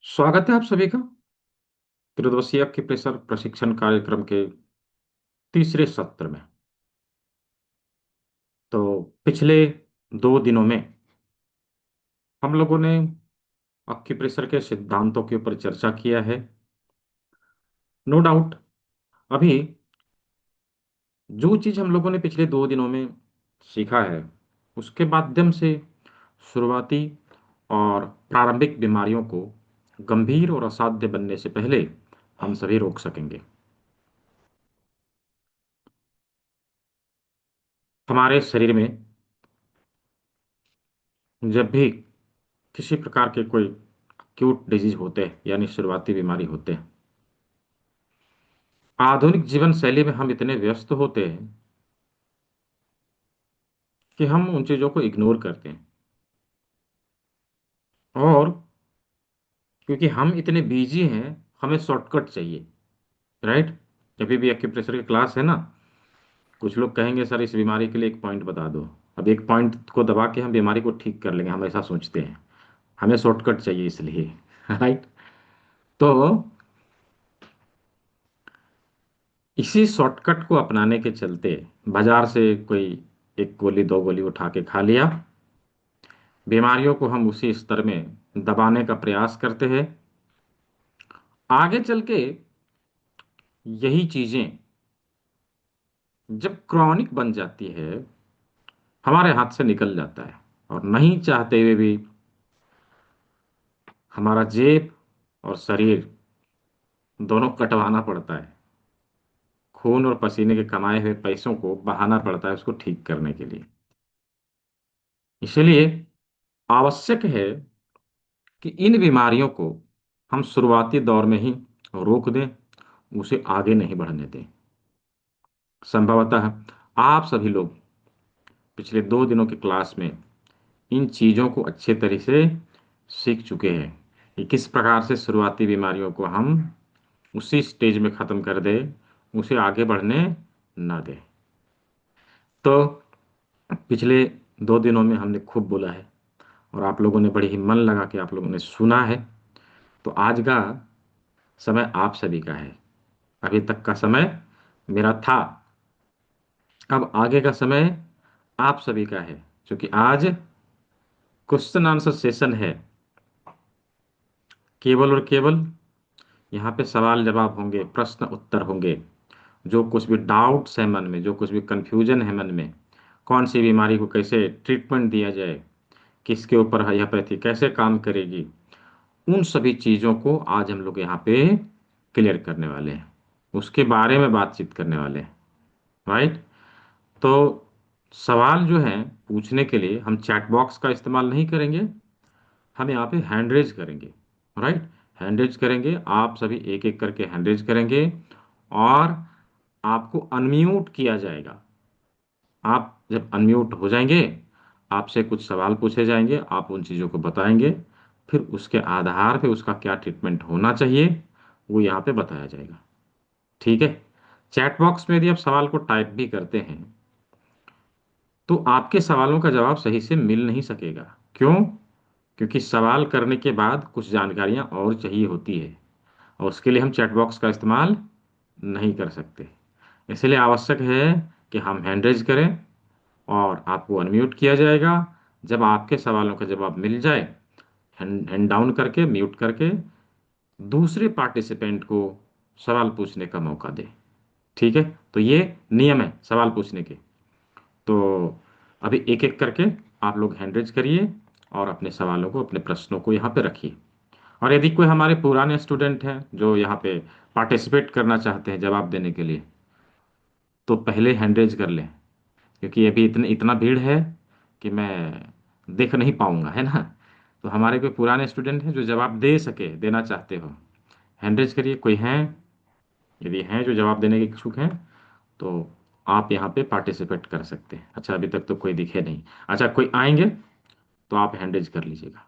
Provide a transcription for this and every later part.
स्वागत है आप सभी का त्रिदिवसीय एक्यूप्रेशर प्रशिक्षण कार्यक्रम के तीसरे सत्र में। तो पिछले 2 दिनों में हम लोगों ने एक्यूप्रेशर के सिद्धांतों के ऊपर चर्चा किया है। नो डाउट, अभी जो चीज हम लोगों ने पिछले 2 दिनों में सीखा है उसके माध्यम से शुरुआती और प्रारंभिक बीमारियों को गंभीर और असाध्य बनने से पहले हम सभी रोक सकेंगे। हमारे शरीर में जब भी किसी प्रकार के कोई एक्यूट डिजीज होते हैं यानी शुरुआती बीमारी होते हैं, आधुनिक जीवन शैली में हम इतने व्यस्त होते हैं कि हम उन चीजों को इग्नोर करते हैं। और क्योंकि हम इतने बिजी हैं, हमें शॉर्टकट चाहिए, राइट। अभी भी एक्यूप्रेशर की क्लास है ना, कुछ लोग कहेंगे सर इस बीमारी के लिए एक पॉइंट बता दो। अब एक पॉइंट को दबा के हम बीमारी को ठीक कर लेंगे, हम ऐसा सोचते हैं। हमें शॉर्टकट चाहिए इसलिए राइट। तो इसी शॉर्टकट को अपनाने के चलते बाजार से कोई एक गोली दो गोली उठा के खा लिया, बीमारियों को हम उसी स्तर में दबाने का प्रयास करते हैं। आगे चल के यही चीजें जब क्रॉनिक बन जाती है, हमारे हाथ से निकल जाता है और नहीं चाहते हुए भी हमारा जेब और शरीर दोनों कटवाना पड़ता है। खून और पसीने के कमाए हुए पैसों को बहाना पड़ता है उसको ठीक करने के लिए। इसलिए आवश्यक है कि इन बीमारियों को हम शुरुआती दौर में ही रोक दें, उसे आगे नहीं बढ़ने दें। संभवतः आप सभी लोग पिछले 2 दिनों की क्लास में इन चीज़ों को अच्छे तरह से सीख चुके हैं कि किस प्रकार से शुरुआती बीमारियों को हम उसी स्टेज में ख़त्म कर दें, उसे आगे बढ़ने ना दें। तो पिछले 2 दिनों में हमने खूब बोला है और आप लोगों ने बड़ी ही मन लगा के आप लोगों ने सुना है। तो आज का समय आप सभी का है। अभी तक का समय मेरा था, अब आगे का समय आप सभी का है। क्योंकि आज क्वेश्चन आंसर सेशन है, केवल और केवल यहाँ पे सवाल जवाब होंगे, प्रश्न उत्तर होंगे। जो कुछ भी डाउट्स है मन में, जो कुछ भी कंफ्यूजन है मन में, कौन सी बीमारी को कैसे ट्रीटमेंट दिया जाए, किसके ऊपर होम्योपैथी कैसे काम करेगी, उन सभी चीज़ों को आज हम लोग यहाँ पे क्लियर करने वाले हैं, उसके बारे में बातचीत करने वाले हैं, राइट। तो सवाल जो है पूछने के लिए हम चैट बॉक्स का इस्तेमाल नहीं करेंगे, हम यहाँ पे हैंड रेज करेंगे, राइट। हैंड रेज करेंगे, आप सभी एक एक करके हैंड रेज करेंगे और आपको अनम्यूट किया जाएगा। आप जब अनम्यूट हो जाएंगे, आपसे कुछ सवाल पूछे जाएंगे, आप उन चीज़ों को बताएंगे, फिर उसके आधार पे उसका क्या ट्रीटमेंट होना चाहिए वो यहाँ पे बताया जाएगा, ठीक है। चैट बॉक्स में यदि आप सवाल को टाइप भी करते हैं तो आपके सवालों का जवाब सही से मिल नहीं सकेगा। क्यों? क्योंकि सवाल करने के बाद कुछ जानकारियां और चाहिए होती है और उसके लिए हम चैट बॉक्स का इस्तेमाल नहीं कर सकते। इसलिए आवश्यक है कि हम हैंड रेज करें और आपको अनम्यूट किया जाएगा। जब आपके सवालों का जवाब मिल जाए, हैंड डाउन करके म्यूट करके दूसरे पार्टिसिपेंट को सवाल पूछने का मौका दें, ठीक है। तो ये नियम है सवाल पूछने के। तो अभी एक एक करके आप लोग हैंड रेज करिए और अपने सवालों को, अपने प्रश्नों को यहाँ पे रखिए। और यदि कोई हमारे पुराने स्टूडेंट हैं जो यहाँ पे पार्टिसिपेट करना चाहते हैं जवाब देने के लिए, तो पहले हैंड रेज कर लें, क्योंकि अभी इतने इतना भीड़ है कि मैं देख नहीं पाऊंगा, है ना। तो हमारे कोई पुराने स्टूडेंट हैं जो जवाब दे सके, देना चाहते हो, हैंड रेज करिए। कोई हैं? यदि हैं जो जवाब देने के इच्छुक हैं तो आप यहाँ पे पार्टिसिपेट कर सकते हैं। अच्छा, अभी तक तो कोई दिखे नहीं। अच्छा, कोई आएंगे तो आप हैंड रेज कर लीजिएगा,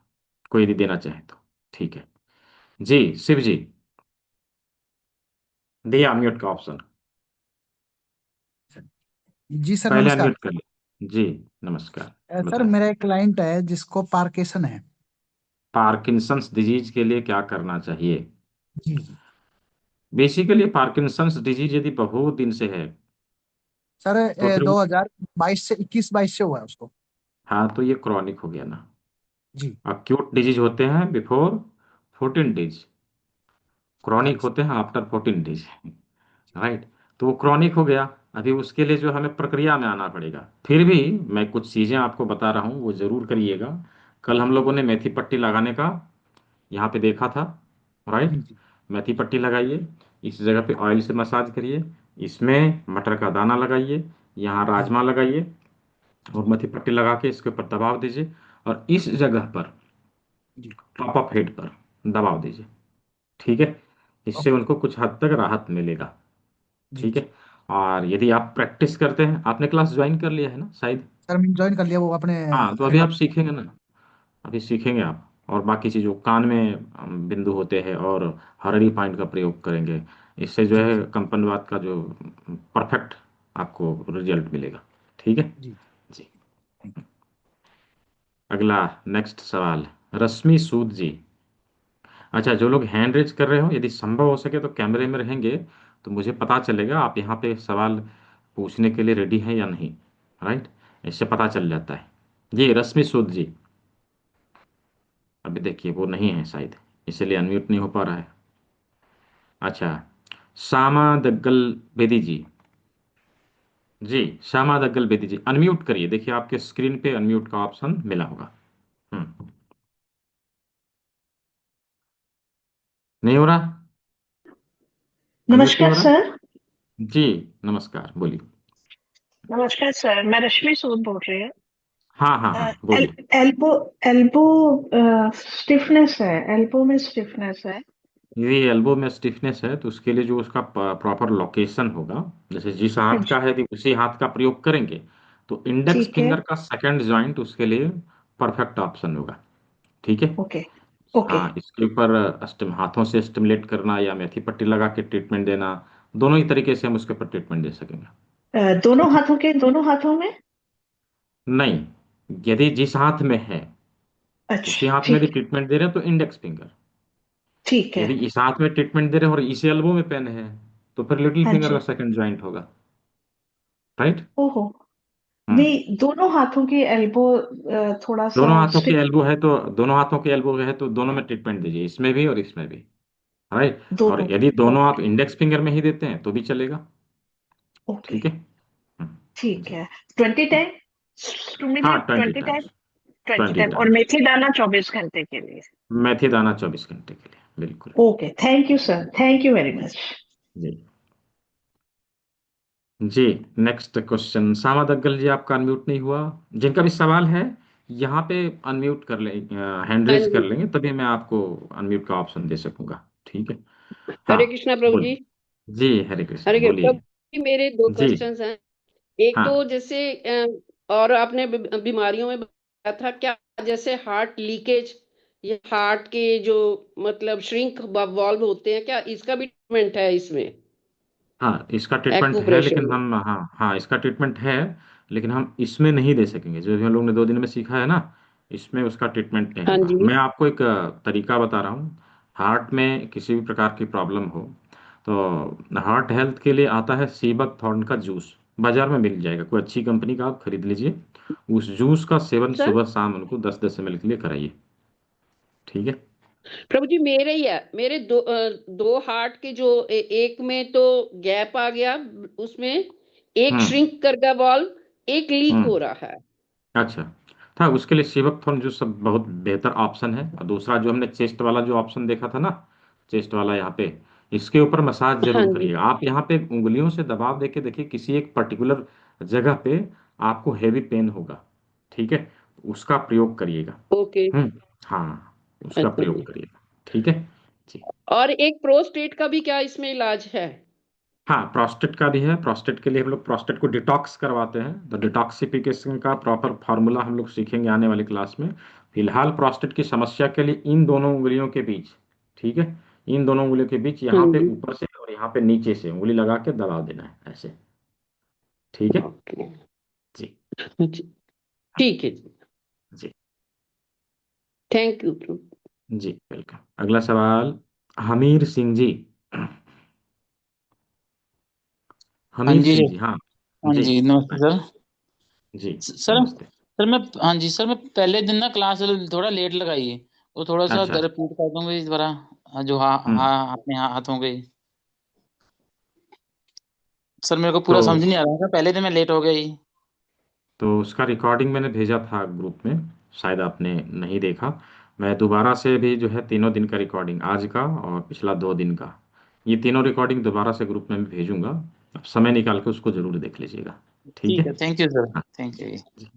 कोई यदि देना चाहे तो, ठीक है। जी शिव जी, दिया अनम्यूट का ऑप्शन, जी सर, पहले नमस्कार। अनम्यूट कर ली जी। नमस्कार, सर, बताएं। मेरा एक क्लाइंट है जिसको पार्किंसन है। पार्किंसंस डिजीज के लिए क्या करना चाहिए? जी जी। बेसिकली पार्किंसंस डिजीज यदि बहुत दिन से है सर तो फिर वो, 2022 से 21-22 से हुआ है उसको। हाँ तो ये क्रॉनिक हो गया ना। जी। अक्यूट डिजीज होते हैं बिफोर 14 डेज, क्रॉनिक अच्छा। होते हैं आफ्टर 14 डेज। राइट। तो वो क्रॉनिक हो गया। अभी उसके लिए जो हमें प्रक्रिया में आना पड़ेगा, फिर भी मैं कुछ चीज़ें आपको बता रहा हूँ, वो ज़रूर करिएगा। कल हम लोगों ने मेथी पट्टी लगाने का यहाँ पे देखा था। राइट। जी जी। मेथी पट्टी लगाइए, इस जगह पे ऑयल से मसाज करिए, इसमें मटर का दाना लगाइए, यहाँ जी राजमा लगाइए, और मेथी पट्टी लगा के इसके ऊपर दबाव दीजिए, और इस जगह पर जी। टॉप ऑफ हेड पर दबाव दीजिए। ठीक है। इससे ओके। उनको कुछ हद तक राहत मिलेगा। जी ठीक जी। है। और यदि आप प्रैक्टिस करते हैं, आपने क्लास ज्वाइन कर लिया है ना शायद? सर मैंने ज्वाइन कर लिया वो अपने हाँ तो अभी परिवार। आप सीखेंगे ना, अभी सीखेंगे आप। और बाकी चीज़ों, कान में बिंदु होते हैं, और हरड़ी पॉइंट का प्रयोग करेंगे। इससे जो जी है जी। कंपनवात का जो परफेक्ट आपको रिजल्ट मिलेगा। ठीक है। जी। जी। थैंक अगला, नेक्स्ट सवाल, रश्मि सूद जी। अच्छा, जो लोग हैंड रेज कर रहे हो, यदि संभव हो सके तो कैमरे में रहेंगे, तो मुझे पता चलेगा आप यहाँ पे सवाल पूछने के लिए रेडी हैं या नहीं। राइट। इससे पता चल जाता है। जी, रश्मि सूद जी। अभी देखिए वो नहीं है शायद, इसलिए अनम्यूट नहीं हो पा रहा है। अच्छा, श्यामा दग्गल बेदी जी। जी, श्यामा दग्गल बेदी जी, अनम्यूट करिए, देखिए आपके स्क्रीन पे अनम्यूट का ऑप्शन मिला होगा। हम्म। नहीं हो रहा? अनम्यूट नहीं नमस्कार हो रहा? सर। जी, नमस्कार, बोलिए। नमस्कार सर, मैं रश्मि सूद बोल रही हूँ। हाँ हाँ हाँ, एल, बोलिए। एल्बो एल्बो स्टिफनेस है, एल्बो में स्टिफनेस है। यदि एल्बो में स्टिफनेस है तो उसके लिए जो उसका प्रॉपर लोकेशन होगा, जैसे जिस हाँ हाथ जी। का है यदि उसी हाथ का प्रयोग करेंगे, तो इंडेक्स ठीक है। फिंगर का सेकंड जॉइंट उसके लिए परफेक्ट ऑप्शन होगा। ठीक है। ओके। ओके। हाँ, इसके ऊपर हाथों से स्टिमुलेट करना या मेथी पट्टी लगा के ट्रीटमेंट देना, दोनों ही तरीके से हम उसके ऊपर ट्रीटमेंट दे सकेंगे। दोनों ठीक है। हाथों के, दोनों हाथों में। नहीं, यदि जिस हाथ में है उसी अच्छा हाथ में यदि ठीक है। ट्रीटमेंट दे रहे हैं तो इंडेक्स फिंगर। ठीक है। यदि इस हाथ में ट्रीटमेंट दे रहे हैं और इसी एल्बो में पेन है, तो फिर लिटिल हाँ फिंगर का जी। सेकंड जॉइंट होगा। राइट। ओहो। हम्म। नहीं, दोनों हाथों की एल्बो थोड़ा सा दोनों हाथों की स्टिफ। एल्बो है तो, दोनों हाथों की एल्बो है तो दोनों में ट्रीटमेंट दीजिए, इसमें भी और इसमें भी। राइट। और दोनों में। यदि दोनों ओके। आप इंडेक्स फिंगर में ही देते हैं तो भी चलेगा। ओके। ठीक है। ठीक जी। है। 20 टाइम, हाँ, 20 टाइम। 20 टाइम्स। 20 टाइम, 20 और टाइम्स मेथी दाना 24 घंटे के लिए। मेथी दाना 24 घंटे के लिए, बिल्कुल। Okay, thank you sir, thank you very much. जी। जी, नेक्स्ट क्वेश्चन, सामा दग्गल जी, आपका अनम्यूट नहीं हुआ। जिनका भी सवाल है यहाँ पे अनम्यूट कर ले, हैंड हाँ रेज कर जी। लेंगे, तभी मैं आपको अनम्यूट का ऑप्शन दे सकूंगा। ठीक है। हाँ, हरे कृष्णा प्रभु जी। बोलिए। जी, हरे कृष्णा, हरे कृष्ण प्रभु बोलिए। जी, मेरे दो जी। क्वेश्चंस हैं। एक तो हाँ जैसे और आपने बीमारियों में बताया था क्या, जैसे हार्ट लीकेज या हार्ट के जो मतलब श्रिंक वाल्व होते हैं, क्या इसका भी ट्रीटमेंट है इसमें, हाँ, इसका ट्रीटमेंट है, एक्यूप्रेशर लेकिन में? हम, हाँ हाँ, इसका ट्रीटमेंट है, लेकिन हम इसमें नहीं दे सकेंगे। जो भी हम लोग ने 2 दिन में सीखा है ना, इसमें उसका ट्रीटमेंट नहीं हाँ होगा। जी। मैं आपको एक तरीका बता रहा हूँ। हार्ट में किसी भी प्रकार की प्रॉब्लम हो तो हार्ट हेल्थ के लिए आता है सीबक थॉर्न का जूस, बाजार में मिल जाएगा, कोई अच्छी कंपनी का आप खरीद लीजिए। उस जूस का सेवन सर सुबह शाम उनको 10-10 ml के लिए कराइए। ठीक है। प्रभु जी, मेरे ही है, मेरे दो हार्ट के जो एक में तो गैप आ गया उसमें, एक हम्म। श्रिंक कर गया वाल्व, एक लीक हम्म। हो रहा है। अच्छा, था उसके लिए सिवकथोन जो सब बहुत बेहतर ऑप्शन है। और दूसरा जो हमने चेस्ट वाला जो ऑप्शन देखा था ना, चेस्ट वाला यहाँ पे, इसके ऊपर मसाज हाँ जरूर जी। करिएगा। आप यहाँ पे उंगलियों से दबाव देके देखिए, किसी एक पर्टिकुलर जगह पे आपको हैवी पेन होगा। ठीक है। उसका प्रयोग करिएगा। ओके। हम्म। हाँ, उसका अच्छा प्रयोग जी। करिएगा। ठीक है। जी। और एक प्रोस्टेट का भी क्या इसमें इलाज है? हाँ, प्रोस्टेट का भी है। प्रोस्टेट के लिए हम लोग प्रोस्टेट को डिटॉक्स करवाते हैं, तो डिटॉक्सिफिकेशन का प्रॉपर फार्मूला हम लोग सीखेंगे आने वाली क्लास में। फिलहाल प्रोस्टेट की समस्या के लिए इन दोनों उंगलियों के बीच, ठीक है, इन दोनों उंगलियों के बीच, हाँ यहाँ पे जी। ऊपर से और यहाँ पे नीचे से उंगली लगा के दबा देना है ऐसे। ठीक है। ओके। जी। जी, ठीक है जी। जी। Thank you. जी वेलकम। अगला सवाल, हमीर सिंह जी। हाँ हमीर जी। सिंह जी, हाँ। हाँ जी जी, नमस्ते बताएं। सर। जी सर नमस्ते। सर मैं, हाँ जी सर, मैं पहले दिन ना क्लास थोड़ा लेट लगाई है, वो थोड़ा सा अच्छा। रिपीट कर दूंगा इस बार। हाँ, जो हाँ हम्म। हाँ अपने हाथों गई। सर मेरे को तो पूरा समझ नहीं आ रहा था, पहले दिन मैं लेट हो गई। उसका रिकॉर्डिंग मैंने भेजा था ग्रुप में, शायद आपने नहीं देखा। मैं दोबारा से भी जो है तीनों दिन का रिकॉर्डिंग, आज का और पिछला 2 दिन का, ये तीनों रिकॉर्डिंग दोबारा से ग्रुप में मैं भेजूंगा। आप समय निकाल के उसको जरूर देख लीजिएगा। ठीक ठीक है। है, थैंक यू सर, हाँ थैंक यू। जी।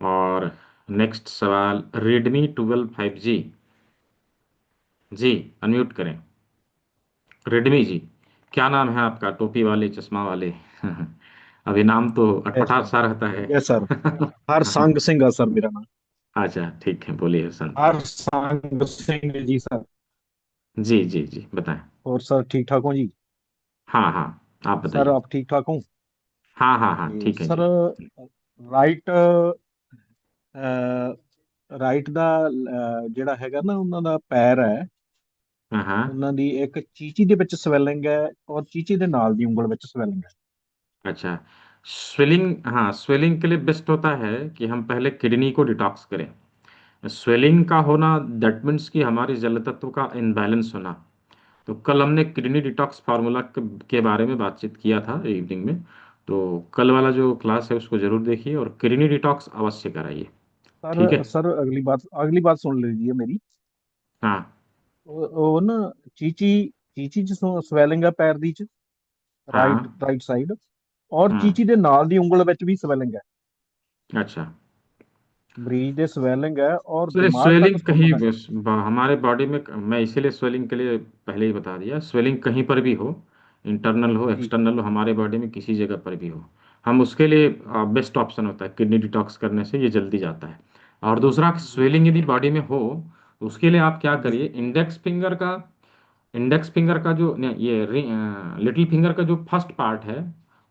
और नेक्स्ट सवाल, रेडमी 12 5G। जी अनम्यूट करें। रेडमी जी, क्या नाम है आपका, टोपी वाले चश्मा वाले? अभी नाम तो यस अटपटा सर। सा रहता है। Yes sir. हर सांग सिंह है सर मेरा नाम। अच्छा ठीक है, बोलिए सन। हर सांग सिंह जी सर। जी जी जी बताएं। और सर ठीक ठाक हो जी? हाँ हाँ, आप सर बताइए। आप ठीक ठाक हो? हाँ हाँ हाँ जी ठीक है सर। जी। ਰਾਈਟ ਰਾਈਟ ਦਾ ਜਿਹੜਾ ਹੈਗਾ ਨਾ ਉਹਨਾਂ ਦਾ ਪੈਰ ਹੈ, हाँ हाँ। ਉਹਨਾਂ ਦੀ ਇੱਕ ਚੀਚੀ ਦੇ ਵਿੱਚ ਸਵੈਲਿੰਗ ਹੈ, ਔਰ ਚੀਚੀ ਦੇ ਨਾਲ ਦੀ ਉਂਗਲ ਵਿੱਚ ਸਵੈਲਿੰग ਹੈ। अच्छा, स्वेलिंग, हाँ स्वेलिंग के लिए बेस्ट होता है कि हम पहले किडनी को डिटॉक्स करें। स्वेलिंग का होना दैट मीन्स कि हमारे जल तत्व का इनबैलेंस होना। तो कल हमने किडनी डिटॉक्स फार्मूला के बारे में बातचीत किया था इवनिंग में। तो कल वाला जो क्लास है उसको जरूर देखिए और किडनी डिटॉक्स अवश्य कराइए। ठीक है। सर सर अगली बात सुन लीजिए मेरी। हाँ ਉਹ ਨਾ ਚੀਚੀ ਚੀਚੀ ਚ ਸਵੈਲਿੰਗ ਹੈ ਪੈਰ ਦੀ ਚ, ਰਾਈਟ हाँ। ਰਾਈਟ ਸਾਈਡ, ਔਰ हाँ। ਚੀਚੀ ਦੇ ਨਾਲ ਦੀ ਉਂਗਲ ਵਿੱਚ ਵੀ ਸਵੈਲਿੰਗ ਹੈ। अच्छा। ਮਰੀਜ਼ ਦੇ ਸਵੈਲਿੰग है और सर दिमाग तक स्वेलिंग कहीं सुनना है। हमारे बॉडी में, मैं इसीलिए स्वेलिंग के लिए पहले ही बता दिया, स्वेलिंग कहीं पर भी हो, इंटरनल हो जी एक्सटर्नल हो, हमारे बॉडी में किसी जगह पर भी हो, हम उसके लिए बेस्ट ऑप्शन होता है किडनी डिटॉक्स करने से, ये जल्दी जाता है। और दूसरा, जी स्वेलिंग यदि बॉडी में हो तो उसके लिए आप क्या जी करिए, इंडेक्स फिंगर का जो नहीं, ये लिटिल फिंगर का जो फर्स्ट पार्ट है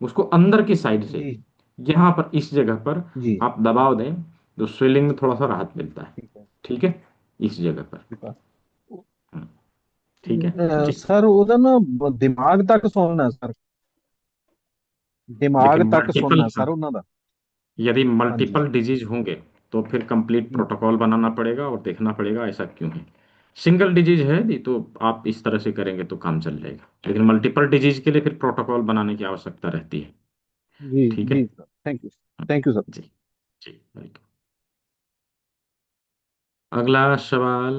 उसको अंदर की साइड से, जी यहाँ पर इस जगह पर जी। आप दबाव दें तो स्वेलिंग में थोड़ा सा राहत मिलता है। ठीक है। ठीक है, इस जगह पर। ठीक है। हम्म, ठीक है जी। सर ਉਹਦਾ ना दिमाग तक सुनना है सर, देखिए दिमाग तक सुनना मल्टीपल, है सर ਉਹਨਾਂ ਦਾ। यदि हाँ जी। मल्टीपल डिजीज होंगे तो फिर कंप्लीट जी प्रोटोकॉल बनाना पड़ेगा और देखना पड़ेगा ऐसा क्यों है। सिंगल डिजीज है यदि तो आप इस तरह से करेंगे तो काम चल जाएगा, लेकिन मल्टीपल डिजीज के लिए फिर प्रोटोकॉल बनाने की आवश्यकता रहती है। जी ठीक है। जी sir, thank you. Thank you sir. जी जी वेलकम। अगला सवाल,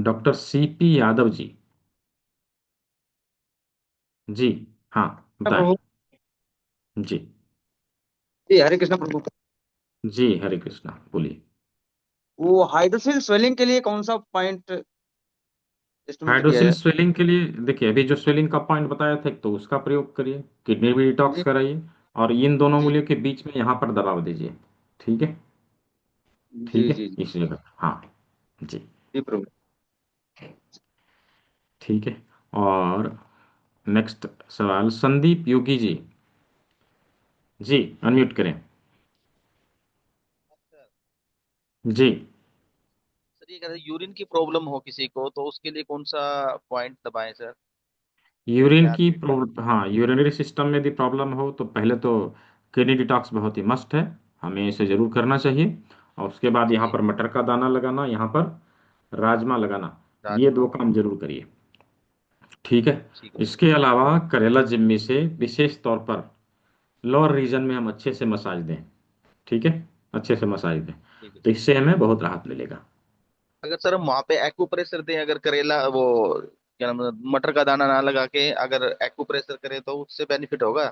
डॉक्टर सीपी यादव जी। जी हाँ बताएं। प्रभु। जी। जी हरे कृष्ण प्रभु। जी हरे कृष्णा, बोलिए। वो हाइड्रोसिल स्वेलिंग के लिए कौन सा पॉइंट एस्टिमेट किया हाइड्रोसिल है? स्वेलिंग के लिए देखिए, अभी जो स्वेलिंग का पॉइंट बताया था तो उसका प्रयोग करिए, किडनी भी डिटॉक्स जी कराइए और इन दोनों जी उंगलियों के बीच में यहाँ पर दबाव दीजिए। ठीक है। ठीक जी है, जी इस जगह पर। हाँ जी। जी प्रभु। ठीक है। और नेक्स्ट सवाल, संदीप योगी जी। जी अनम्यूट करें। जी। सर ये कहते हैं यूरिन की प्रॉब्लम हो किसी को तो उसके लिए कौन सा पॉइंट दबाएं सर? यूरिन ध्यान की में। प्रॉब्लम, हाँ यूरिनरी सिस्टम में यदि प्रॉब्लम हो तो पहले तो किडनी डिटॉक्स बहुत ही मस्ट है, हमें इसे जरूर करना चाहिए। और उसके बाद यहाँ जी। पर मटर का दाना लगाना, यहाँ पर राजमा लगाना, ये राजमा। 2 काम जरूर करिए। ठीक है। ठीक है। इसके अलावा करेला जिम्मी से विशेष तौर पर लोअर रीजन में हम अच्छे से मसाज दें। ठीक है, अच्छे से मसाज दें, ठीक है तो सर। इससे हमें बहुत राहत मिलेगा। अगर सर हम वहाँ पे एक्यूप्रेशर दें, अगर करेला वो क्या नाम है, मटर का दाना ना लगा के अगर एक्यूप्रेशर करें तो उससे बेनिफिट होगा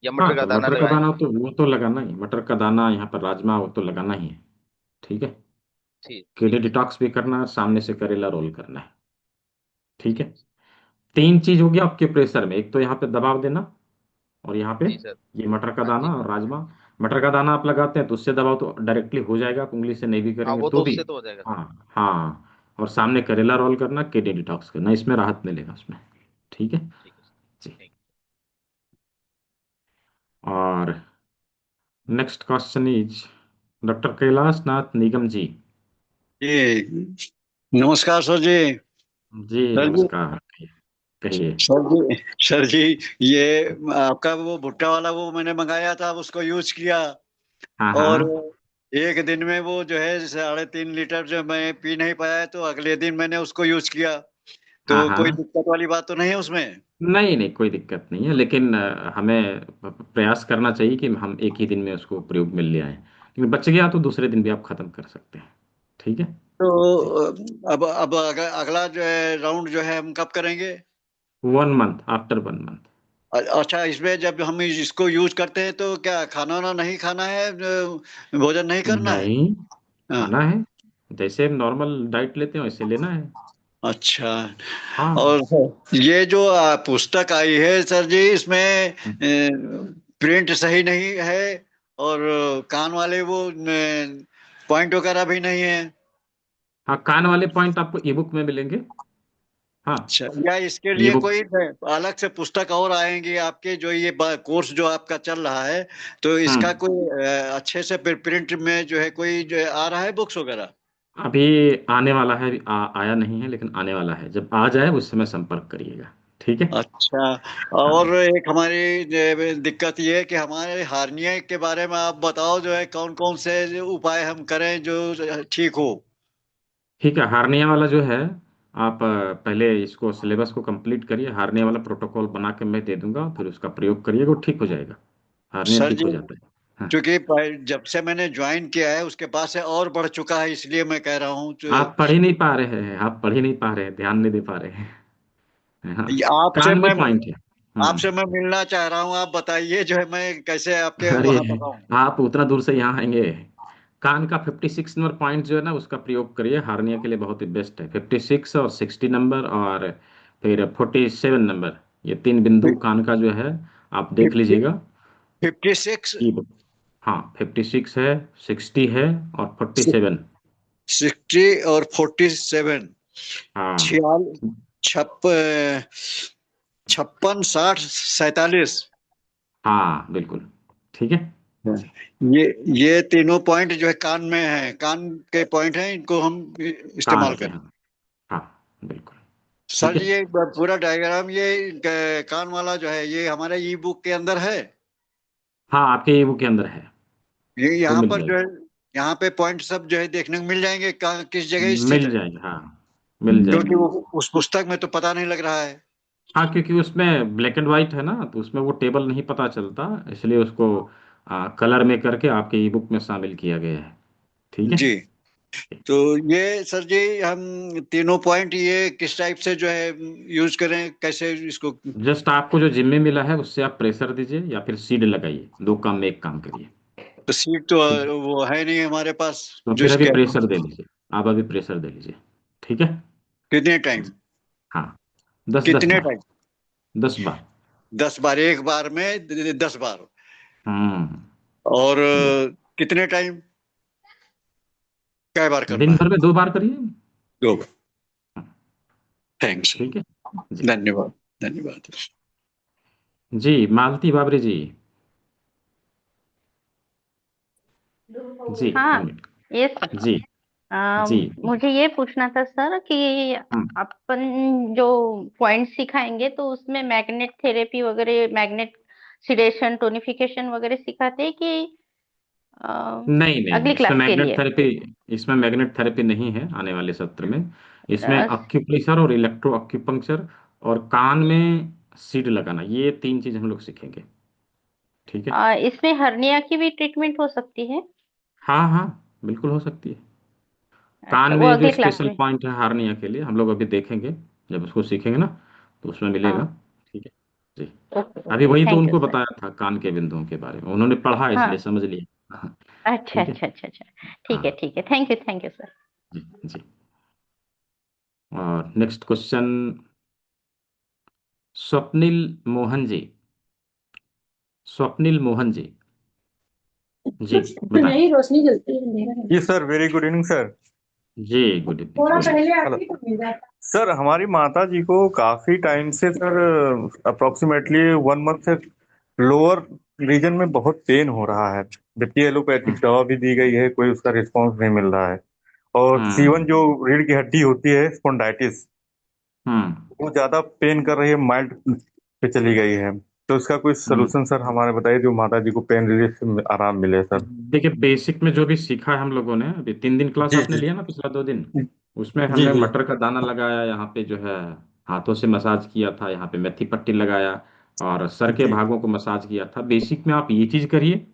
या हाँ मटर का तो दाना मटर का लगाएं? दाना तो वो तो लगाना ही, मटर का दाना यहाँ पर राजमा वो तो लगाना ही है। ठीक है। ठीक किडनी ठीक है सर। डिटॉक्स भी करना है, सामने से करेला रोल करना है। ठीक ठीक है। है सर। 3 चीज हो गया आपके प्रेशर में, एक तो यहाँ पे दबाव देना और यहाँ पे जी सर। ये मटर का हाँ दाना जी। और राजमा। मटर का दाना आप लगाते हैं तो उससे दबाव तो डायरेक्टली हो जाएगा, आप उंगली से नहीं भी हाँ करेंगे वो तो तो भी। उससे तो हो जाएगा सर। हाँ हाँ। और सामने करेला रोल करना, किडनी डिटॉक्स करना, इसमें राहत मिलेगा उसमें। ठीक है ठीक है सर। जी। थैंक और next question is doctor Kailash Nath Nigam ji. जी नमस्कार सर जी। जी सर जी नमस्कार। कहिए। सर जी सर जी, ये आपका वो भुट्टा वाला वो मैंने मंगाया था, उसको यूज किया हाँ और हाँ एक दिन में वो जो है 3.5 लीटर जो मैं पी नहीं पाया, तो अगले दिन मैंने उसको यूज किया। हाँ तो कोई हाँ। दिक्कत वाली बात तो नहीं है उसमें? नहीं नहीं, कोई दिक्कत नहीं है, लेकिन हमें प्रयास करना चाहिए कि हम एक ही दिन में उसको प्रयोग में ले आए, लेकिन बच गया तो दूसरे दिन भी आप खत्म कर सकते हैं। ठीक है। तो जी। अब अगला जो है राउंड जो है हम कब करेंगे? 1 मंथ, आफ्टर 1 मंथ। अच्छा, इसमें जब हम इसको यूज करते हैं तो क्या खाना वाना नहीं खाना है, भोजन नहीं करना है? नहीं, हाँ। खाना है, जैसे नॉर्मल डाइट लेते हैं वैसे लेना है। अच्छा। हाँ। और ये जो पुस्तक आई है सर जी, इसमें प्रिंट सही नहीं है और कान वाले वो पॉइंट वगैरह भी नहीं है। हाँ, कान वाले पॉइंट आपको ई बुक में मिलेंगे। हाँ। अच्छा, या इसके ई लिए बुक। कोई अलग से पुस्तक और आएंगी आपके, जो ये कोर्स जो आपका चल रहा है, तो इसका हम्म। कोई अच्छे से प्रिंट में जो है कोई जो आ रहा है बुक्स वगैरह? अभी आने वाला है, अभी आया नहीं है, लेकिन आने वाला है, जब आ जाए उस समय संपर्क करिएगा। ठीक है। अच्छा। हाँ। और एक हमारी दिक्कत ये है कि हमारे हार्निया के बारे में आप बताओ, जो है कौन कौन से जो उपाय हम करें जो ठीक हो। ठीक है, हार्निया वाला जो है, आप पहले इसको सिलेबस को कंप्लीट करिए, हार्निया वाला प्रोटोकॉल बना के मैं दे दूंगा, फिर उसका प्रयोग करिएगा, वो ठीक हो जाएगा। हार्निया सर ठीक जी, हो जाता है। हाँ। चूंकि जब से मैंने ज्वाइन किया है उसके बाद से और बढ़ चुका है, इसलिए मैं कह रहा हूँ आप पढ़ ही नहीं पा रहे हैं, आप पढ़ ही नहीं पा रहे हैं, ध्यान नहीं दे पा रहे हैं। हाँ। आपसे कान में मैं पॉइंट है। आपसे हम्म। मैं मिलना चाह रहा हूँ, आप बताइए जो है मैं कैसे आपके अरे, वहां बताऊं। आप उतना दूर से यहाँ आएंगे? कान का 56 नंबर पॉइंट जो है ना, उसका प्रयोग करिए, हार्निया के लिए बहुत ही बेस्ट है। 56 और 60 नंबर, और फिर 47 नंबर, ये 3 बिंदु कान का जो है, आप देख 50, लीजिएगा। 56, ई बुक। हाँ, 56 है, 60 है, और 47। 60 और 47, हाँ। छियाल छप 56, 60, 47। हाँ बिल्कुल। ठीक है। ये ये तीनों पॉइंट जो है कान में है, कान के पॉइंट हैं, इनको हम कान इस्तेमाल के, करें। हाँ। हाँ बिल्कुल। सर ठीक है। जी, ये पूरा डायग्राम ये कान वाला जो है ये हमारे ई बुक के अंदर है। हाँ, आपके ई बुक के अंदर है, ये वो यहाँ मिल पर जो है, जाएगी। यहाँ पे पॉइंट सब जो है देखने को मिल जाएंगे, कहाँ किस जगह स्थित मिल है, जाएगी, हाँ, मिल क्योंकि जाएंगे। वो उस पुस्तक में तो पता नहीं लग रहा है। हाँ, क्योंकि उसमें ब्लैक एंड वाइट है ना, तो उसमें वो टेबल नहीं पता चलता, इसलिए उसको कलर में करके आपके ई बुक में शामिल किया गया है। ठीक है। जी। तो ये सर जी, हम तीनों पॉइंट ये किस टाइप से जो है यूज करें, कैसे इसको? जस्ट आपको जो जिम में मिला है उससे आप प्रेशर दीजिए, या फिर सीड लगाइए, दो काम में एक काम करिए। तो सीट तो ठीक है। वो है नहीं हमारे पास तो जो फिर अभी इसके। प्रेशर दे लीजिए, आप अभी प्रेशर दे लीजिए। ठीक है। कितने टाइम? हाँ, 10-10 बार। कितने टाइम? 10 बार। 10 बार, एक बार में 10 बार? हम्म। और बिल्कुल। कितने टाइम, कै बार दिन करना है? भर में 2 बार करिए। 2 बार। थैंक्स। ठीक है। जी। धन्यवाद। धन्यवाद। जी, मालती बाबरी जी। जी, हाँ, अनम्यूट। ये सर। जी। जी। मुझे ये पूछना था सर कि हम्म। अपन जो पॉइंट सिखाएंगे तो उसमें मैग्नेट थेरेपी वगैरह, मैग्नेट सिडेशन, टोनिफिकेशन वगैरह सिखाते हैं कि अ, नहीं नहीं नहीं, अगली क्लास के लिए? इसमें मैग्नेट थेरेपी नहीं है आने वाले सत्र में। इसमें अ, अक्यूप्रेशर और इलेक्ट्रो अक्यूपंक्चर, और कान में सीड लगाना, ये 3 चीज हम लोग सीखेंगे। ठीक है। इसमें हर्निया की भी ट्रीटमेंट हो सकती है? हाँ हाँ, बिल्कुल हो सकती है। कान अच्छा, वो में जो अगली क्लास स्पेशल में। पॉइंट है हार्निया के लिए, हम लोग अभी देखेंगे, जब उसको सीखेंगे ना, तो उसमें मिलेगा। हाँ। ठीक है। जी। ओके अभी ओके, वही तो थैंक यू उनको सर। बताया था, कान के बिंदुओं के बारे में उन्होंने पढ़ा, इसलिए हाँ। समझ लिया। अच्छा ठीक है। अच्छा अच्छा अच्छा। ठीक है हाँ। ठीक है, थैंक यू सर। जी। जी। और नेक्स्ट क्वेश्चन, स्वप्निल मोहन जी। स्वप्निल मोहन जी। जी, बताएं। नहीं, रोशनी जलती है, अंधेरा है। जी sir, very good evening sir. जी, गुड इवनिंग, थोड़ा बोलिए। पहले आती तो मिल जाता। सर, हमारी माता जी को काफी टाइम से सर, अप्रोक्सीमेटली 1 मंथ से लोअर रीजन में बहुत पेन हो रहा है, जबकि एलोपैथिक दवा भी दी गई है, कोई उसका रिस्पॉन्स नहीं मिल रहा है। और C1 जो रीढ़ की हड्डी होती है स्पॉन्डाइटिस, हम्म वो ज्यादा पेन कर रही है, माइल्ड पे चली गई है। तो इसका कोई सोल्यूशन सर हमारे बताइए, जो माता जी को पेन रिलीफ से आराम मिले सर। देखिए, बेसिक में जो भी सीखा है हम लोगों ने, अभी 3 दिन क्लास जी आपने जी लिया ना पिछला 2 दिन, उसमें जी हमने जी मटर का दाना लगाया, यहाँ पे जो है हाथों से मसाज किया था, यहाँ पे मेथी पट्टी लगाया, और सर के जी भागों को मसाज किया था। बेसिक में आप ये चीज करिए,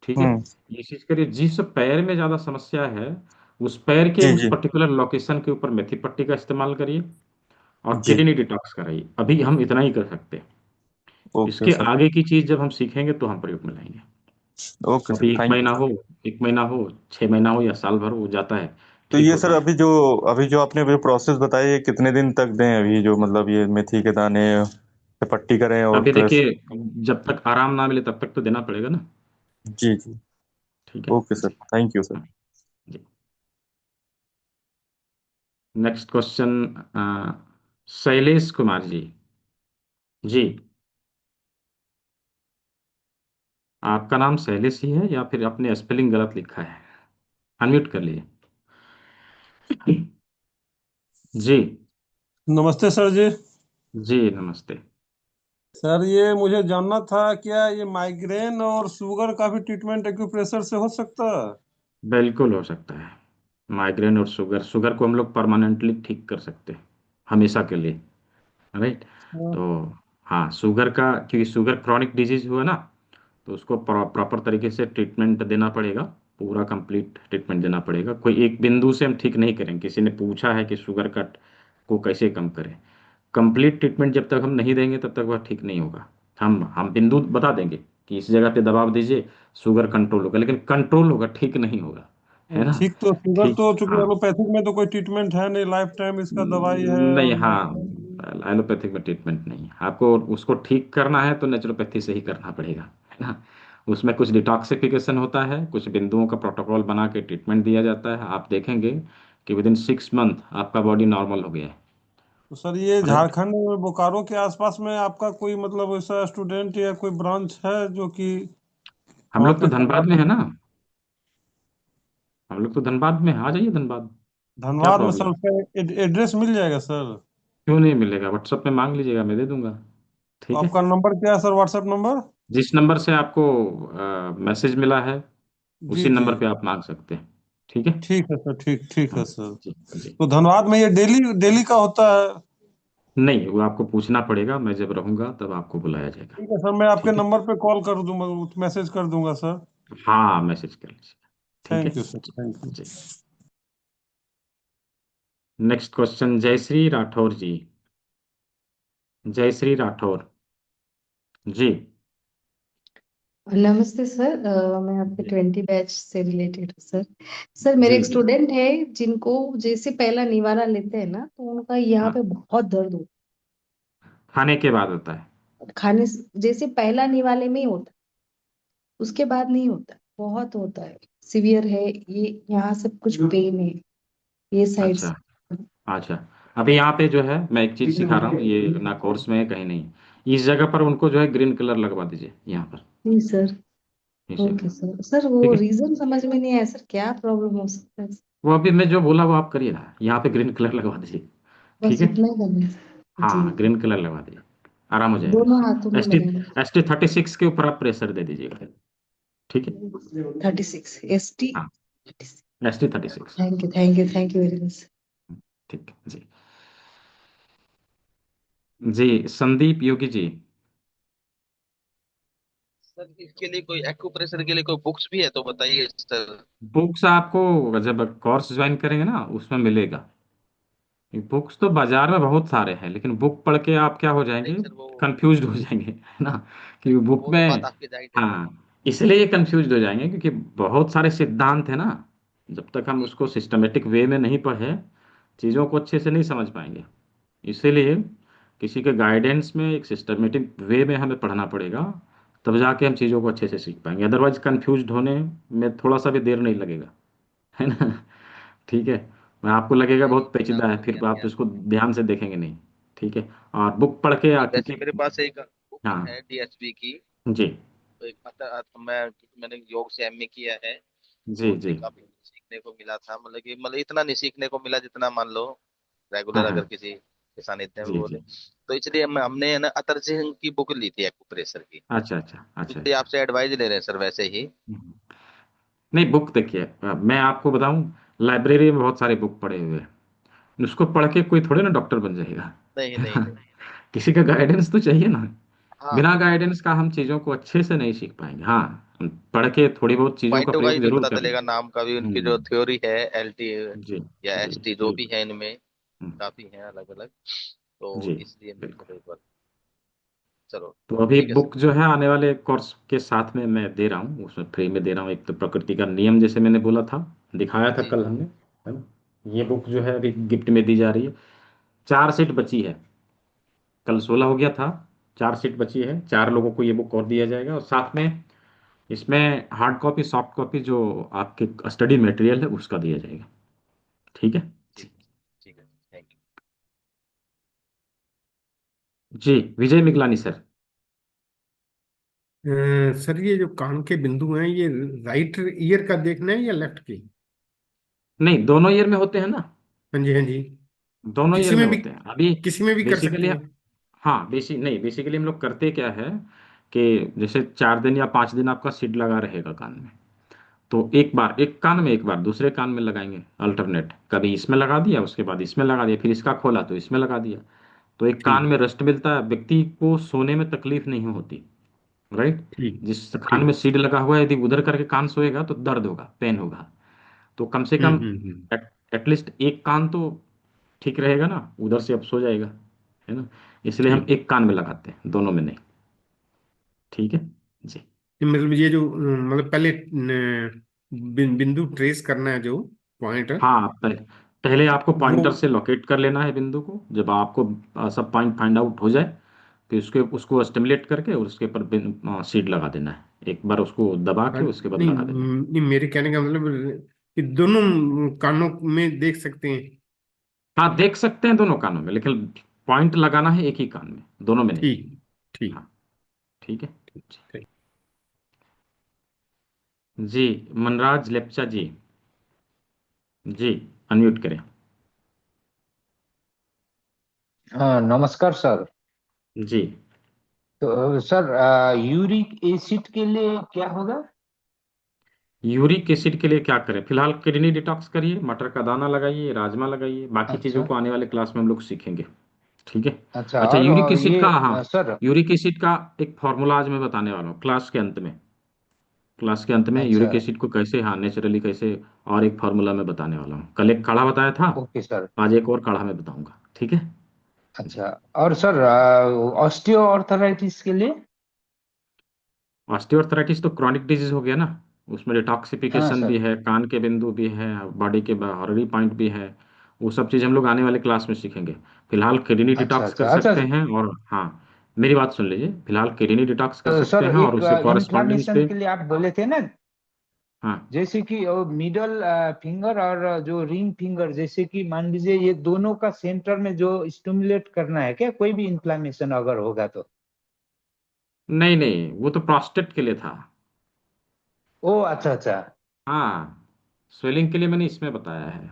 ठीक है। हम्म ये चीज करिए, जिस पैर में ज्यादा समस्या है उस पैर के जी उस जी पर्टिकुलर लोकेशन के ऊपर मेथी पट्टी का इस्तेमाल करिए, और जी किडनी डिटॉक्स कराइए। अभी हम इतना ही कर सकते हैं। ओके इसके सर। आगे की चीज जब हम सीखेंगे तो हम प्रयोग में लाएंगे। ओके सर, अभी एक थैंक यू महीना सर। हो, 1 महीना हो, 6 महीना हो, या साल भर हो जाता है, तो ठीक ये होता सर है। अभी जो आपने जो प्रोसेस बताई, ये कितने दिन तक दें? अभी जो मतलब ये मेथी के दाने से पट्टी करें और अभी प्लस। देखिए, जब तक आराम ना मिले तब तक तो देना पड़ेगा ना। जी जी। ठीक है ओके सर, जी। Thank you sir. हाँ जी। Next question, Shailesh Kumar ji. जी, आपका नाम शैलेश ही है या फिर आपने स्पेलिंग गलत लिखा है? अनम्यूट कर लीजिए। जी। नमस्ते सर जी। जी नमस्ते। सर ये मुझे जानना था, क्या ये माइग्रेन और शुगर का भी ट्रीटमेंट एक्यूप्रेशर से हो सकता है? बिल्कुल हो सकता है। माइग्रेन और शुगर, शुगर को हम लोग परमानेंटली ठीक कर सकते हैं, हमेशा के लिए। राइट। हाँ। तो हाँ, शुगर का, क्योंकि शुगर क्रॉनिक डिजीज हुआ ना, तो उसको प्रॉपर तरीके से ट्रीटमेंट देना पड़ेगा, पूरा कंप्लीट ट्रीटमेंट देना पड़ेगा। कोई एक बिंदु से हम ठीक नहीं करेंगे। किसी ने पूछा है कि शुगर कट को कैसे कम करें, कंप्लीट ट्रीटमेंट जब तक हम नहीं देंगे तब तक वह ठीक नहीं होगा। हम बिंदु बता देंगे कि इस जगह पे दबाव दीजिए, शुगर कंट्रोल होगा, लेकिन कंट्रोल होगा, ठीक नहीं होगा, है ना। ठीक, तो शुगर ठीक। तो चूंकि हाँ। एलोपैथिक में तो कोई ट्रीटमेंट है नहीं, लाइफ टाइम इसका दवाई है नहीं, और हाँ, एलोपैथिक में ट्रीटमेंट नहीं है। आपको उसको ठीक करना है तो नेचुरोपैथी से ही करना पड़ेगा, है ना। उसमें कुछ डिटॉक्सिफिकेशन होता है, कुछ बिंदुओं का प्रोटोकॉल बना के ट्रीटमेंट दिया जाता है। आप देखेंगे कि विद इन 6 मंथ आपका बॉडी नॉर्मल हो गया है। तो सर ये राइट। झारखंड में बोकारो के आसपास में आपका कोई मतलब ऐसा स्टूडेंट या कोई ब्रांच है जो कि हम वहाँ लोग तो पे धनबाद करवा में है सके? ना। हम लोग तो धनबाद में हैं। आ जाइए धनबाद। क्या धनबाद में सर प्रॉब्लम? उसका एड्रेस मिल जाएगा सर? क्यों नहीं मिलेगा? व्हाट्सएप में मांग लीजिएगा, मैं दे दूंगा। तो ठीक है। आपका नंबर क्या है सर, व्हाट्सएप नंबर? जिस नंबर से आपको मैसेज मिला है जी उसी जी। नंबर पे आप मांग सकते हैं। ठीक है। ठीक है सर, ठीक ठीक हाँ है सर। जी जी। तो धनबाद में ये डेली डेली का होता है? नहीं, वो आपको पूछना पड़ेगा, मैं जब रहूंगा तब आपको बुलाया जाएगा। ठीक है सर, मैं आपके ठीक है। नंबर पे कॉल कर दूंगा, मैसेज कर दूंगा सर। हाँ, मैसेज कर लीजिए। ठीक है थैंक यू सर, जी। Thank you. जी। Next question, Jayshree Rathore ji. जयश्री राठौर जी। नमस्ते सर। मैं आपके जी 20 बैच से रिलेटेड हूँ सर। सर मेरे जी एक जी। स्टूडेंट है जिनको जैसे पहला निवारा लेते हैं ना, तो उनका यहाँ पे हाँ, बहुत दर्द होता खाने के बाद होता है। है। जैसे पहला निवाले में ही होता है, उसके बाद नहीं होता, बहुत होता है, सीवियर है ये। यहाँ सब कुछ पेन है ये साइड अच्छा। से। अच्छा। अभी यहाँ पे जो है मैं एक चीज सिखा रहा हूँ, ये ना कोर्स में है कहीं नहीं। इस जगह पर उनको जो है ग्रीन कलर लगवा दीजिए, यहाँ पर, जी सर। इस ओके जगह। सर। सर वो ठीक है। रीजन समझ में नहीं आया सर, क्या प्रॉब्लम हो सकता है? वो अभी मैं जो बोला वो आप करिए ना, यहाँ पे ग्रीन कलर लगवा दीजिए। बस ठीक है। इतना ही करना है सर। जी। हाँ, ग्रीन कलर लगवा दीजिए, आराम हो जाएगा। दोनों हाथों में एस टी लगाना। ST36 के ऊपर आप प्रेशर दे दीजिएगा। ठीक है। 36 ST। हाँ, ST36। Thank you, thank you, thank you very much. ठीक है जी। जी, संदीप योगी जी। सर इसके लिए कोई एक्यूप्रेशर के लिए कोई बुक्स भी है तो बताइए सर। बुक्स आपको जब कोर्स ज्वाइन करेंगे ना उसमें मिलेगा। बुक्स तो बाजार में बहुत सारे हैं, लेकिन बुक पढ़ के आप क्या हो जाएंगे, नहीं सर, वो कंफ्यूज हो जाएंगे, है ना। कि बुक वो तो में, बात आपकी जाहिर है। हाँ, इसलिए कंफ्यूज हो जाएंगे क्योंकि बहुत सारे सिद्धांत है ना। जब तक हम जी उसको सिस्टमेटिक वे में नहीं पढ़े, चीज़ों को अच्छे से नहीं समझ पाएंगे। इसीलिए किसी के गाइडेंस में, एक सिस्टमेटिक वे में हमें पढ़ना पड़ेगा, तब जाके हम चीज़ों को अच्छे से सीख पाएंगे। अदरवाइज कंफ्यूज होने में थोड़ा सा भी देर नहीं लगेगा, है ना। ठीक है। मैं आपको लगेगा नहीं, बहुत कोई ना, पेचीदा है, हो फिर गया आप ध्यान। उसको ध्यान से देखेंगे नहीं। ठीक है। और बुक पढ़ के वैसे क्योंकि, मेरे पास एक बुक हाँ है डीएसपी की। जी तो एक मैंने योग से एमए किया है, जी तो उससे जी। काफी कुछ सीखने को मिला था, मतलब इतना नहीं सीखने को मिला जितना मान लो हाँ रेगुलर हाँ अगर किसी के सानिध्य में जी बोले। जी। तो इसलिए हमने है ना अतर सिंह की बुक ली थी एक्यूप्रेशर की। अच्छा अच्छा तो अच्छा इसलिए अच्छा। आपसे एडवाइस ले रहे हैं सर वैसे ही। हम्म। नहीं बुक देखिए, मैं आपको बताऊं, लाइब्रेरी में बहुत सारे बुक पड़े हुए हैं, उसको पढ़ के कोई थोड़े ना डॉक्टर बन जाएगा। नहीं है नहीं ना? नहीं। किसी का गाइडेंस तो चाहिए ना। हाँ, बिना गाइडेंस का हम चीज़ों को अच्छे से नहीं सीख पाएंगे। हाँ, हम पढ़ के थोड़ी बहुत चीज़ों का पॉइंटों का ही प्रयोग नहीं जरूर पता कर चलेगा, लें। नाम का भी उनकी जो हम्म। थ्योरी है, एलटी जी या जी एसटी जो भी बिल्कुल। है इनमें हम्म, काफी है अलग अलग। तो जी इसलिए मैं बिल्कुल। चलो एक बार, चलो तो अभी ठीक है सर। बुक जो है आने वाले कोर्स के साथ में मैं दे रहा हूँ, उसमें फ्री में दे रहा हूँ। एक तो प्रकृति का नियम, जैसे मैंने बोला था, दिखाया था जी कल हमने, है ना? ये बुक जो है अभी गिफ्ट में दी जा रही है। 4 सीट बची है, कल 16 हो गया था। 4 सीट बची है, 4 लोगों को ये बुक और दिया जाएगा, और साथ में इसमें हार्ड कॉपी सॉफ्ट कॉपी जो आपके स्टडी मटेरियल है उसका दिया जाएगा। ठीक है। जी ठीक है, थैंक यू। जी विजय मिगलानी सर। सर ये जो कान के बिंदु हैं ये राइट ईयर का देखना है या लेफ्ट की? नहीं, दोनों ईयर में होते हैं ना। हाँ जी हाँ जी। दोनों ईयर किसी में में भी, होते हैं अभी। किसी में भी कर सकते बेसिकली, हैं। हाँ बेसिकली हम लोग करते क्या है कि जैसे 4 दिन या 5 दिन आपका सीड लगा रहेगा कान में, तो एक बार एक कान में, एक बार दूसरे कान में लगाएंगे अल्टरनेट। कभी इसमें लगा दिया, उसके बाद इसमें लगा दिया, फिर इसका खोला तो इसमें लगा दिया। तो एक कान ठीक में रेस्ट मिलता है, व्यक्ति को सोने में तकलीफ नहीं होती। राइट। ठीक जिस कान में ठीक। सीड लगा हुआ है, यदि उधर करके कान सोएगा तो दर्द होगा, पेन होगा। तो कम से कम हम्म। एटलीस्ट एक कान तो ठीक रहेगा ना, उधर से अब सो जाएगा, है ना? इसलिए हम ठीक। एक कान में लगाते हैं, दोनों में नहीं। ठीक है जी। मतलब ये जो मतलब पहले बिंदु ट्रेस करना है जो पॉइंट हाँ, पहले आपको वो। पॉइंटर से लोकेट कर लेना है बिंदु को। जब आपको सब पॉइंट फाइंड आउट हो जाए, फिर उसके उसको स्टिमुलेट करके और उसके ऊपर सीड लगा देना है। एक बार उसको दबा के उसके बाद नहीं लगा देना है। नहीं, मेरे कहने का मतलब कि दोनों कानों में देख सकते हैं। हाँ देख सकते हैं दोनों कानों में, लेकिन पॉइंट लगाना है एक ही कान में, दोनों में नहीं। ठीक ठीक हाँ ठीक है जी। ठीक। जी मनराज लेप्चा जी, जी अनम्यूट करें। हाँ नमस्कार सर। जी तो सर यूरिक एसिड के लिए क्या होगा? यूरिक एसिड के लिए क्या करें? फिलहाल किडनी डिटॉक्स करिए, मटर का दाना लगाइए, राजमा लगाइए, बाकी चीज़ों अच्छा को आने वाले क्लास में हम लोग सीखेंगे। ठीक है। अच्छा। अच्छा, यूरिक और एसिड ये का, हाँ, सर। यूरिक एसिड का एक फॉर्मूला आज मैं बताने वाला हूँ क्लास के अंत में। क्लास के अंत में अच्छा यूरिक एसिड को कैसे, हाँ नेचुरली कैसे, और एक फार्मूला मैं बताने वाला हूँ। कल एक काढ़ा बताया था, ओके सर। आज एक और काढ़ा मैं बताऊंगा। ठीक है जी। अच्छा और सर ऑस्टियो आर्थराइटिस के लिए? ऑस्टियोआर्थराइटिस तो क्रॉनिक डिजीज हो गया ना, उसमें हाँ डिटॉक्सिफिकेशन भी सर। है, कान के बिंदु भी है, बॉडी के हॉररी पॉइंट भी है। वो सब चीज़ हम लोग आने वाले क्लास में सीखेंगे। फिलहाल किडनी अच्छा डिटॉक्स कर अच्छा अच्छा। सकते हैं, और हाँ मेरी बात सुन लीजिए, फिलहाल किडनी डिटॉक्स कर सकते सर हैं, और एक उससे कॉरस्पॉन्डिंग इन्फ्लामेशन पे, के लिए आप बोले थे ना, हाँ जैसे कि मिडल फिंगर और जो रिंग फिंगर, जैसे कि मान लीजिए ये दोनों का सेंटर में जो स्टिमुलेट करना है क्या, कोई भी इन्फ्लामेशन अगर होगा तो? नहीं नहीं, वो तो प्रोस्टेट के लिए था। ओ अच्छा अच्छा। हाँ, स्वेलिंग के लिए मैंने इसमें बताया है।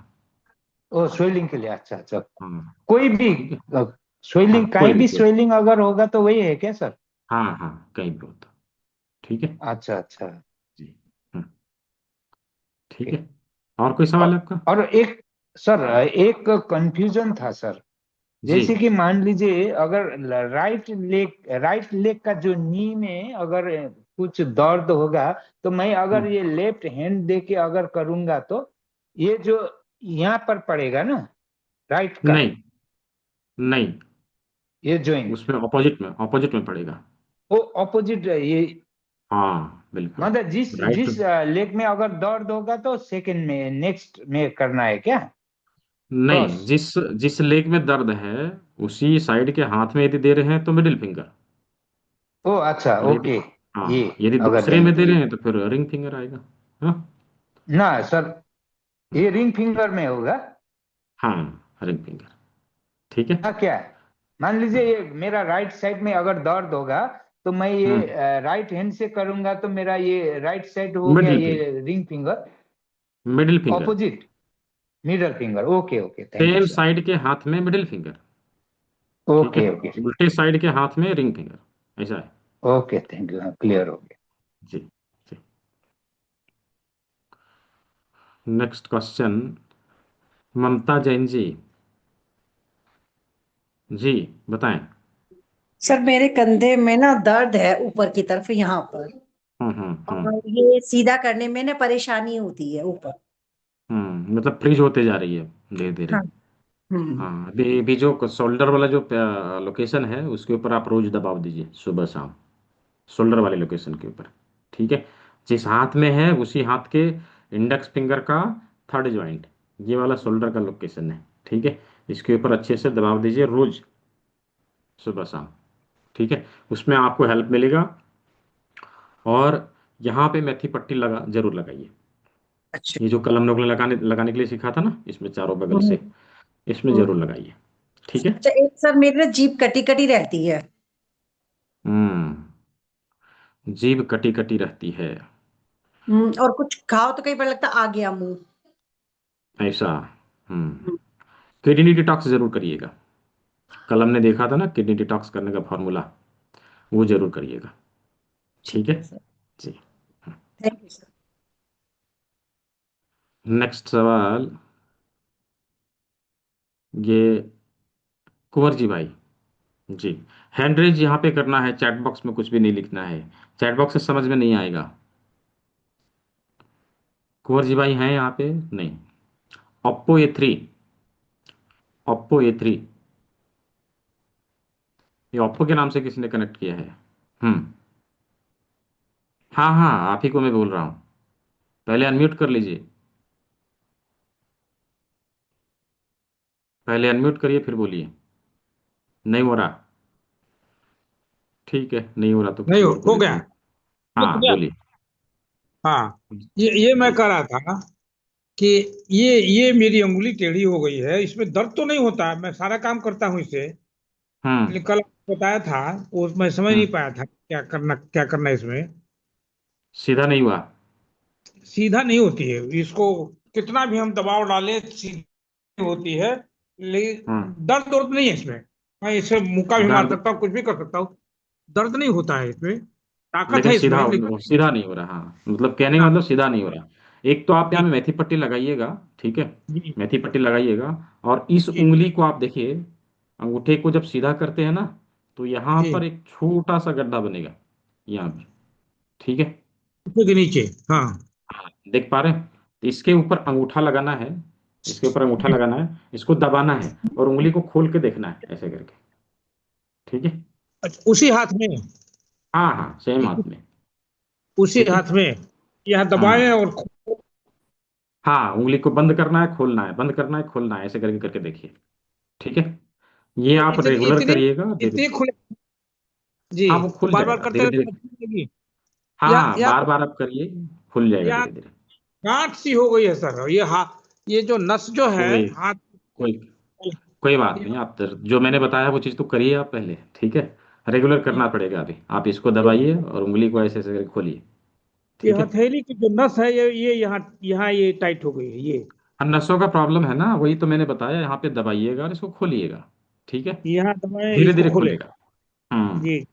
ओ स्वेलिंग के लिए, अच्छा अच्छा। हाँ कोई भी ठीक है। हाँ स्वेलिंग, कोई कहीं भी भी कोई, स्वेलिंग अगर होगा तो वही है क्या सर? हाँ हाँ कहीं भी होता। ठीक है अच्छा अच्छा। जी। हाँ ठीक ठीक। है। और कोई सवाल है आपका? और एक सर, एक कंफ्यूजन था सर। जी जैसे कि मान लीजिए अगर राइट लेग का जो नी में अगर कुछ दर्द होगा, तो मैं अगर हम्म, ये लेफ्ट हैंड दे के अगर करूंगा तो ये जो यहाँ पर पड़ेगा ना, राइट का, नहीं नहीं, ये जॉइंट, उसमें ऑपोजिट में पड़ेगा। वो ऑपोजिट ये, हाँ बिल्कुल। मतलब जिस राइट, जिस लेग में अगर दर्द होगा तो सेकंड में, नेक्स्ट में करना है क्या? क्रॉस। नहीं, जिस जिस लेग में दर्द है उसी साइड के हाथ में यदि दे रहे हैं तो मिडिल फिंगर, ओ अच्छा और यदि, ओके। ये हाँ यदि अगर दूसरे देंगे में तो दे रहे ये, हैं तो फिर रिंग फिंगर आएगा। हाँ ना सर, ये रिंग फिंगर में होगा। हाँ रिंग फिंगर। ठीक है। हाँ क्या, मान लीजिए ये मेरा राइट साइड में अगर दर्द होगा तो मैं ये हम्म राइट हैंड से करूंगा तो मेरा ये राइट साइड हो गया मिडिल फिंगर, ये ring finger. Middle finger, opposite, middle finger, okay okay, thank you same sir. Side के हाथ में मिडिल फिंगर, ठीक है, ओके ओके उल्टे साइड के हाथ में रिंग फिंगर, ऐसा है। ओके, थैंक यू, क्लियर हो गया। जी जी। नेक्स्ट क्वेश्चन, ममता जैन जी बताएं। सर मेरे कंधे में ना दर्द है ऊपर की तरफ यहाँ पर, हम्म। और ये सीधा करने में ना परेशानी होती है ऊपर। मतलब फ्रीज होते जा रही है धीरे धीरे। हाँ। हम्म। हाँ, अभी जो शोल्डर वाला जो लोकेशन है उसके ऊपर आप रोज दबाव दीजिए सुबह शाम, शोल्डर वाले लोकेशन के ऊपर, ठीक है। जिस हाथ में है उसी हाथ के इंडेक्स फिंगर का थर्ड जॉइंट, ये वाला शोल्डर का लोकेशन है, ठीक है। इसके ऊपर अच्छे से दबाव दीजिए रोज सुबह शाम, ठीक है, उसमें आपको हेल्प मिलेगा। और यहाँ पे मेथी पट्टी जरूर लगाइए। अच्छा। ये जो कलम नोक लगाने लगाने के लिए सिखा था ना, इसमें चारों बगल हम्म। से, इसमें हम्म। जरूर लगाइए, ठीक है। अच्छा, एक सर मेरी ना जीभ कटी कटी रहती है। जीभ कटी कटी रहती है, और कुछ खाओ तो कई बार लगता आ गया मुंह। ऐसा। किडनी डिटॉक्स जरूर करिएगा। कल हमने देखा था ना किडनी डिटॉक्स करने का फॉर्मूला, वो जरूर करिएगा, ठीक ठीक है। है सर, जी। Thank you sir. नेक्स्ट सवाल, ये कुंवर जी भाई जी, हैंड रेज यहाँ पे करना है, चैट बॉक्स में कुछ भी नहीं लिखना है, चैट बॉक्स से समझ में नहीं आएगा। कुंवर जी भाई हैं यहाँ पे? नहीं। ओप्पो A3, ओप्पो A3, ये ओप्पो के नाम से किसी ने कनेक्ट किया है। हम्म। हाँ हाँ, आप ही को मैं बोल रहा हूँ, पहले अनम्यूट कर लीजिए, पहले अनम्यूट करिए फिर बोलिए। नहीं हो रहा, ठीक है, नहीं हो रहा तो नहीं किसी और को हो देते गया, हैं। हो हाँ गया। बोलिए। हाँ, ये मैं जी। कह रहा था कि ये मेरी अंगुली टेढ़ी हो गई है, इसमें दर्द तो नहीं होता है, मैं सारा काम करता हूँ इससे, हम्म लेकिन कल आपने बताया था वो मैं समझ नहीं हम्म पाया था क्या करना है इसमें। सीधा नहीं हुआ। सीधा नहीं होती है, इसको कितना भी हम दबाव डालें सीधी होती है, लेकिन हम्म दर्द दर्द नहीं है इसमें। मैं इसे मुक्का भी मार दर्द, सकता हूँ, कुछ भी कर सकता हूँ, दर्द नहीं होता है इसमें, ताकत लेकिन है सीधा इसमें लेकिन। सीधा नहीं हो रहा, हाँ मतलब कहने का हाँ मतलब सीधा नहीं हो रहा। एक तो आप जी यहाँ में मेथी पट्टी लगाइएगा, ठीक है, जी मेथी पट्टी लगाइएगा। और इस जी उंगली को आप देखिए, अंगूठे को जब सीधा करते हैं ना, तो यहाँ जी, पर एक छोटा सा गड्ढा बनेगा, यहाँ पर, ठीक है। ऊपर के नीचे, हाँ हाँ, देख पा रहे हैं? तो इसके ऊपर अंगूठा लगाना है, इसके ऊपर अंगूठा लगाना है, इसको दबाना है और उंगली को खोल के देखना है ऐसे करके, ठीक है। अच्छा, उसी हाथ में, हाँ हाँ, सेम हाथ में, उसी ठीक है। हाथ में यह दबाएं हाँ और हाँ, उंगली को बंद करना है खोलना है, बंद करना है खोलना है, ऐसे करके करके देखिए, ठीक है। ये आप इतने रेगुलर इतने करिएगा धीरे। इतने खुले जी, हाँ वो खुल बार बार जाएगा करते धीरे रहते धीरे। हैं, खुलेगी। हाँ या बार बार आप करिए, खुल जाएगा या धीरे धीरे। गांठ सी हो गई है सर, ये हाथ, ये जो नस जो है कोई हाथ, कोई कोई बात नहीं, आप जो मैंने बताया वो चीज़ तो करिए आप पहले, ठीक है। रेगुलर करना पड़ेगा अभी, आप इसको दबाइए और उंगली को ऐसे ऐसे करके खोलिए, ये ठीक है। हथेली की जो नस है ये यहाँ यहाँ ये टाइट हो गई है ये, हाँ, नसों का प्रॉब्लम है ना, वही तो मैंने बताया, यहाँ पे दबाइएगा और इसको खोलिएगा, ठीक है, यहाँ दबाएं धीरे इसको धीरे खोले। खुलेगा। हम्म। जी,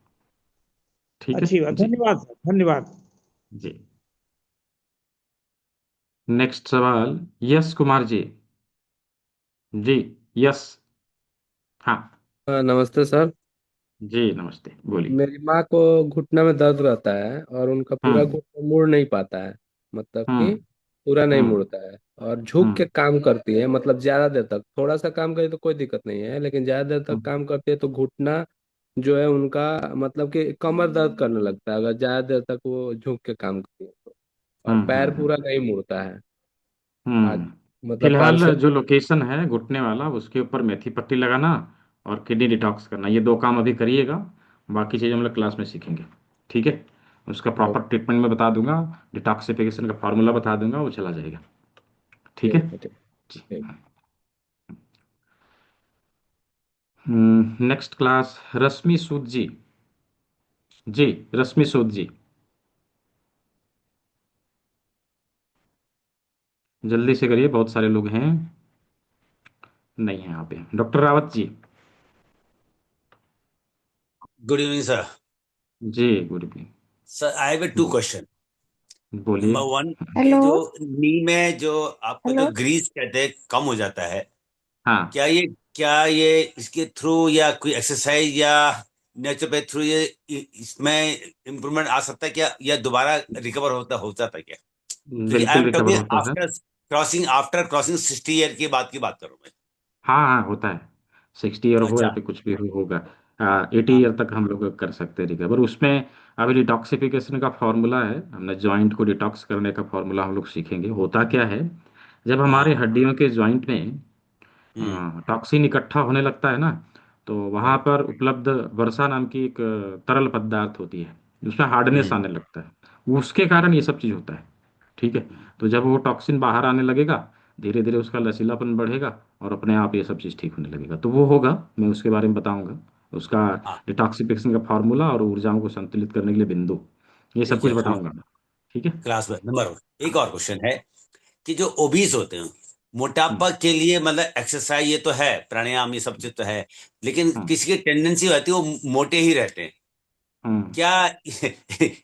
ठीक है अच्छी बात, जी। धन्यवाद सर, धन्यवाद। जी। नेक्स्ट सवाल, यस कुमार जी यस। हाँ नमस्ते सर। जी नमस्ते, बोलिए। मेरी माँ को घुटना में दर्द रहता है और उनका पूरा हम्म घुटना मुड़ नहीं पाता है, मतलब कि हम्म पूरा नहीं हम्म मुड़ता है, और झुक के हम्म काम करती है, मतलब ज्यादा देर तक, थोड़ा सा काम करे तो कोई दिक्कत नहीं है, लेकिन ज्यादा देर तक हम्म काम करती है तो घुटना जो है उनका, मतलब कि कमर दर्द करने लगता है अगर ज्यादा देर तक वो झुक के काम करती है तो। और पैर हम्म। पूरा नहीं मुड़ता है आज, मतलब पाँच फिलहाल छः जो लोकेशन है घुटने वाला उसके ऊपर मेथी पट्टी लगाना और किडनी डिटॉक्स करना, ये दो काम अभी करिएगा, बाकी चीज़ हम लोग क्लास में सीखेंगे, ठीक है। उसका प्रॉपर ट्रीटमेंट मैं बता दूंगा, डिटॉक्सिफिकेशन का फार्मूला बता दूंगा, वो चला जाएगा, ठीक है। ठीक है, ठीक ठीक। नेक्स्ट क्लास, रश्मि सूद जी रश्मि सूद जल्दी से करिए, बहुत सारे लोग हैं, नहीं है यहाँ पे। Doctor Rawat ji. Good evening, sir. जी good evening. Sir, I have a two question. बोलिए। नंबर वन, हेलो जो नी में जो आपका जो हेलो ग्रीस कहते हैं कम हो जाता है, हाँ क्या ये इसके थ्रू या कोई एक्सरसाइज या नेचुरोपैथ थ्रू ये इसमें इम्प्रूवमेंट आ सकता है क्या, या दोबारा रिकवर हो जाता है क्या? क्योंकि आई बिल्कुल एम रिकवर टॉकिंग होता है। आफ्टर क्रॉसिंग 60 ईयर की बात कर रहा हूँ मैं। हाँ हाँ होता है, 60 ईयर हो या अच्छा। फिर कुछ भी होगा, 80 ईयर तक हम लोग कर सकते हैं रिकवर उसमें। अभी डिटॉक्सिफिकेशन का फॉर्मूला है, हमने जॉइंट को डिटॉक्स करने का फॉर्मूला हम लोग सीखेंगे। होता क्या है, जब हमारे हाँ। हड्डियों के जॉइंट में टॉक्सिन इकट्ठा होने लगता है ना, तो वहाँ राइट। पर उपलब्ध वर्षा नाम की एक तरल पदार्थ होती है, उसमें हार्डनेस आने लगता है, उसके कारण ये सब चीज़ होता है। ठीक है, तो जब वो टॉक्सिन बाहर आने लगेगा, धीरे धीरे उसका लचीलापन बढ़ेगा और अपने आप ये सब चीज़ ठीक होने लगेगा। तो वो होगा, मैं उसके बारे में बताऊंगा, उसका हाँ डिटॉक्सिफिकेशन का फार्मूला और ऊर्जाओं को संतुलित करने के लिए बिंदु, ये सब ठीक कुछ है, हम बताऊंगा मैं। ठीक है। क्लास में नंबर एक और क्वेश्चन है कि जो ओबीस होते हैं हम्म, मोटापा के लिए, मतलब एक्सरसाइज ये तो है, प्राणायाम ये सब चीज तो है, लेकिन हम्म, किसी की टेंडेंसी होती है वो मोटे ही रहते हैं, हम्म। क्या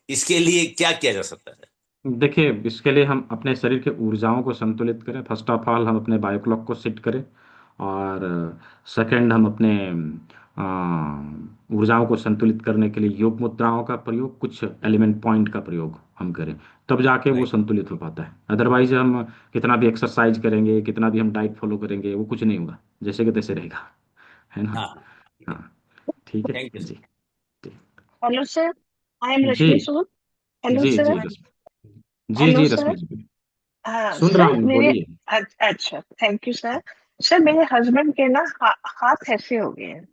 इसके लिए क्या किया जा सकता है? देखिए, इसके लिए हम अपने शरीर के ऊर्जाओं को संतुलित करें। फर्स्ट ऑफ ऑल हम अपने बायोक्लॉक को सेट करें, और सेकंड हम अपने ऊर्जाओं को संतुलित करने के लिए योग मुद्राओं का प्रयोग, कुछ एलिमेंट पॉइंट का प्रयोग हम करें, तब जाके वो राइट। संतुलित हो पाता है। अदरवाइज हम कितना भी एक्सरसाइज करेंगे, कितना भी हम डाइट फॉलो करेंगे, वो कुछ नहीं होगा, जैसे कि तैसे रहेगा, है ना। हाँ। हाँ ठीक है थैंक यू जी। सर। जी हेलो सर आई एम जी रश्मि सूद हेलो जी सर जी रश्मि जी, हेलो जी सर रश्मि जी बोलिए। हाँ सुन रहा सर हूँ, मेरे बोलिए। अच्छा थैंक यू सर सर मेरे हस्बैंड के ना हाथ ऐसे हो गए हैं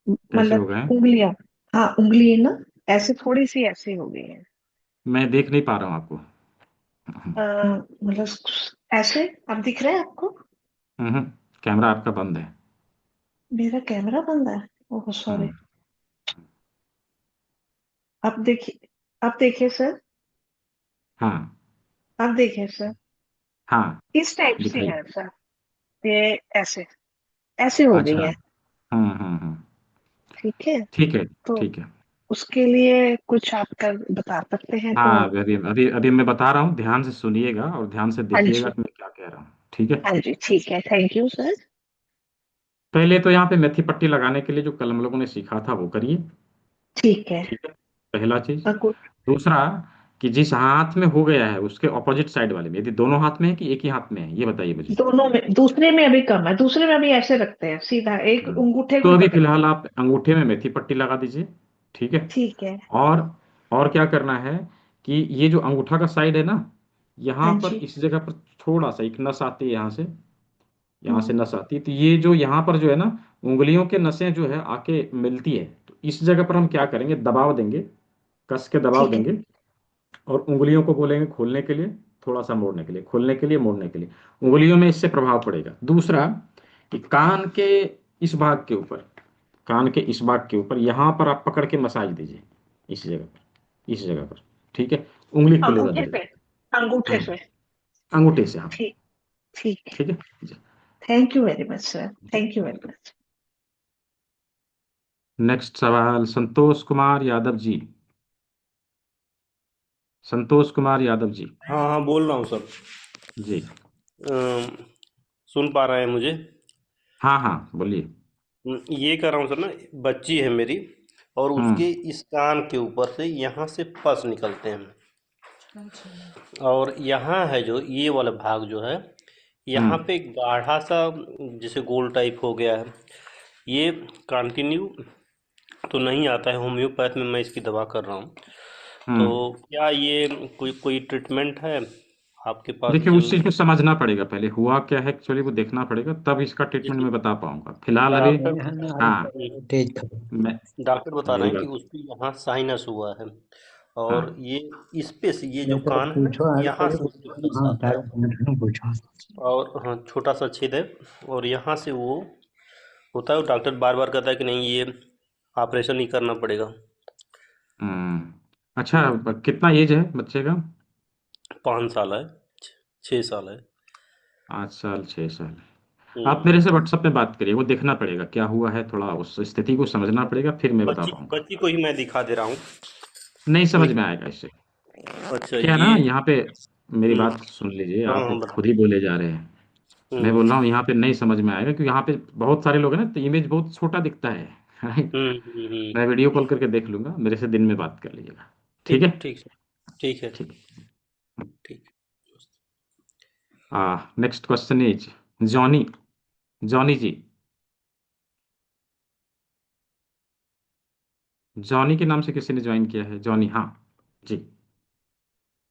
कैसे हो मतलब गए? उंगलियां हाँ उंगली ना ऐसे थोड़ी सी ऐसे हो गई है मैं देख नहीं पा रहा हूँ आपको। मतलब ऐसे अब दिख रहा है आपको हम्म, कैमरा आपका बंद है। मेरा कैमरा बंद है ओह सॉरी हम्म, अब देखिए सर हाँ अब देखिए सर हाँ इस टाइप से दिखाइए। है सर ये ऐसे ऐसे हो गई अच्छा। है हम्म। ठीक है ठीक है। तो ठीक है। उसके लिए कुछ आप कर बता सकते हैं तो हाँ, अभी अभी अभी मैं बता रहा हूँ, ध्यान से सुनिएगा और ध्यान से हाँ देखिएगा जी कि मैं क्या कह रहा हूँ। ठीक है। हाँ जी ठीक है थैंक यू सर पहले तो यहाँ पे मेथी पट्टी लगाने के लिए जो कल हम लोगों ने सीखा था वो करिए। ठीक है ठीक है, पहला चीज। गुड दूसरा, कि जिस हाथ में हो गया है उसके ऑपोजिट साइड वाले में, यदि दोनों हाथ में है कि एक ही हाथ में है, ये बताइए मुझे। दोनों में दूसरे में अभी कम है दूसरे में अभी ऐसे रखते हैं सीधा एक हाँ। अंगूठे को तो ही अभी पकड़ते फिलहाल हैं आप अंगूठे में मेथी पट्टी लगा दीजिए। ठीक है। ठीक है और और क्या करना है कि ये जो अंगूठा का साइड है ना, यहाँ हाँ पर जी इस जगह पर थोड़ा सा एक नस आती है, यहाँ से हम्म नस आती है, तो ये जो यहाँ पर जो है ना, उंगलियों के नसें जो है आके मिलती है, तो इस जगह पर हम क्या करेंगे, दबाव देंगे, कस के दबाव ठीक है देंगे, और उंगलियों को बोलेंगे खोलने के लिए, थोड़ा सा मोड़ने के लिए, खोलने के लिए, मोड़ने के लिए, उंगलियों में इससे प्रभाव पड़ेगा। दूसरा, कि कान के इस भाग के ऊपर, कान के इस भाग के ऊपर यहाँ पर आप पकड़ के मसाज दीजिए, इस जगह पर, इस जगह पर। ठीक है, उंगली खुलेगा अंगूठे धीरे पे धीरे। अंगूठे हाँ, पे अंगूठे से, हाँ। ठीक ठीक है ठीक है जी। Thank you very much sir thank you very much next सवाल संतोष कुमार यादव जी। संतोष कुमार यादव जी। हाँ हाँ बोल रहा हूँ सर। जी। सुन पा रहे हैं मुझे? हाँ हाँ बोलिए। ये कह रहा हूँ सर ना, बच्ची है मेरी और हम्म उसके इस कान के ऊपर से यहाँ से पस निकलते हैं, और यहाँ है जो ये वाला भाग जो है, यहाँ हम्म पे गाढ़ा सा जैसे गोल टाइप हो गया है। ये कंटिन्यू तो नहीं आता है, होम्योपैथ में मैं इसकी दवा कर रहा हूँ, तो हम्म क्या ये कोई कोई ट्रीटमेंट है आपके पास देखिए, उस चल? चीज को समझना पड़ेगा, पहले हुआ क्या है एक्चुअली वो देखना पड़ेगा, तब इसका ट्रीटमेंट जैसे मैं बता पाऊंगा। फिलहाल अभी। डॉक्टर हाँ। मैं डॉक्टर बता रहे मेरी हैं कि बात। उसके यहाँ साइनस हुआ है, और हाँ ये इस पे से ये जो कान है ना, यहाँ से उसके पल्स आता है, और हाँ छोटा सा छेद है, और यहाँ से वो होता है। डॉक्टर बार बार कहता है कि नहीं ये ऑपरेशन ही करना पड़ेगा। हम्म अच्छा, कितना एज है बच्चे का? 5 साल है। 6 साल है। 5 साल 6 साल। आप मेरे से व्हाट्सएप में बात करिए, वो देखना पड़ेगा क्या हुआ है, थोड़ा उस स्थिति को समझना पड़ेगा, फिर मैं बता बच्ची पाऊंगा। बच्ची को ही मैं दिखा दे रहा हूँ। नहीं समझ कोई में आएगा इससे। अच्छा क्या है ना, ये यहाँ पे मेरी हम्म बात सुन लीजिए, हाँ आप हाँ बता। खुद ही बोले जा रहे हैं। मैं बोल रहा हूँ यहाँ पे नहीं समझ में आएगा, क्योंकि यहाँ पे बहुत सारे लोग हैं ना, तो इमेज बहुत छोटा दिखता है। राइट। मैं वीडियो कॉल करके देख लूंगा, मेरे से दिन में बात कर लीजिएगा। ठीक ठीक है। ठीक ठीक है ठीक। ठीक। Next question is Johnny. Johnny ji, Johnny के नाम से किसी ने ज्वाइन किया है? जॉनी, हाँ जी।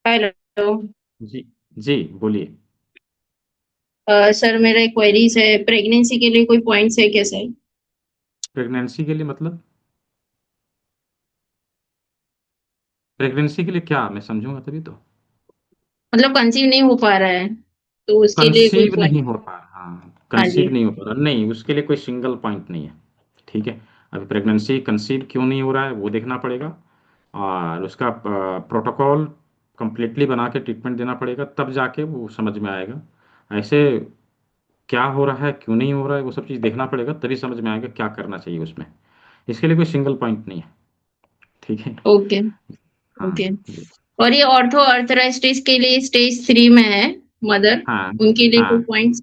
हेलो जी जी बोलिए। सर, मेरा एक क्वेरीज है। प्रेगनेंसी के लिए कोई पॉइंट्स है क्या सर? प्रेगनेंसी के लिए मतलब? प्रेगनेंसी के लिए क्या, मैं समझूंगा तभी तो। मतलब कंसीव नहीं हो पा रहा है तो उसके लिए कोई कंसीव नहीं पॉइंट? हो पा रहा, हाँ हाँ जी। कंसीव नहीं हो पा रहा, नहीं उसके लिए कोई सिंगल पॉइंट नहीं है। ठीक है। अभी प्रेगनेंसी कंसीव क्यों नहीं हो रहा है वो देखना पड़ेगा, और उसका प्रोटोकॉल कंप्लीटली बना के ट्रीटमेंट देना पड़ेगा, तब जाके वो समझ में आएगा। ऐसे क्या हो रहा है क्यों नहीं हो रहा है वो सब चीज़ देखना पड़ेगा, तभी समझ में आएगा क्या करना चाहिए उसमें। इसके लिए कोई सिंगल पॉइंट नहीं है। ठीक है। ओके हाँ ओके। जी। और ये ऑर्थो अर्थराइटिस के लिए स्टेज 3 में है मदर, हाँ उनके लिए कोई हाँ, पॉइंट्स?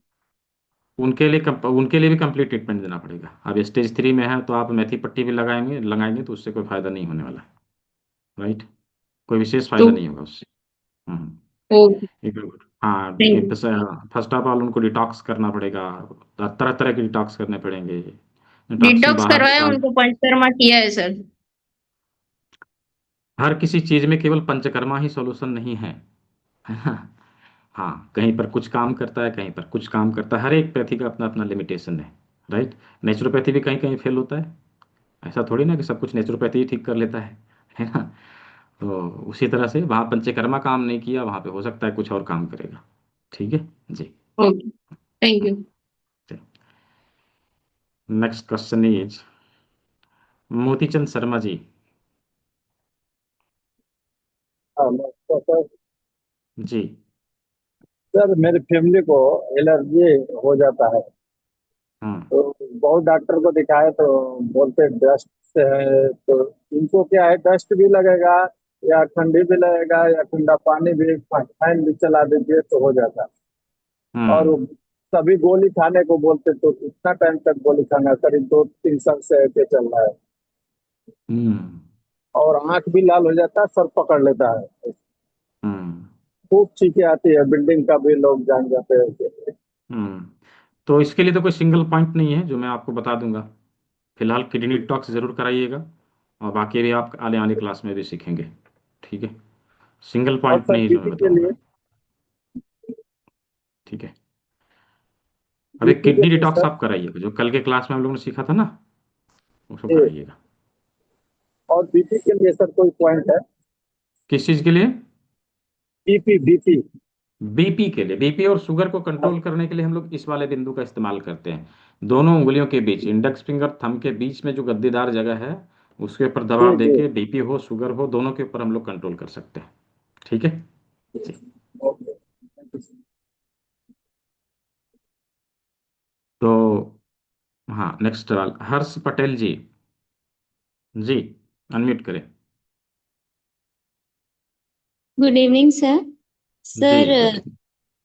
उनके लिए भी कंप्लीट ट्रीटमेंट देना पड़ेगा। अब स्टेज 3 में है तो आप मेथी पट्टी भी लगाएंगे तो उससे कोई फायदा नहीं होने वाला। राइट। कोई विशेष तो फायदा नहीं होगा उससे। हम्म। ओके, हाँ, thank you. First of all उनको डिटॉक्स करना पड़ेगा, तरह तरह के डिटॉक्स करने पड़ेंगे, टॉक्सिन डिटॉक्स बाहर करवाया, निकाल। उनको पंचकर्मा किया है सर? हर किसी चीज में केवल पंचकर्मा ही सॉल्यूशन नहीं है। है ना? हाँ, कहीं पर कुछ काम करता है, कहीं पर कुछ काम करता है, हर एक पैथी का अपना अपना लिमिटेशन है। राइट। नेचुरोपैथी भी कहीं कहीं फेल होता है, ऐसा थोड़ी ना कि सब कुछ नेचुरोपैथी ही ठीक कर लेता है ना? तो उसी तरह से वहाँ पंचकर्मा काम नहीं किया, वहाँ पे हो सकता है कुछ और काम करेगा। ठीक है जी। Okay, thank you. Next question is Motichand Sharma ji. हाँ, नमस्कार सर। जी। सर मेरी फैमिली को एलर्जी हो जाता है, हाँ तो बहुत डॉक्टर को दिखाए तो बोलते डस्ट से है। तो इनको क्या है, डस्ट भी लगेगा या ठंडी भी लगेगा या ठंडा पानी भी, फैन भी चला दीजिए तो हो जाता है। और हम्म सभी गोली खाने को बोलते, तो कितना टाइम तक गोली खाना? करीब 2-3 साल से ऐसे चल रहा है। हम्म और आंख भी लाल हो जाता है, सर पकड़ लेता है, हम्म खूब चीखें आती है, बिल्डिंग का भी लोग जान जाते हैं। हम्म तो इसके लिए तो कोई सिंगल पॉइंट नहीं है जो मैं आपको बता दूंगा। फिलहाल किडनी डिटॉक्स जरूर कराइएगा, और बाकी भी आप आने आने क्लास में भी सीखेंगे। ठीक है। सिंगल और पॉइंट सर नहीं जो मैं बीपी के लिए, बताऊंगा। ठीक है। अभी बीपी के किडनी लिए डिटॉक्स सर। आप कराइएगा, जो कल के क्लास में हम लोगों ने सीखा था ना, उसको जी। कराइएगा। और बीपी के लिए सर कोई पॉइंट है? किस चीज के लिए? BP BP. बीपी के लिए, बीपी और शुगर को कंट्रोल करने के लिए हम लोग इस वाले बिंदु का इस्तेमाल करते हैं। दोनों उंगलियों के बीच, इंडेक्स फिंगर थंब के बीच में जो गद्देदार जगह है, उसके ऊपर जी दबाव जी। देके बीपी हो शुगर हो दोनों के ऊपर हम लोग कंट्रोल कर सकते हैं। ठीक है जी। ओके। तो हाँ, नेक्स्ट सवाल हर्ष पटेल जी। जी, अनम्यूट करें। Good evening sir. जी सर, गुड इवनिंग।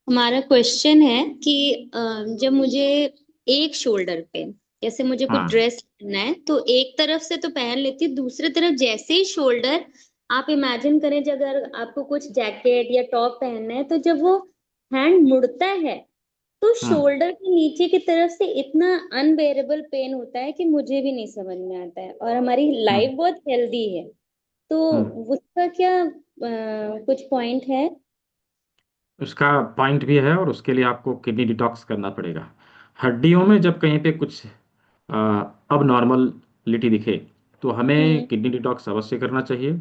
हमारा क्वेश्चन है कि जब मुझे एक शोल्डर पे, जैसे मुझे कुछ हाँ ड्रेस पहनना है तो एक तरफ से तो पहन लेती हूँ, दूसरी तरफ जैसे ही शोल्डर, आप इमेजिन करें जब अगर आपको कुछ जैकेट या टॉप पहनना है तो जब वो हैंड मुड़ता है तो हाँ शोल्डर के नीचे की तरफ से इतना अनबेरेबल पेन होता है कि मुझे भी नहीं समझ में आता है, और हमारी हाँ लाइफ बहुत हेल्दी है, तो हाँ उसका क्या कुछ पॉइंट है? उसका पॉइंट भी है, और उसके लिए आपको किडनी डिटॉक्स करना पड़ेगा। हड्डियों में जब कहीं पे कुछ अब नॉर्मलिटी दिखे तो हमें हम्म। किडनी डिटॉक्स अवश्य करना चाहिए।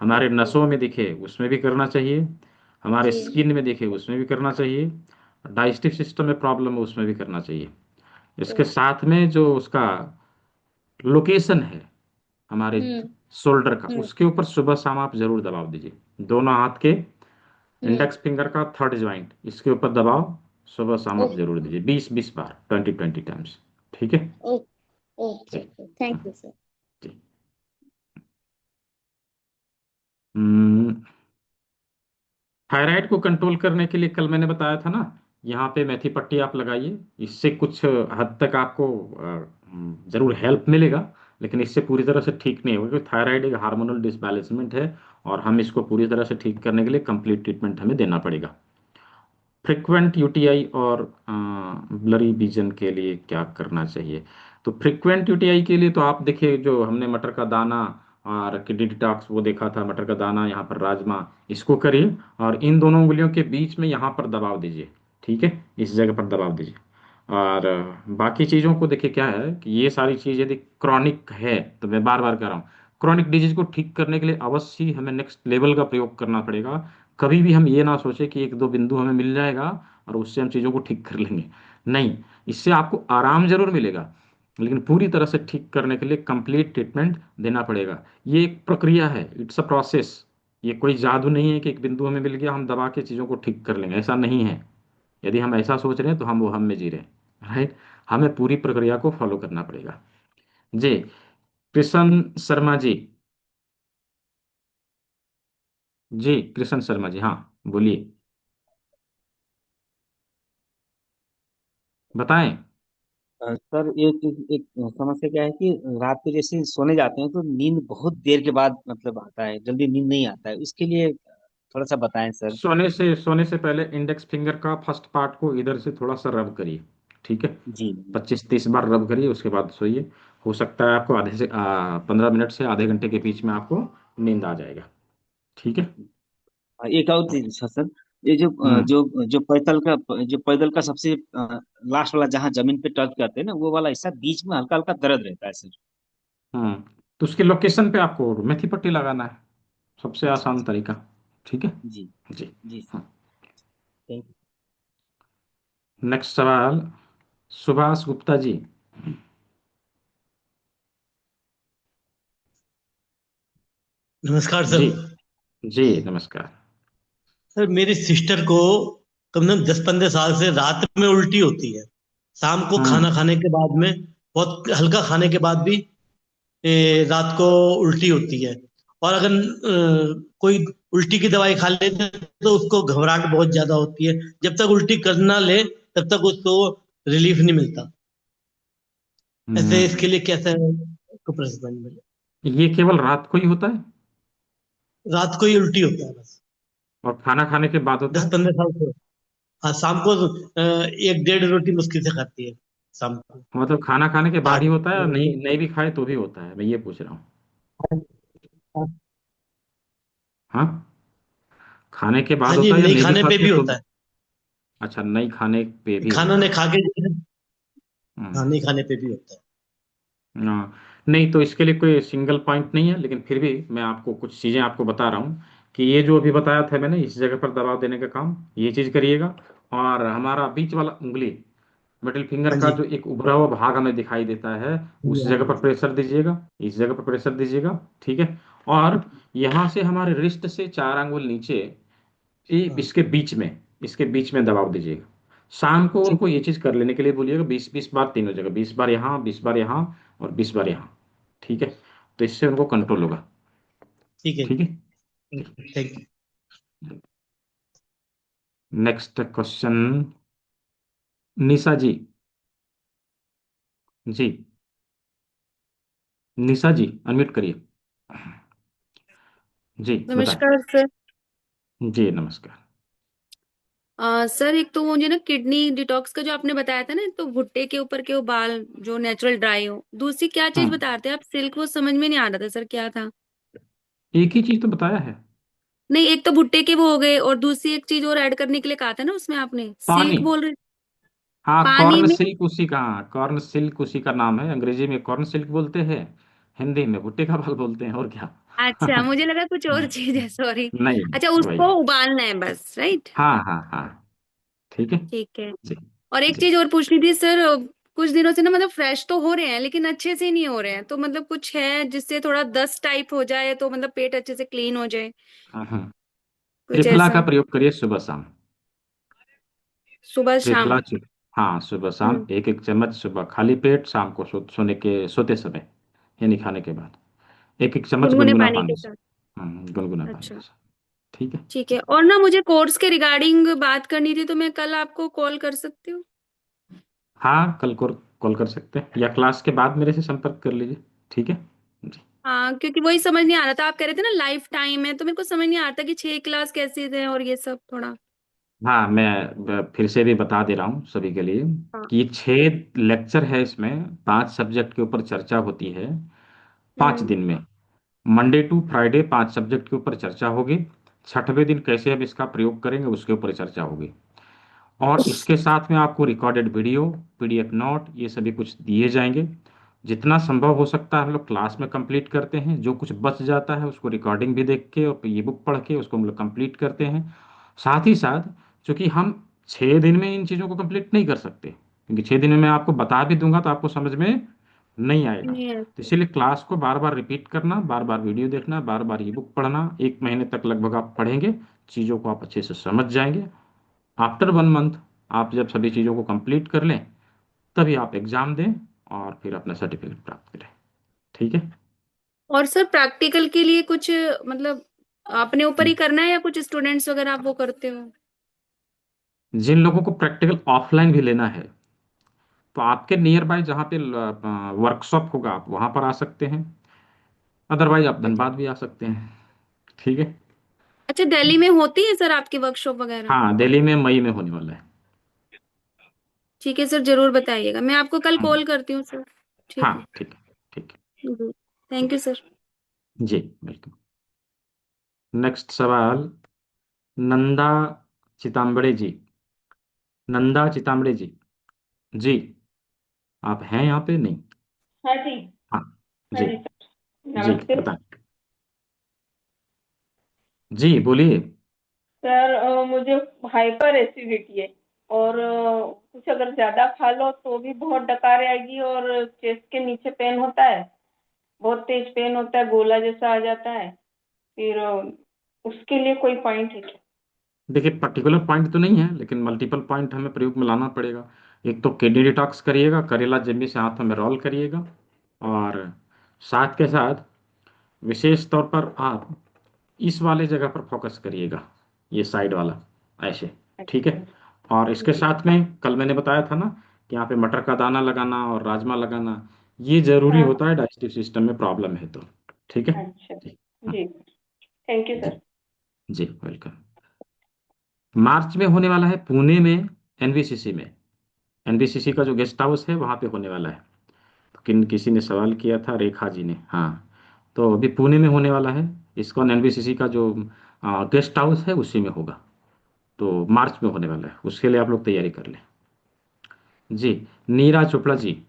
हमारे नसों में दिखे उसमें भी करना चाहिए, हमारे जी स्किन में दिखे उसमें भी करना चाहिए, डाइजेस्टिव सिस्टम में प्रॉब्लम है उसमें भी करना चाहिए। इसके ओके। साथ में जो उसका लोकेशन है हमारे हम्म शोल्डर का, हम्म उसके ऊपर सुबह शाम आप जरूर दबाव दीजिए, दोनों हाथ के इंडेक्स फिंगर का थर्ड ज्वाइंट, इसके ऊपर दबाव सुबह शाम आप ओके जरूर दीजिए, 20-20 बार, 20-20 टाइम्स। ठीक है ओके जी। Thank you sir. जी। हम्म, थायराइड को कंट्रोल करने के लिए कल मैंने बताया था ना, यहाँ पे मेथी पट्टी आप लगाइए, इससे कुछ हद तक आपको जरूर हेल्प मिलेगा, लेकिन इससे पूरी तरह से ठीक नहीं होगा, क्योंकि थायराइड एक हार्मोनल डिसबैलेंसमेंट है, और हम इसको पूरी तरह से ठीक करने के लिए कंप्लीट ट्रीटमेंट हमें देना पड़ेगा। फ्रिक्वेंट यूटीआई और ब्लरी विजन के लिए क्या करना चाहिए? तो फ्रिक्वेंट यूटीआई के लिए तो आप देखिए, जो हमने मटर का दाना और किडनी डिटॉक्स वो देखा था, मटर का दाना, यहाँ पर राजमा, इसको करिए, और इन दोनों उंगलियों के बीच में यहाँ पर दबाव दीजिए। ठीक है, इस जगह पर दबाव दीजिए। और बाकी चीज़ों को देखिए, क्या है कि ये सारी चीज़ यदि क्रॉनिक है, तो मैं बार बार कह रहा हूँ, क्रॉनिक डिजीज को ठीक करने के लिए अवश्य ही हमें नेक्स्ट लेवल का प्रयोग करना पड़ेगा। कभी भी हम ये ना सोचे कि एक दो बिंदु हमें मिल जाएगा और उससे हम चीज़ों को ठीक कर लेंगे। नहीं, इससे आपको आराम जरूर मिलेगा, लेकिन पूरी तरह से ठीक करने के लिए कंप्लीट ट्रीटमेंट देना पड़ेगा। ये एक प्रक्रिया है, इट्स अ प्रोसेस। ये कोई जादू नहीं है कि एक बिंदु हमें मिल गया हम दबा के चीज़ों को ठीक कर लेंगे, ऐसा नहीं है। यदि हम ऐसा सोच रहे हैं तो हम वो हम में जी रहे हैं, राइट। हमें पूरी प्रक्रिया को फॉलो करना पड़ेगा। जी, कृष्ण शर्मा जी। जी, कृष्ण शर्मा जी, हाँ बोलिए, बताएं। सर एक समस्या क्या है कि रात को जैसे सोने जाते हैं तो नींद बहुत देर के बाद मतलब आता है, जल्दी नींद नहीं आता है, उसके लिए थोड़ा सा बताएं सर। सोने से पहले इंडेक्स फिंगर का फर्स्ट पार्ट को इधर से थोड़ा सा रब करिए। ठीक है, जी 25-30 बार रब करिए, उसके बाद सोइए। हो सकता है आपको आधे से 15 मिनट से आधे घंटे के बीच में आपको नींद आ जाएगा। ठीक है। एक और चीज था सर, ये जो हम्म जो पैदल का सबसे लास्ट वाला जहाँ जमीन पे टच करते हैं ना, वो वाला हिस्सा बीच में हल्का हल्का दर्द रहता है सर। हम्म तो उसकी लोकेशन पे आपको मेथी पट्टी लगाना है, सबसे अच्छा आसान अच्छा। तरीका। ठीक है जी जी। जी हाँ। Thank you. नेक्स्ट सवाल, सुभाष गुप्ता जी। नमस्कार सर। जी जी नमस्कार। सर मेरी सिस्टर को कम से कम 10-15 साल से रात में उल्टी होती है, शाम को खाना हम्म खाने के बाद में, बहुत हल्का खाने के बाद भी रात को उल्टी होती है। और अगर कोई उल्टी की दवाई खा लेते हैं तो उसको घबराहट बहुत ज्यादा होती है, जब तक उल्टी कर ना ले तब तक उसको रिलीफ नहीं मिलता। ऐसे इसके हम्म लिए कैसा को प्रेसमेंट मिले? ये केवल रात को ही होता है रात को ही उल्टी होता है बस, और खाना खाने के बाद होता दस है? पंद्रह साल से। हाँ शाम को 1-1.5 रोटी मुश्किल से खाती है शाम को। मतलब खाना खाने के बाद ही आठ होता है, और नहीं नहीं भी खाए तो भी होता है, मैं ये पूछ रहा हूँ। हाँ, खाने के हाँ बाद जी, होता है या नहीं नहीं भी खाने पे खाते भी हैं तो? होता है। अच्छा, नहीं खाने पे भी खाना होता नहीं है। खा के, हाँ हम्म नहीं खाने पे भी होता है। हाँ, नहीं तो इसके लिए कोई सिंगल पॉइंट नहीं है, लेकिन फिर भी मैं आपको कुछ चीज़ें आपको बता रहा हूँ कि ये जो अभी बताया था मैंने, इस जगह पर दबाव देने का काम ये चीज़ करिएगा। और हमारा बीच वाला उंगली, मिडिल फिंगर हाँ का जी जो एक उभरा हुआ भाग हमें दिखाई देता है, उस जगह पर प्रेशर दीजिएगा, इस जगह पर प्रेशर दीजिएगा। ठीक है। और यहाँ से हमारे रिस्ट से 4 आंगुल नीचे, हाँ इसके बीच में दबाव दीजिएगा। शाम को उनको ये चीज कर लेने के लिए बोलिएगा, 20-20 बार तीनों जगह, 20 बार यहाँ, 20 बार यहाँ, और 20 बार यहाँ। ठीक है, तो इससे उनको कंट्रोल होगा। ठीक है। ठीक है। Thank you. Next question, Nisha ji. जी, निशा जी अनम्यूट करिए। जी बताएं। नमस्कार सर। जी नमस्कार। सर एक तो मुझे ना किडनी डिटॉक्स का जो आपने बताया था ना, तो भुट्टे के ऊपर के वो बाल जो नेचुरल ड्राई हो, दूसरी क्या चीज हम्म बता रहे थे आप? सिल्क, वो समझ में नहीं आ रहा था सर, क्या था? एक ही चीज तो बताया है, नहीं, एक तो भुट्टे के वो हो गए, और दूसरी एक चीज और ऐड करने के लिए कहा था ना उसमें, आपने पानी। सिल्क बोल रहे। हाँ, पानी कॉर्न में? सिल्क उसी का, हाँ, कॉर्न सिल्क उसी का नाम है, अंग्रेजी में कॉर्न सिल्क बोलते हैं, हिंदी में भुट्टे का बाल बोलते हैं, और क्या। अच्छा, मुझे लगा कुछ और चीज है, सॉरी। नहीं, अच्छा, वही उसको है। उबालना है बस, राइट? हाँ हाँ हाँ, ठीक है। ठीक है। जी और एक जी। चीज और पूछनी थी सर, कुछ दिनों से ना मतलब फ्रेश तो हो रहे हैं लेकिन अच्छे से नहीं हो रहे हैं, तो मतलब कुछ है जिससे थोड़ा दस्त टाइप हो जाए तो मतलब पेट अच्छे से क्लीन हो जाए? हाँ हाँ, कुछ त्रिफला ऐसा का प्रयोग करिए सुबह शाम। सुबह शाम। त्रिफला हाँ, सुबह शाम हम्म। 1-1 चम्मच, सुबह खाली पेट, शाम को सोते समय यानी खाने के बाद 1-1 चम्मच गुनगुने गुनगुना पानी पानी के से। साथ। गुनगुना पानी अच्छा। के साथ। ठीक है। ठीक है, और ना मुझे कोर्स के रिगार्डिंग बात करनी थी, तो मैं कल आपको कॉल कर सकती हूँ? हाँ, कल को कॉल कर सकते हैं या क्लास के बाद मेरे से संपर्क कर लीजिए। ठीक है जी। हाँ, क्योंकि वही समझ नहीं आ रहा था, आप कह रहे थे ना लाइफ टाइम है, तो मेरे को समझ नहीं आ रहा था कि 6 क्लास कैसे थे और ये सब थोड़ा। हाँ, मैं फिर से भी बता दे रहा हूँ सभी के लिए हाँ। कि 6 लेक्चर है इसमें, 5 सब्जेक्ट के ऊपर चर्चा होती है 5 दिन में। मंडे टू फ्राइडे 5 सब्जेक्ट के ऊपर चर्चा होगी। छठवें दिन कैसे अब इसका प्रयोग करेंगे उसके ऊपर चर्चा होगी। और इसके साथ में आपको रिकॉर्डेड वीडियो, पीडीएफ नोट, ये सभी कुछ दिए जाएंगे। जितना संभव हो सकता है हम लोग क्लास में कंप्लीट करते हैं, जो कुछ बच जाता है उसको रिकॉर्डिंग भी देख के और ये बुक पढ़ के उसको हम लोग कंप्लीट करते हैं। साथ ही साथ चूंकि हम 6 दिन में इन चीज़ों को कंप्लीट नहीं कर सकते, क्योंकि 6 दिन में मैं आपको बता भी दूंगा तो आपको समझ में नहीं आएगा। नहीं। तो इसीलिए क्लास को बार बार रिपीट करना, बार बार वीडियो देखना, बार बार ई बुक पढ़ना, 1 महीने तक लगभग आप पढ़ेंगे, चीज़ों को आप अच्छे से समझ जाएंगे। आफ्टर 1 मंथ आप जब सभी चीज़ों को कंप्लीट कर लें तभी आप एग्जाम दें और फिर अपना सर्टिफिकेट प्राप्त करें। ठीक है। और सर प्रैक्टिकल के लिए कुछ मतलब अपने ऊपर ही करना है या कुछ स्टूडेंट्स वगैरह आप वो करते हो? जिन लोगों को प्रैक्टिकल ऑफलाइन भी लेना है तो आपके नियर बाय जहाँ पे वर्कशॉप होगा आप वहाँ पर आ सकते हैं, अदरवाइज आप अच्छा। धनबाद भी आ सकते हैं। ठीक है। अच्छा, दिल्ली में होती है सर आपकी वर्कशॉप वगैरह? हाँ, दिल्ली में मई में होने वाला है। ठीक है सर, जरूर बताइएगा, मैं आपको कल हाँ कॉल करती हूँ सर। ठीक है। हाँ, ठीक है। ठीक थैंक यू सर। है जी, वेलकम। नेक्स्ट सवाल नंदा चिताम्बड़े जी। नंदा चिताम्बड़े जी। जी, आप हैं यहाँ पे? नहीं। हाँ जी। हाँ हाँ जी। जी सर, जी नमस्ते बताएं। जी बोलिए। सर। मुझे हाइपर एसिडिटी है और कुछ अगर ज्यादा खा लो तो भी बहुत डकार आएगी और चेस्ट के नीचे पेन होता है, बहुत तेज पेन होता है, गोला जैसा आ जाता है। फिर उसके लिए कोई पॉइंट है क्या? देखिए, पर्टिकुलर पॉइंट तो नहीं है लेकिन मल्टीपल पॉइंट हमें प्रयोग में लाना पड़ेगा। एक तो किडनी डिटॉक्स करिएगा, करेला जम्बी से हाथों में रोल करिएगा, और साथ के साथ विशेष तौर पर आप इस वाले जगह पर फोकस करिएगा, ये साइड वाला, ऐसे। ठीक है। और इसके जी। साथ में कल मैंने बताया था ना कि यहाँ पे मटर का दाना लगाना और राजमा लगाना, ये जरूरी हाँ। होता है डाइजेस्टिव सिस्टम में प्रॉब्लम है तो। ठीक है अच्छा जी। जी, थैंक यू जी सर। जी, वेलकम। मार्च में होने वाला है पुणे में, एनबीसीसी में। एनबीसीसी का जो गेस्ट हाउस है वहाँ पे होने वाला है। तो किसी ने सवाल किया था, रेखा जी ने। हाँ, तो अभी पुणे में होने वाला है। इस्कॉन एनबीसीसी का जो गेस्ट हाउस है उसी में होगा। तो मार्च में होने वाला है, उसके लिए आप लोग तैयारी कर लें। जी, नीरा चोपड़ा जी।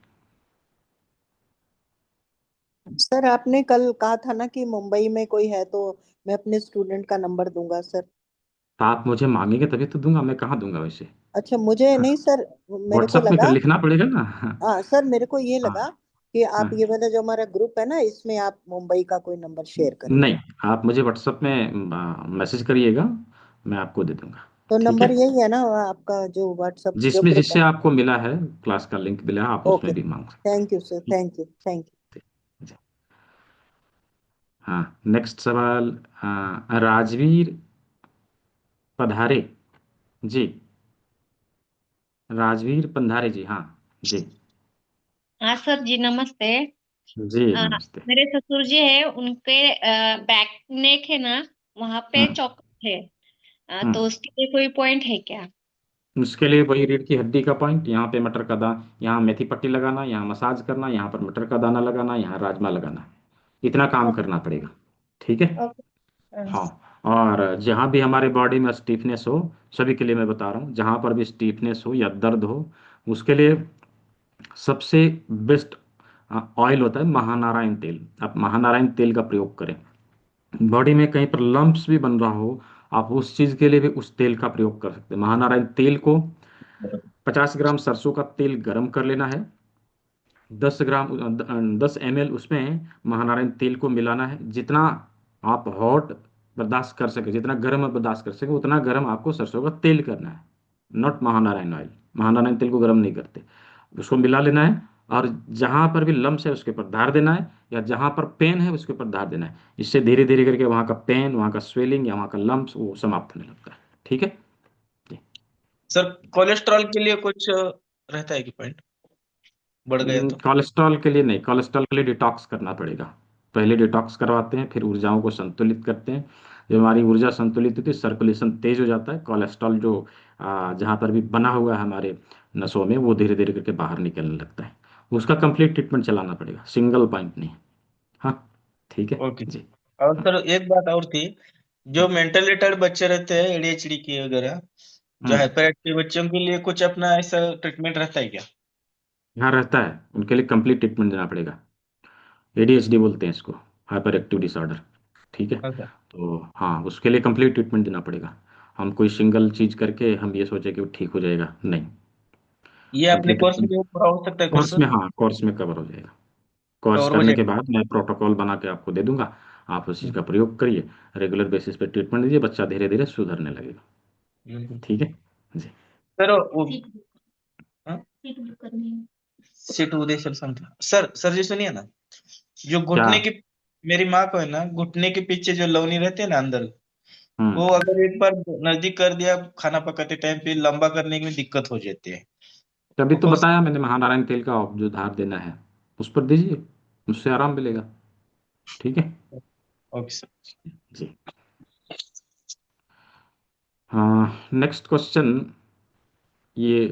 सर आपने कल कहा था ना कि मुंबई में कोई है तो मैं अपने स्टूडेंट का नंबर दूंगा सर। तो आप मुझे मांगेंगे तभी तो दूंगा, मैं कहाँ दूंगा वैसे। अच्छा, मुझे नहीं सर, मेरे को व्हाट्सएप में लगा, लिखना पड़ेगा ना। हाँ सर, मेरे को ये हाँ लगा कि आप हाँ, ये वाला जो हमारा ग्रुप है ना इसमें आप मुंबई का कोई नंबर शेयर नहीं, करेंगे। आप मुझे व्हाट्सएप में मैसेज करिएगा, मैं आपको दे दूंगा। तो ठीक है। नंबर यही है ना आपका जो व्हाट्सएप जो जिसमें ग्रुप है? जिससे आपको मिला है, क्लास का लिंक मिला है, आप ओके, उसमें भी मांग सकते thank you sir, thank you, thank you. हैं। जी। हाँ, नेक्स्ट सवाल राजवीर पधारे जी। राजवीर पंधारे जी, हाँ जी। हाँ सर जी, नमस्ते। जी अ, नमस्ते। मेरे ससुर जी है, उनके बैक नेक है ना, वहां पे हम्म चौकट है। तो हम्म उसके लिए कोई पॉइंट है क्या? उसके लिए वही रीढ़ की हड्डी का पॉइंट, यहाँ पे मटर का दाना, यहाँ मेथी पट्टी लगाना, यहाँ मसाज करना, यहाँ पर मटर का दाना लगाना, यहाँ राजमा लगाना, इतना काम करना पड़ेगा। ठीक है। ओके। हाँ, और जहाँ भी हमारे बॉडी में स्टीफनेस हो, सभी के लिए मैं बता रहा हूँ, जहाँ पर भी स्टीफनेस हो या दर्द हो, उसके लिए सबसे बेस्ट ऑयल होता है महानारायण तेल। आप महानारायण तेल का प्रयोग करें। बॉडी में कहीं पर लंप्स भी बन रहा हो, आप उस चीज़ के लिए भी उस तेल का प्रयोग कर सकते हैं। महानारायण तेल को 50 ग्राम सरसों का तेल गरम कर लेना है, 10 ml उसमें महानारायण तेल को मिलाना है। जितना आप हॉट बर्दाश्त कर सके, जितना गर्म आप बर्दाश्त कर सके उतना गर्म आपको सरसों का तेल करना है, नॉट महानारायण ऑयल। महानारायण तेल को गर्म नहीं करते। उसको मिला लेना है और जहां पर भी लम्स है उसके ऊपर धार देना है, या जहां पर पेन है उसके ऊपर धार देना है। इससे धीरे धीरे करके वहां का पेन, वहां का स्वेलिंग या वहां का लम्स वो समाप्त होने लगता है। ठीक है। सर कोलेस्ट्रॉल के लिए कुछ रहता है कि पॉइंट बढ़ गया तो? कोलेस्ट्रॉल के लिए नहीं, कोलेस्ट्रॉल के लिए डिटॉक्स करना पड़ेगा। पहले डिटॉक्स करवाते हैं, फिर ऊर्जाओं को संतुलित करते हैं। जब हमारी ऊर्जा संतुलित होती है, सर्कुलेशन तेज हो जाता है, कोलेस्ट्रॉल जो जहाँ पर भी बना हुआ है हमारे नसों में, वो धीरे धीरे करके बाहर निकलने लगता है। उसका कंप्लीट ट्रीटमेंट चलाना पड़ेगा, सिंगल पॉइंट नहीं। हाँ ठीक है ओके जी। और सर एक बात और थी, जो मेंटल रिटार्ड बच्चे रहते हैं एडीएचडी के वगैरह, जो हाइपर एक्टिव बच्चों के लिए कुछ अपना ऐसा ट्रीटमेंट रहता है क्या? यहाँ रहता है, उनके लिए कंप्लीट ट्रीटमेंट देना पड़ेगा। एडीएचडी बोलते हैं इसको, हाइपर एक्टिव डिसऑर्डर। ठीक है। अच्छा। तो हाँ, उसके लिए कंप्लीट ट्रीटमेंट देना पड़ेगा। हम कोई सिंगल चीज करके हम ये सोचे कि वो ठीक हो जाएगा, नहीं। ये अपने कंप्लीट कोर्स में ट्रीटमेंट पूरा हो सकता है कोर्स कोर्स में, हाँ कोर्स में कवर हो जाएगा। कोर्स कवर हो करने के जाएगा? बाद मैं प्रोटोकॉल बना के आपको दे दूंगा, आप उस चीज का प्रयोग करिए, रेगुलर बेसिस पे ट्रीटमेंट दीजिए, बच्चा धीरे धीरे सुधरने लगेगा। ठीक है जी। सर वो सीट उदय सर समथिंग सर जी सुनिए ना, जो क्या? घुटने की, मेरी माँ को है ना घुटने के पीछे जो लवनी रहते हैं ना अंदर, वो हम्म अगर एक बार नजदीक कर दिया खाना पकाते टाइम, फिर लंबा करने में दिक्कत हो जाती है। तभी वो तो हो बताया मैंने, महानारायण तेल का जो धार देना है उस पर दीजिए, उससे आराम मिलेगा। ठीक है ओके सर। जी। हाँ, नेक्स्ट क्वेश्चन। ये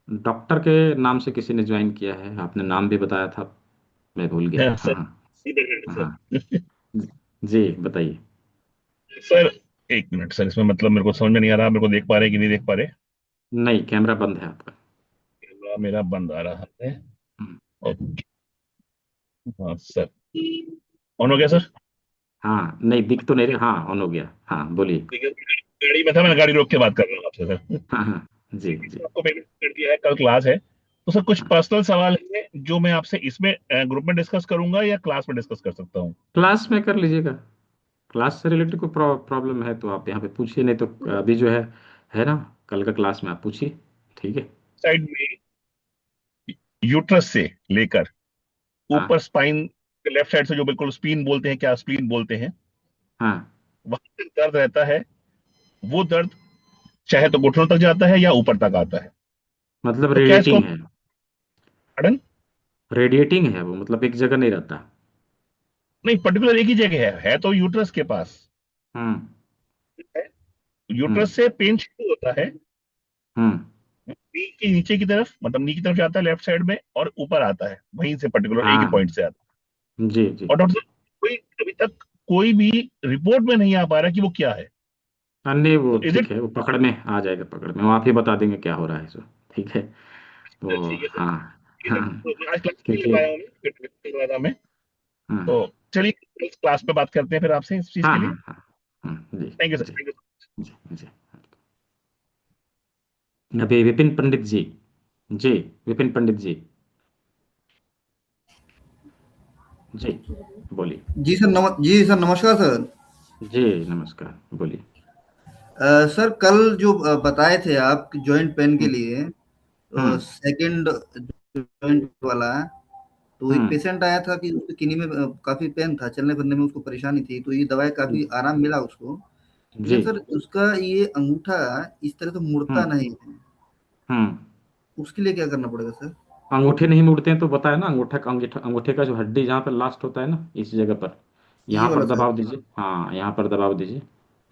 डॉक्टर के नाम से किसी ने ज्वाइन किया है, आपने नाम भी बताया था, मैं भूल गया। हाँ हाँ सर, हाँ सर। हाँ जी बताइए। सर एक मिनट सर, इसमें मतलब मेरे को समझ में नहीं आ रहा, मेरे को देख पा रहे कि नहीं देख पा रहे? नहीं, कैमरा बंद है आपका। कैमरा मेरा बंद आ रहा है। ओके, हाँ सर, ऑन हो गया सर? हाँ नहीं, दिख तो नहीं रही, हाँ ऑन हो गया। हाँ बोलिए। गाड़ी में था, मैंने गाड़ी रोक के बात कर रहा हूँ आपसे सर। हाँ हाँ जी जी। आपको पेमेंट कर दिया है, कल क्लास है, तो सर कुछ पर्सनल सवाल है जो मैं आपसे इसमें ग्रुप में डिस्कस करूंगा या क्लास में डिस्कस कर सकता हूँ? क्लास में कर लीजिएगा, क्लास से रिलेटेड कोई प्रॉब्लम है तो आप यहाँ पे पूछिए, नहीं तो अभी जो है ना, कल का क्लास में आप पूछिए। ठीक है। साइड में यूट्रस से लेकर हाँ ऊपर स्पाइन लेफ्ट साइड से, जो बिल्कुल स्प्लीन बोलते हैं, क्या स्प्लीन बोलते हैं, हाँ, वहां से दर्द रहता है, वो दर्द चाहे तो घुटनों तक जाता है या ऊपर तक आता है, मतलब तो क्या इसको? रेडिएटिंग है। Pardon? रेडिएटिंग है वो, मतलब एक जगह नहीं रहता। नहीं, पर्टिकुलर एक ही जगह है तो यूट्रस के पास। हम्म यूट्रस से पेन शुरू होता है हम्म नी के नीचे की तरफ, मतलब नी की तरफ जाता है लेफ्ट साइड में, और ऊपर आता है, वहीं से पर्टिकुलर एक ही हाँ पॉइंट से आता जी जी। है। और डॉक्टर साहब, कोई अभी तक कोई भी रिपोर्ट में नहीं आ पा रहा कि वो क्या है, अन्य वो तो इज ठीक इट? है, वो पकड़ में आ जाएगा, पकड़ में वो आप ही बता देंगे क्या हो रहा है सो। ठीक है। तो ठीक है सर, हाँ ठीक है हाँ, सर, तो आज क्लास नहीं क्योंकि लगाया हूँ मैं, फिर लगा मैं, हाँ तो चलिए क्लास पे बात करते हैं फिर आपसे इस चीज हाँ के हाँ लिए। हाँ जी थैंक यू सर, जी थैंक यू। जी जी। अभी विपिन पंडित जी, जी विपिन पंडित जी, जी बोलिए। जी सर, नमस्कार सर। जी नमस्कार, बोलिए। सर कल जो बताए थे आप जॉइंट पेन के लिए, सेकंड जॉइंट वाला, तो एक पेशेंट आया था कि उसके किन्ही में काफी पेन था, चलने फिरने में उसको परेशानी थी, तो ये दवाई काफी आराम मिला उसको। जी लेकिन सर उसका ये अंगूठा इस तरह से मुड़ता नहीं है, हम्म उसके लिए क्या करना पड़ेगा सर? अंगूठे नहीं मुड़ते हैं तो बताया ना, अंगूठे का जो हड्डी जहाँ पर लास्ट होता है ना, इस जगह पर, ये यहाँ पर वाला सर, दबाव दीजिए, हाँ यहाँ पर दबाव दीजिए।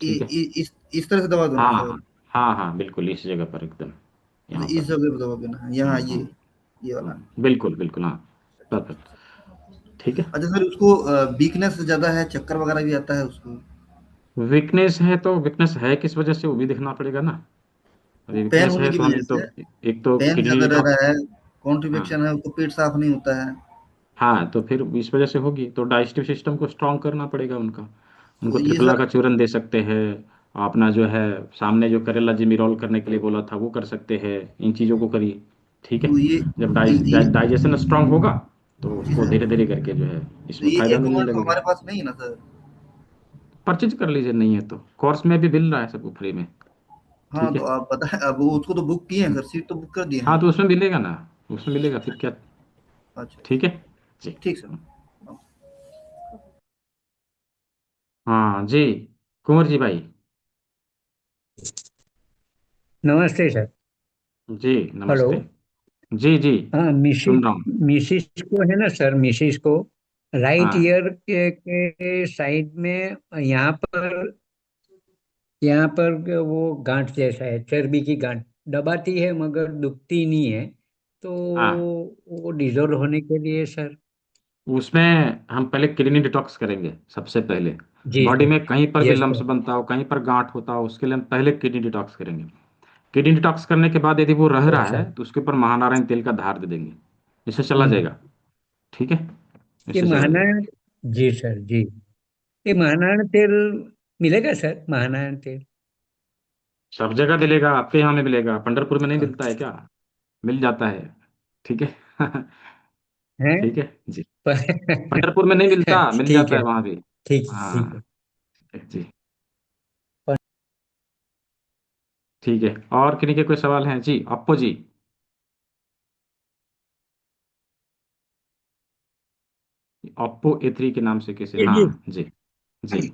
ठीक है। इस तरह से दबा दो ना हाँ सर? हाँ हाँ हाँ बिल्कुल, इस जगह पर एकदम, यहाँ इस पर। जगह पे दबा देना है, यहाँ ये वाला। बिल्कुल बिल्कुल, हाँ परफेक्ट। ठीक है। अच्छा सर, उसको वीकनेस ज्यादा है, चक्कर वगैरह भी आता है उसको? वीकनेस है तो वीकनेस है किस वजह से, वो भी देखना पड़ेगा ना। अभी पेन वीकनेस होने है की तो हम वजह से, एक तो पेन किडनी ज्यादा रह डिटॉक्स। रहा है, हाँ कॉन्ट्रिवेक्शन है, उसको पेट साफ नहीं होता है, हाँ, तो फिर इस वजह से होगी, तो डाइजेस्टिव सिस्टम को स्ट्रांग करना पड़ेगा उनका। तो उनको ये त्रिफला सर। का चूरन दे सकते हैं, अपना जो है सामने जो करेला जिमिरोल करने के लिए बोला था वो कर सकते हैं, इन चीज़ों को करिए। ठीक है। तो जब ये डाइजेशन स्ट्रांग होगा तो जी उसको सर, धीरे धीरे करके जो है तो इसमें ये फायदा मिलने इक्विपमेंट लगेगा। हमारे पास नहीं है ना सर? परचेज कर लीजिए, नहीं है तो कोर्स में भी मिल रहा है सबको फ्री में। हाँ ठीक तो है। आप बताएं, अब वो उसको तो बुक किए हैं सर, सीट तो बुक कर दिए हाँ हैं। तो उसमें मिलेगा ना, उसमें मिलेगा फिर क्या। अच्छा ठीक है जी। ठीक सर। हाँ जी, कुंवर जी भाई। नमस्ते सर। जी हेलो। नमस्ते। जी जी, हाँ, सुन रहा हूँ। मिसिस को है ना सर, मिसिस को राइट हाँ ईयर के साइड में यहाँ पर वो गांठ जैसा है, चर्बी की गांठ दबाती है मगर दुखती नहीं है। तो हाँ, वो डिजोल्व होने के लिए सर। उसमें हम पहले किडनी डिटॉक्स करेंगे सबसे पहले। जी बॉडी सर। में कहीं पर भी यस लम्स सर। बनता हो, कहीं पर गांठ होता हो, उसके लिए हम पहले किडनी डिटॉक्स करेंगे। किडनी डिटॉक्स करने के बाद यदि वो रह रहा यस है सर। तो उसके ऊपर महानारायण तेल का धार दे देंगे, इससे चला हम्म। जाएगा। ठीक है, ये इससे चला जाएगा। महानारायण। जी सर जी। ये महानारायण तेल मिलेगा सर, महानारायण तेल? सब जगह मिलेगा, आपके यहाँ में मिलेगा, पंढरपुर में नहीं मिलता है क्या? मिल जाता है। ठीक है। है। ठीक है जी। पंढरपुर में नहीं मिलता, मिल ठीक जाता है है। वहां भी। ठीक है। हाँ जी। ठीक है, और किन्हीं के कोई सवाल हैं जी? अप्पू जी। ओप्पो A3 के नाम से कैसे? ये हाँ जी जी। जी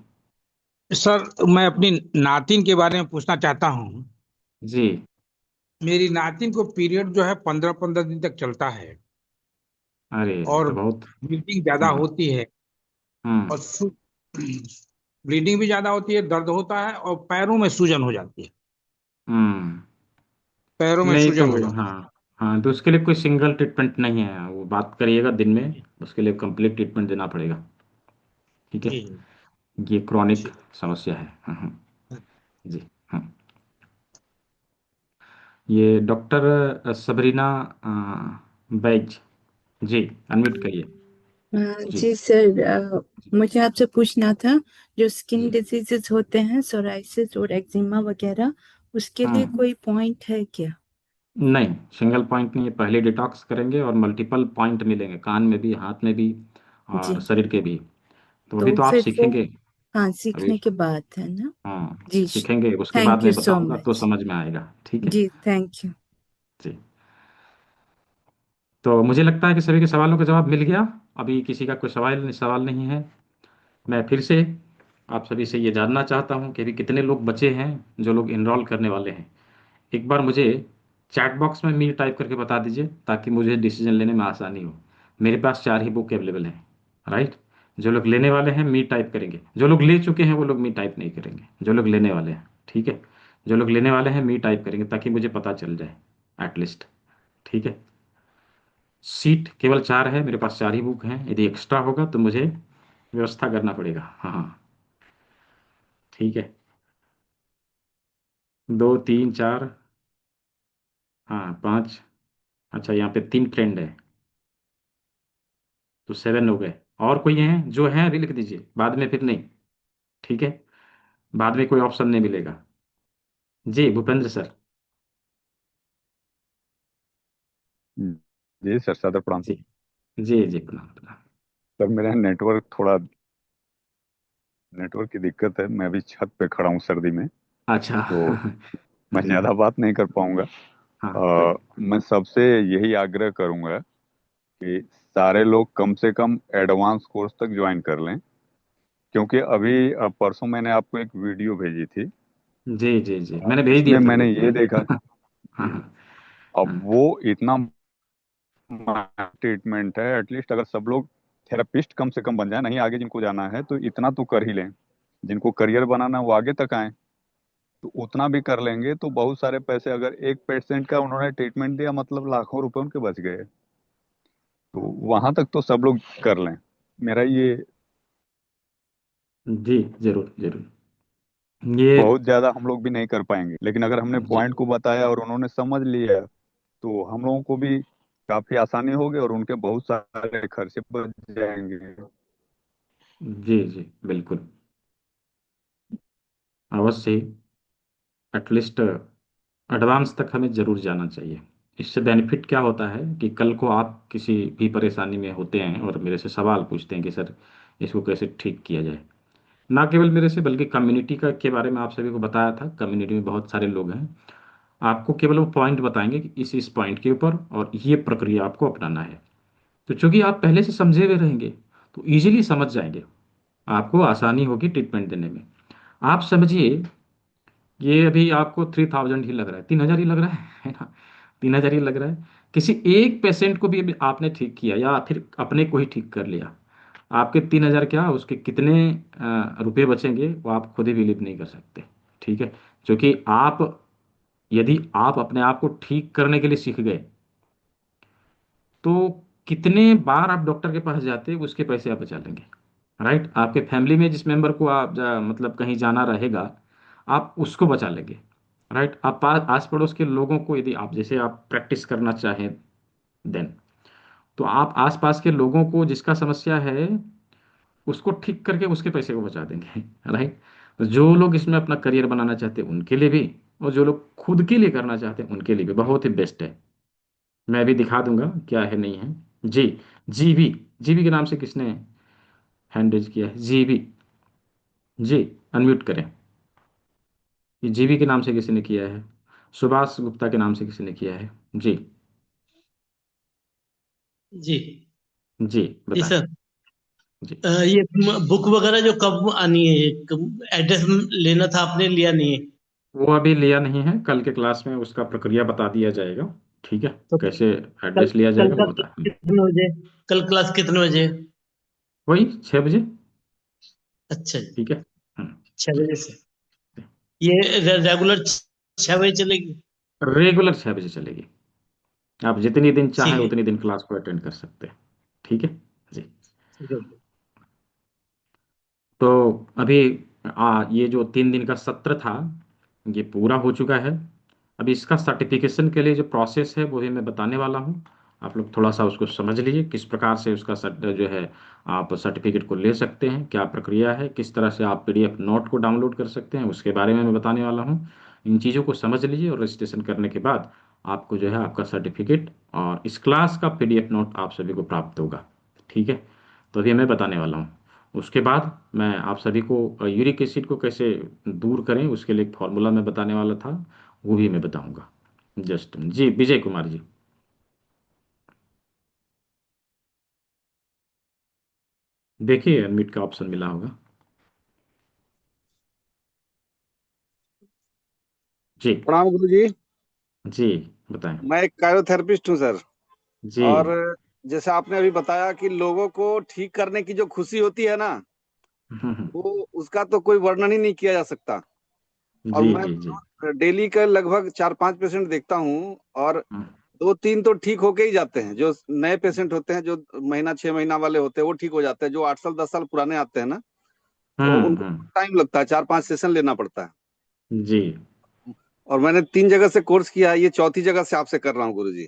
सर, मैं अपनी नातिन के बारे में पूछना चाहता हूँ। जी। मेरी नातिन को पीरियड जो है 15-15 दिन तक चलता है अरे ये और तो बहुत। ब्लीडिंग ज्यादा हम्म होती है हम्म। और ब्लीडिंग भी ज्यादा होती है, दर्द होता है और पैरों में सूजन हो जाती है। हम्म। पैरों में नहीं तो सूजन हो जाती हाँ, हाँ तो उसके लिए कोई सिंगल ट्रीटमेंट नहीं है, वो बात करिएगा दिन में, है। उसके लिए कंप्लीट ट्रीटमेंट देना पड़ेगा। ठीक है, जी ये क्रॉनिक जी। समस्या है। जी। हाँ, ये डॉक्टर सबरीना बैज जी, अनम्यूट करिए। जी जी सर, मुझे आपसे पूछना था, जो स्किन जी। डिजीजेस होते हैं, सोराइसिस और एक्जिमा वगैरह, उसके लिए हम्म। कोई पॉइंट है क्या? नहीं, सिंगल पॉइंट नहीं है, पहले डिटॉक्स करेंगे और मल्टीपल पॉइंट मिलेंगे, कान में भी, हाथ में भी, और जी। शरीर के भी। तो अभी तो तो आप फिर वो, सीखेंगे। हाँ, अभी सीखने के बाद है ना? हाँ जी। सीखेंगे, उसके बाद थैंक यू मैं सो बताऊंगा तो मच। समझ में आएगा। ठीक है जी, थैंक यू। जी। तो मुझे लगता है कि सभी के सवालों का जवाब मिल गया। अभी किसी का कोई सवाल सवाल नहीं है। मैं फिर से आप सभी से ये जानना चाहता हूँ कि अभी कितने लोग बचे हैं जो लोग इनरोल करने वाले हैं। एक बार मुझे चैट बॉक्स में मी टाइप करके बता दीजिए, ताकि मुझे डिसीजन लेने में आसानी हो। मेरे पास 4 ही बुक अवेलेबल हैं। राइट। जो लोग लेने वाले हैं मी टाइप करेंगे, जो लोग ले चुके हैं वो लोग मी टाइप नहीं करेंगे, जो लोग लेने वाले हैं। ठीक है, जो लोग लेने वाले हैं मी टाइप करेंगे, ताकि मुझे पता चल जाए एटलीस्ट। ठीक है, सीट केवल 4 है, मेरे पास 4 ही बुक हैं, यदि एक्स्ट्रा होगा तो मुझे व्यवस्था करना पड़ेगा। हाँ हाँ। ठीक है, 2 3 4, हाँ 5। अच्छा, यहाँ पे 3 फ्रेंड है तो 7 हो गए। और कोई हैं जो हैं अभी लिख दीजिए, बाद में फिर नहीं। ठीक है, बाद में कोई ऑप्शन नहीं मिलेगा। जी भूपेंद्र सर। जी सर, सदर प्रणाम। जी जी जी, प्रणाम प्रणाम। सर मेरा नेटवर्क की दिक्कत है, मैं अभी छत पे खड़ा हूँ सर्दी में, अच्छा। तो मैं जी ज्यादा बात नहीं कर पाऊंगा। हाँ कोई। मैं सबसे यही आग्रह करूंगा कि सारे लोग कम से कम एडवांस कोर्स तक ज्वाइन कर लें, क्योंकि अभी परसों मैंने आपको एक वीडियो भेजी थी, जी जी जी, मैंने भेज उसमें दिया था मैंने ग्रुप ये में। देखा। हाँ जी। हाँ अब हाँ। वो इतना ट्रीटमेंट है, एटलीस्ट अगर सब लोग थेरेपिस्ट कम से कम बन जाए, नहीं आगे जिनको जाना है तो इतना तो कर ही लें, जिनको करियर बनाना है वो आगे तक आए, तो उतना भी कर लेंगे तो बहुत सारे पैसे, अगर एक पेशेंट का उन्होंने ट्रीटमेंट दिया मतलब लाखों रुपए उनके बच गए, तो वहां तक तो सब लोग कर लें, मेरा ये। जी जरूर जरूर। ये बहुत ज्यादा हम लोग भी नहीं कर पाएंगे, लेकिन अगर हमने जी पॉइंट को बताया और उन्होंने समझ लिया तो हम लोगों को भी काफी आसानी होगी और उनके बहुत सारे खर्चे बच जाएंगे। जी जी बिल्कुल, अवश्य ही। एटलीस्ट एडवांस तक हमें जरूर जाना चाहिए। इससे बेनिफिट क्या होता है कि कल को आप किसी भी परेशानी में होते हैं और मेरे से सवाल पूछते हैं कि सर इसको कैसे ठीक किया जाए, ना केवल मेरे से बल्कि कम्युनिटी का के बारे में आप सभी को बताया था। कम्युनिटी में बहुत सारे लोग हैं, आपको केवल वो पॉइंट बताएंगे कि इस पॉइंट के ऊपर और ये प्रक्रिया आपको अपनाना है। तो चूंकि आप पहले से समझे हुए रहेंगे तो इजीली समझ जाएंगे, आपको आसानी होगी ट्रीटमेंट देने में। आप समझिए, ये अभी आपको 3000 ही लग रहा है, 3000 ही लग रहा है ना, 3000 ही लग रहा है। किसी एक पेशेंट को भी अभी आपने ठीक किया या फिर अपने को ही ठीक कर लिया, आपके 3000 क्या उसके कितने रुपए बचेंगे वो आप खुद ही बिलीव नहीं कर सकते। ठीक है, क्योंकि आप, यदि आप अपने आप को ठीक करने के लिए सीख गए तो कितने बार आप डॉक्टर के पास जाते उसके पैसे आप बचा लेंगे। राइट, आपके फैमिली में जिस मेंबर को आप मतलब कहीं जाना रहेगा, आप उसको बचा लेंगे। राइट, आप आस पड़ोस के लोगों को, यदि आप जैसे आप प्रैक्टिस करना चाहें देन, तो आप आसपास के लोगों को जिसका समस्या है उसको ठीक करके उसके पैसे को बचा देंगे। राइट, तो जो लोग इसमें अपना करियर बनाना चाहते हैं उनके लिए भी, और जो लोग खुद के लिए करना चाहते हैं उनके लिए भी बहुत ही बेस्ट है। मैं भी दिखा दूंगा क्या है नहीं है। जी, जीबी, जीबी के नाम से किसने हैंड रेज किया है? जीबी, जी, अनम्यूट करें। ये जीबी के नाम से किसी ने किया है, सुभाष गुप्ता के नाम से किसी ने किया है। जी, जी जी जी बताएं। सर। जी, ये बुक वगैरह जो कब आनी है, एड्रेस लेना था, आपने लिया नहीं है? वो अभी लिया नहीं है, कल के क्लास में उसका प्रक्रिया बता दिया जाएगा। ठीक है, तो कैसे कल एड्रेस लिया कल जाएगा का वो बता। कितने बजे? कल क्लास कितने बजे? वही 6 बजे। अच्छा जी, ठीक है। हम्म, 6 बजे से ये रेगुलर 6 बजे चलेगी? रेगुलर 6 बजे चलेगी। आप जितनी दिन चाहें ठीक है, उतनी दिन क्लास को अटेंड कर सकते हैं। ठीक है जी। ठीक है। तो अभी ये जो 3 दिन का सत्र था ये पूरा हो चुका है। अभी इसका सर्टिफिकेशन के लिए जो प्रोसेस है वो भी मैं बताने वाला हूँ। आप लोग थोड़ा सा उसको समझ लीजिए, किस प्रकार से उसका जो है आप सर्टिफिकेट को ले सकते हैं, क्या प्रक्रिया है, किस तरह से आप पीडीएफ नोट को डाउनलोड कर सकते हैं, उसके बारे में मैं बताने वाला हूँ। इन चीज़ों को समझ लीजिए और रजिस्ट्रेशन करने के बाद आपको जो है आपका सर्टिफिकेट और इस क्लास का पीडीएफ नोट आप सभी को प्राप्त होगा। ठीक है, तो अभी मैं बताने वाला हूँ। उसके बाद मैं आप सभी को यूरिक एसिड को कैसे दूर करें उसके लिए एक फॉर्मूला मैं बताने वाला था, वो भी मैं बताऊंगा। जस्ट जी, विजय कुमार जी। देखिए अनम्यूट का ऑप्शन मिला होगा। जी, प्रणाम गुरु जी। जी बताएं। मैं एक कायोथेरेपिस्ट हूँ सर। जी, और जैसे आपने अभी बताया कि लोगों को ठीक करने की जो खुशी होती है ना, वो उसका तो कोई वर्णन ही नहीं किया जा सकता। और जी मैं जी जी। डेली का लगभग 4-5 पेशेंट देखता हूँ, और 2-3 तो ठीक होके ही जाते हैं। जो नए पेशेंट होते हैं, जो महीना 6 महीना वाले होते हैं, वो ठीक हो जाते हैं। जो 8 साल 10 साल पुराने आते हैं ना, तो उनको टाइम लगता है, 4-5 सेशन लेना पड़ता है। जी। और मैंने 3 जगह से कोर्स किया है, ये 4थी जगह से आपसे कर रहा हूँ गुरु जी।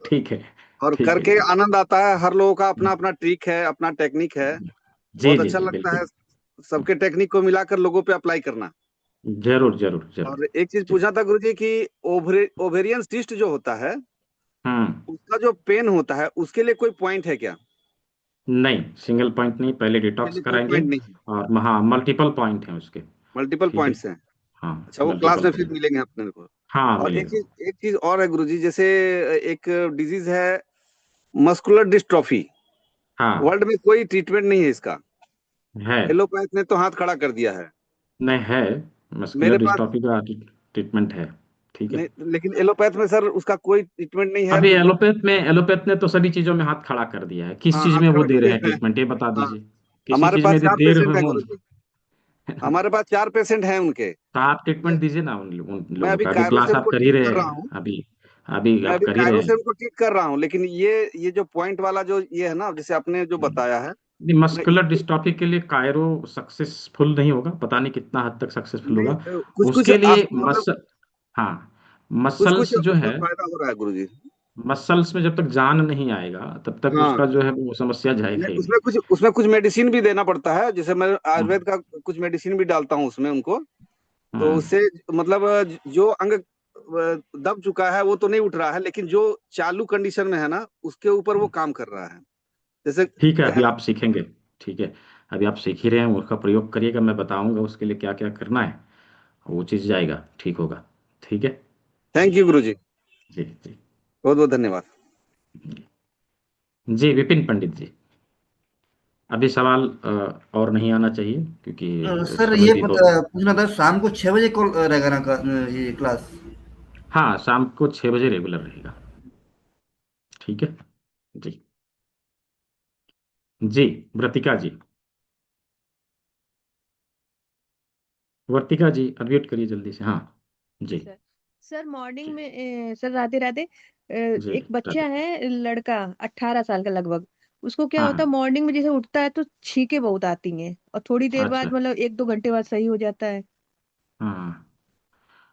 ठीक है, और ठीक है करके जी। आनंद आता है। हर लोगों का अपना अपना ट्रिक है, अपना टेक्निक है। जी बहुत जी अच्छा जी लगता है बिल्कुल। सबके टेक्निक को मिलाकर लोगों पे अप्लाई करना। जरूर जरूर जरूर। और एक चीज पूछना था गुरु जी कि ओवेरियन सिस्ट जो होता है, उसका जो पेन होता है, उसके लिए कोई पॉइंट है क्या? नहीं, सिंगल पॉइंट नहीं, पहले उसके डिटॉक्स लिए कोई कराएंगे। पॉइंट नहीं है? और हाँ, मल्टीपल पॉइंट हैं उसके। मल्टीपल ठीक है, पॉइंट्स हैं? हाँ अच्छा, वो क्लास मल्टीपल में फिर पॉइंट। मिलेंगे अपने को। हाँ और मिलेगा। एक चीज और है गुरु जी, जैसे एक डिजीज है मस्कुलर डिस्ट्रॉफी। हाँ वर्ल्ड में कोई ट्रीटमेंट नहीं है इसका। है। एलोपैथ ने तो हाथ खड़ा कर दिया है। नहीं है, मस्कुलर मेरे पास डिस्ट्रॉफी का ट्रीटमेंट है। ठीक है, नहीं, लेकिन एलोपैथ में सर उसका कोई ट्रीटमेंट नहीं है। अभी एलोपैथ ने तो सभी चीजों में हाथ खड़ा कर दिया है। किस हाँ, चीज हाथ में वो खड़ा दे कर रहे दिया हैं है। ट्रीटमेंट, ये बता हाँ, दीजिए। किसी हमारे चीज में पास यदि 4 देर पेशेंट है हो गुरु जी। हमारे पास 4 पेशेंट हैं उनके। तो आप ट्रीटमेंट दीजिए ना उन मैं लोगों अभी का। अभी कायरो क्लास से आप उनको कर ही ट्रीट रहे कर रहा हैं। हूँ। अभी अभी मैं आप अभी कर ही रहे कायरो से हैं। उनको ट्रीट कर रहा हूँ, लेकिन ये जो पॉइंट वाला जो ये है ना, जैसे आपने जो बताया है, नहीं, मैं मस्कुलर डिस्ट्रॉफी के लिए कायरो सक्सेसफुल नहीं होगा, पता नहीं कितना हद तक सक्सेसफुल नहीं, होगा। कुछ कुछ उसके लिए मतलब हाँ, कुछ कुछ मसल्स जो उसमें है, फायदा हो रहा है गुरु जी। मसल्स में जब तक जान नहीं आएगा तब तक हाँ, उसका जो है वो समस्या जाएगा नहीं, ही नहीं। उसमें कुछ मेडिसिन भी देना पड़ता है। जैसे मैं आयुर्वेद का कुछ मेडिसिन भी डालता हूँ उसमें उनको। तो उससे मतलब जो अंग दब चुका है वो तो नहीं उठ रहा है, लेकिन जो चालू कंडीशन में है ना, उसके ऊपर वो काम कर रहा है। जैसे ठीक है, अभी आप सीखेंगे। ठीक है, अभी आप सीख ही रहे हैं, उसका प्रयोग करिएगा, मैं बताऊंगा उसके लिए क्या क्या करना है, वो चीज़ जाएगा, ठीक होगा। ठीक है। थैंक यू गुरुजी, जी जी बहुत बहुत धन्यवाद। जी विपिन पंडित जी, अभी सवाल और नहीं आना चाहिए क्योंकि सर समय ये भी हो। पूछना था, शाम को 6 बजे कॉल रहेगा ना ये क्लास? हाँ, शाम को 6 बजे रेगुलर रहेगा। ठीक है जी। जी व्रतिका जी, वर्तिका जी अनम्यूट करिए जल्दी से। हाँ जी सर सर मॉर्निंग जी में सर राधे राधे जी एक बच्चा राधे। है लड़का 18 साल का लगभग। उसको क्या हाँ होता है हाँ मॉर्निंग में जैसे उठता है तो छींके बहुत आती हैं और थोड़ी देर अच्छा। बाद मतलब 1-2 घंटे बाद सही हो जाता है। हाँ,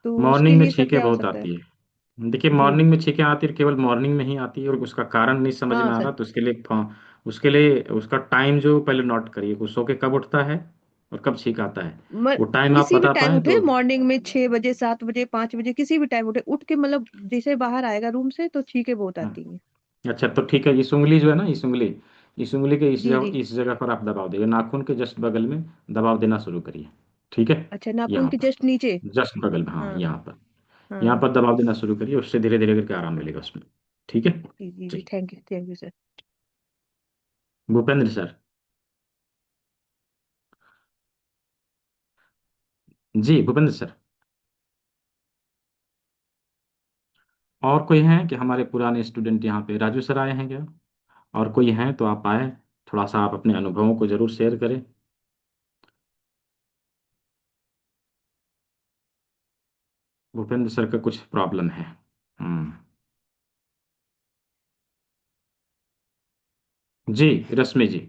तो उसके मॉर्निंग में लिए सर छींकें क्या हो बहुत सकता है? आती है। देखिए, जी मॉर्निंग में छींकें आती है, केवल मॉर्निंग में ही आती है और उसका कारण नहीं समझ हाँ में आ सर। रहा, तो उसके लिए उसका टाइम जो पहले नोट करिए, वो सो के कब उठता है और कब छींक आता है, म, वो टाइम आप किसी भी बता टाइम पाए उठे, तो। मॉर्निंग में 6 बजे 7 बजे 5 बजे किसी भी टाइम उठे, उठ के मतलब जैसे बाहर आएगा रूम से तो छींके बहुत आती हैं। अच्छा तो ठीक है, इस उंगली जो है ना, इस उंगली के जी जी। इस जगह पर आप दबाव देंगे, नाखून के जस्ट बगल में दबाव देना शुरू करिए। ठीक है। अच्छा नाखून यहाँ के पर जस्ट नीचे। जस्ट बगल में, हाँ हाँ यहाँ हाँ। पर दबाव देना शुरू करिए, उससे धीरे धीरे करके आराम मिलेगा उसमें। ठीक है जी जी जी जी। Thank you sir. Bhupendra sir. जी भूपेंद्र सर, और कोई हैं कि हमारे पुराने स्टूडेंट यहाँ पे? राजू सर आए हैं क्या? और कोई हैं तो आप आए, थोड़ा सा आप अपने अनुभवों को जरूर शेयर करें। भूपेंद्र सर का कुछ प्रॉब्लम है। हम्म। जी रश्मि जी।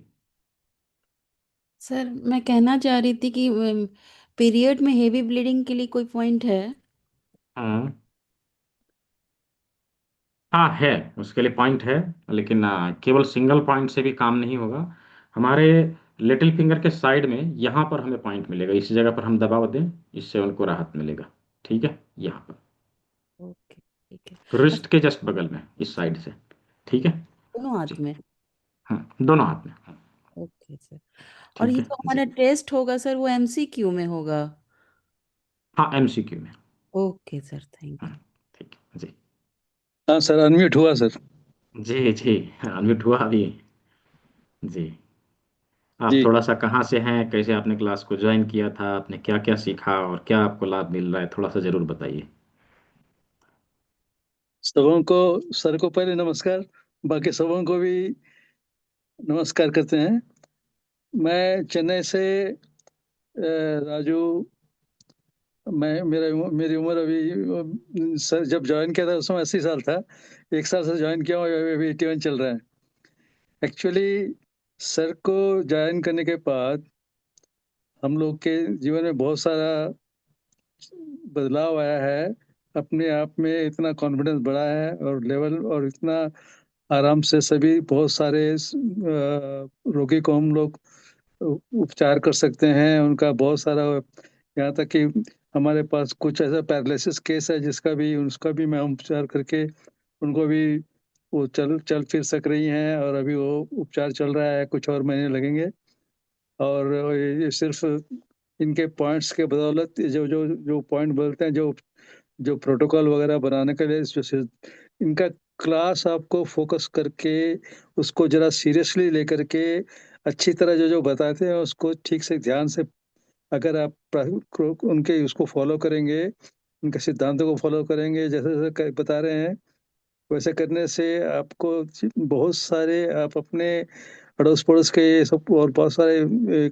सर मैं कहना चाह रही थी कि पीरियड में हेवी ब्लीडिंग के लिए कोई पॉइंट है? हाँ हाँ है, उसके लिए पॉइंट है, लेकिन केवल सिंगल पॉइंट से भी काम नहीं होगा। हमारे लिटिल फिंगर के साइड में यहाँ पर हमें पॉइंट मिलेगा, इस जगह पर हम दबाव दें, इससे उनको राहत मिलेगा। ठीक है, यहाँ पर ओके ठीक है। रिस्ट के जस्ट बगल में इस साइड से। ठीक है दोनों जी। हाथ में? हाँ दोनों हाथ में। हाँ, ओके सर। और ठीक ये है जो जी। हमारा टेस्ट होगा सर वो एमसीक्यू में होगा? हाँ एमसीक्यू में। Okay sir thank you. ठीक है जी। हाँ सर, अनम्यूट हुआ सर। जी जी अनम्यूट हुआ अभी। जी, आप जी थोड़ा सा कहाँ से हैं, कैसे आपने क्लास को ज्वाइन किया था, आपने क्या क्या सीखा और क्या आपको लाभ मिल रहा है, थोड़ा सा जरूर बताइए। सबों को, सर को पहले नमस्कार, बाकी सबों को भी नमस्कार करते हैं। मैं चेन्नई से राजू, मेरी उम्र अभी सर जब ज्वाइन किया था उस समय 80 साल था। 1 साल से ज्वाइन किया हूँ, अभी 81 चल रहा है। एक्चुअली सर को ज्वाइन करने के बाद हम लोग के जीवन में बहुत सारा बदलाव आया है। अपने आप में इतना कॉन्फिडेंस बढ़ा है और लेवल, और इतना आराम से सभी बहुत सारे रोगी को हम लोग उपचार कर सकते हैं। उनका बहुत सारा, यहाँ तक कि हमारे पास कुछ ऐसा पैरालिसिस केस है जिसका भी, उसका भी मैं उपचार करके उनको भी, वो चल चल फिर सक रही हैं और अभी वो उपचार चल रहा है, कुछ और महीने लगेंगे। और ये सिर्फ इनके पॉइंट्स के बदौलत, जो जो जो पॉइंट बोलते हैं, जो प्रोटोकॉल वगैरह बनाने के लिए इनका क्लास आपको फोकस करके उसको जरा सीरियसली लेकर के अच्छी तरह जो जो बताते हैं उसको ठीक से ध्यान से, अगर आप उनके उसको फॉलो करेंगे, उनके सिद्धांतों को फॉलो करेंगे, जैसे जैसे बता रहे हैं वैसे करने से आपको बहुत सारे, आप अपने अड़ोस पड़ोस के ये सब और बहुत सारे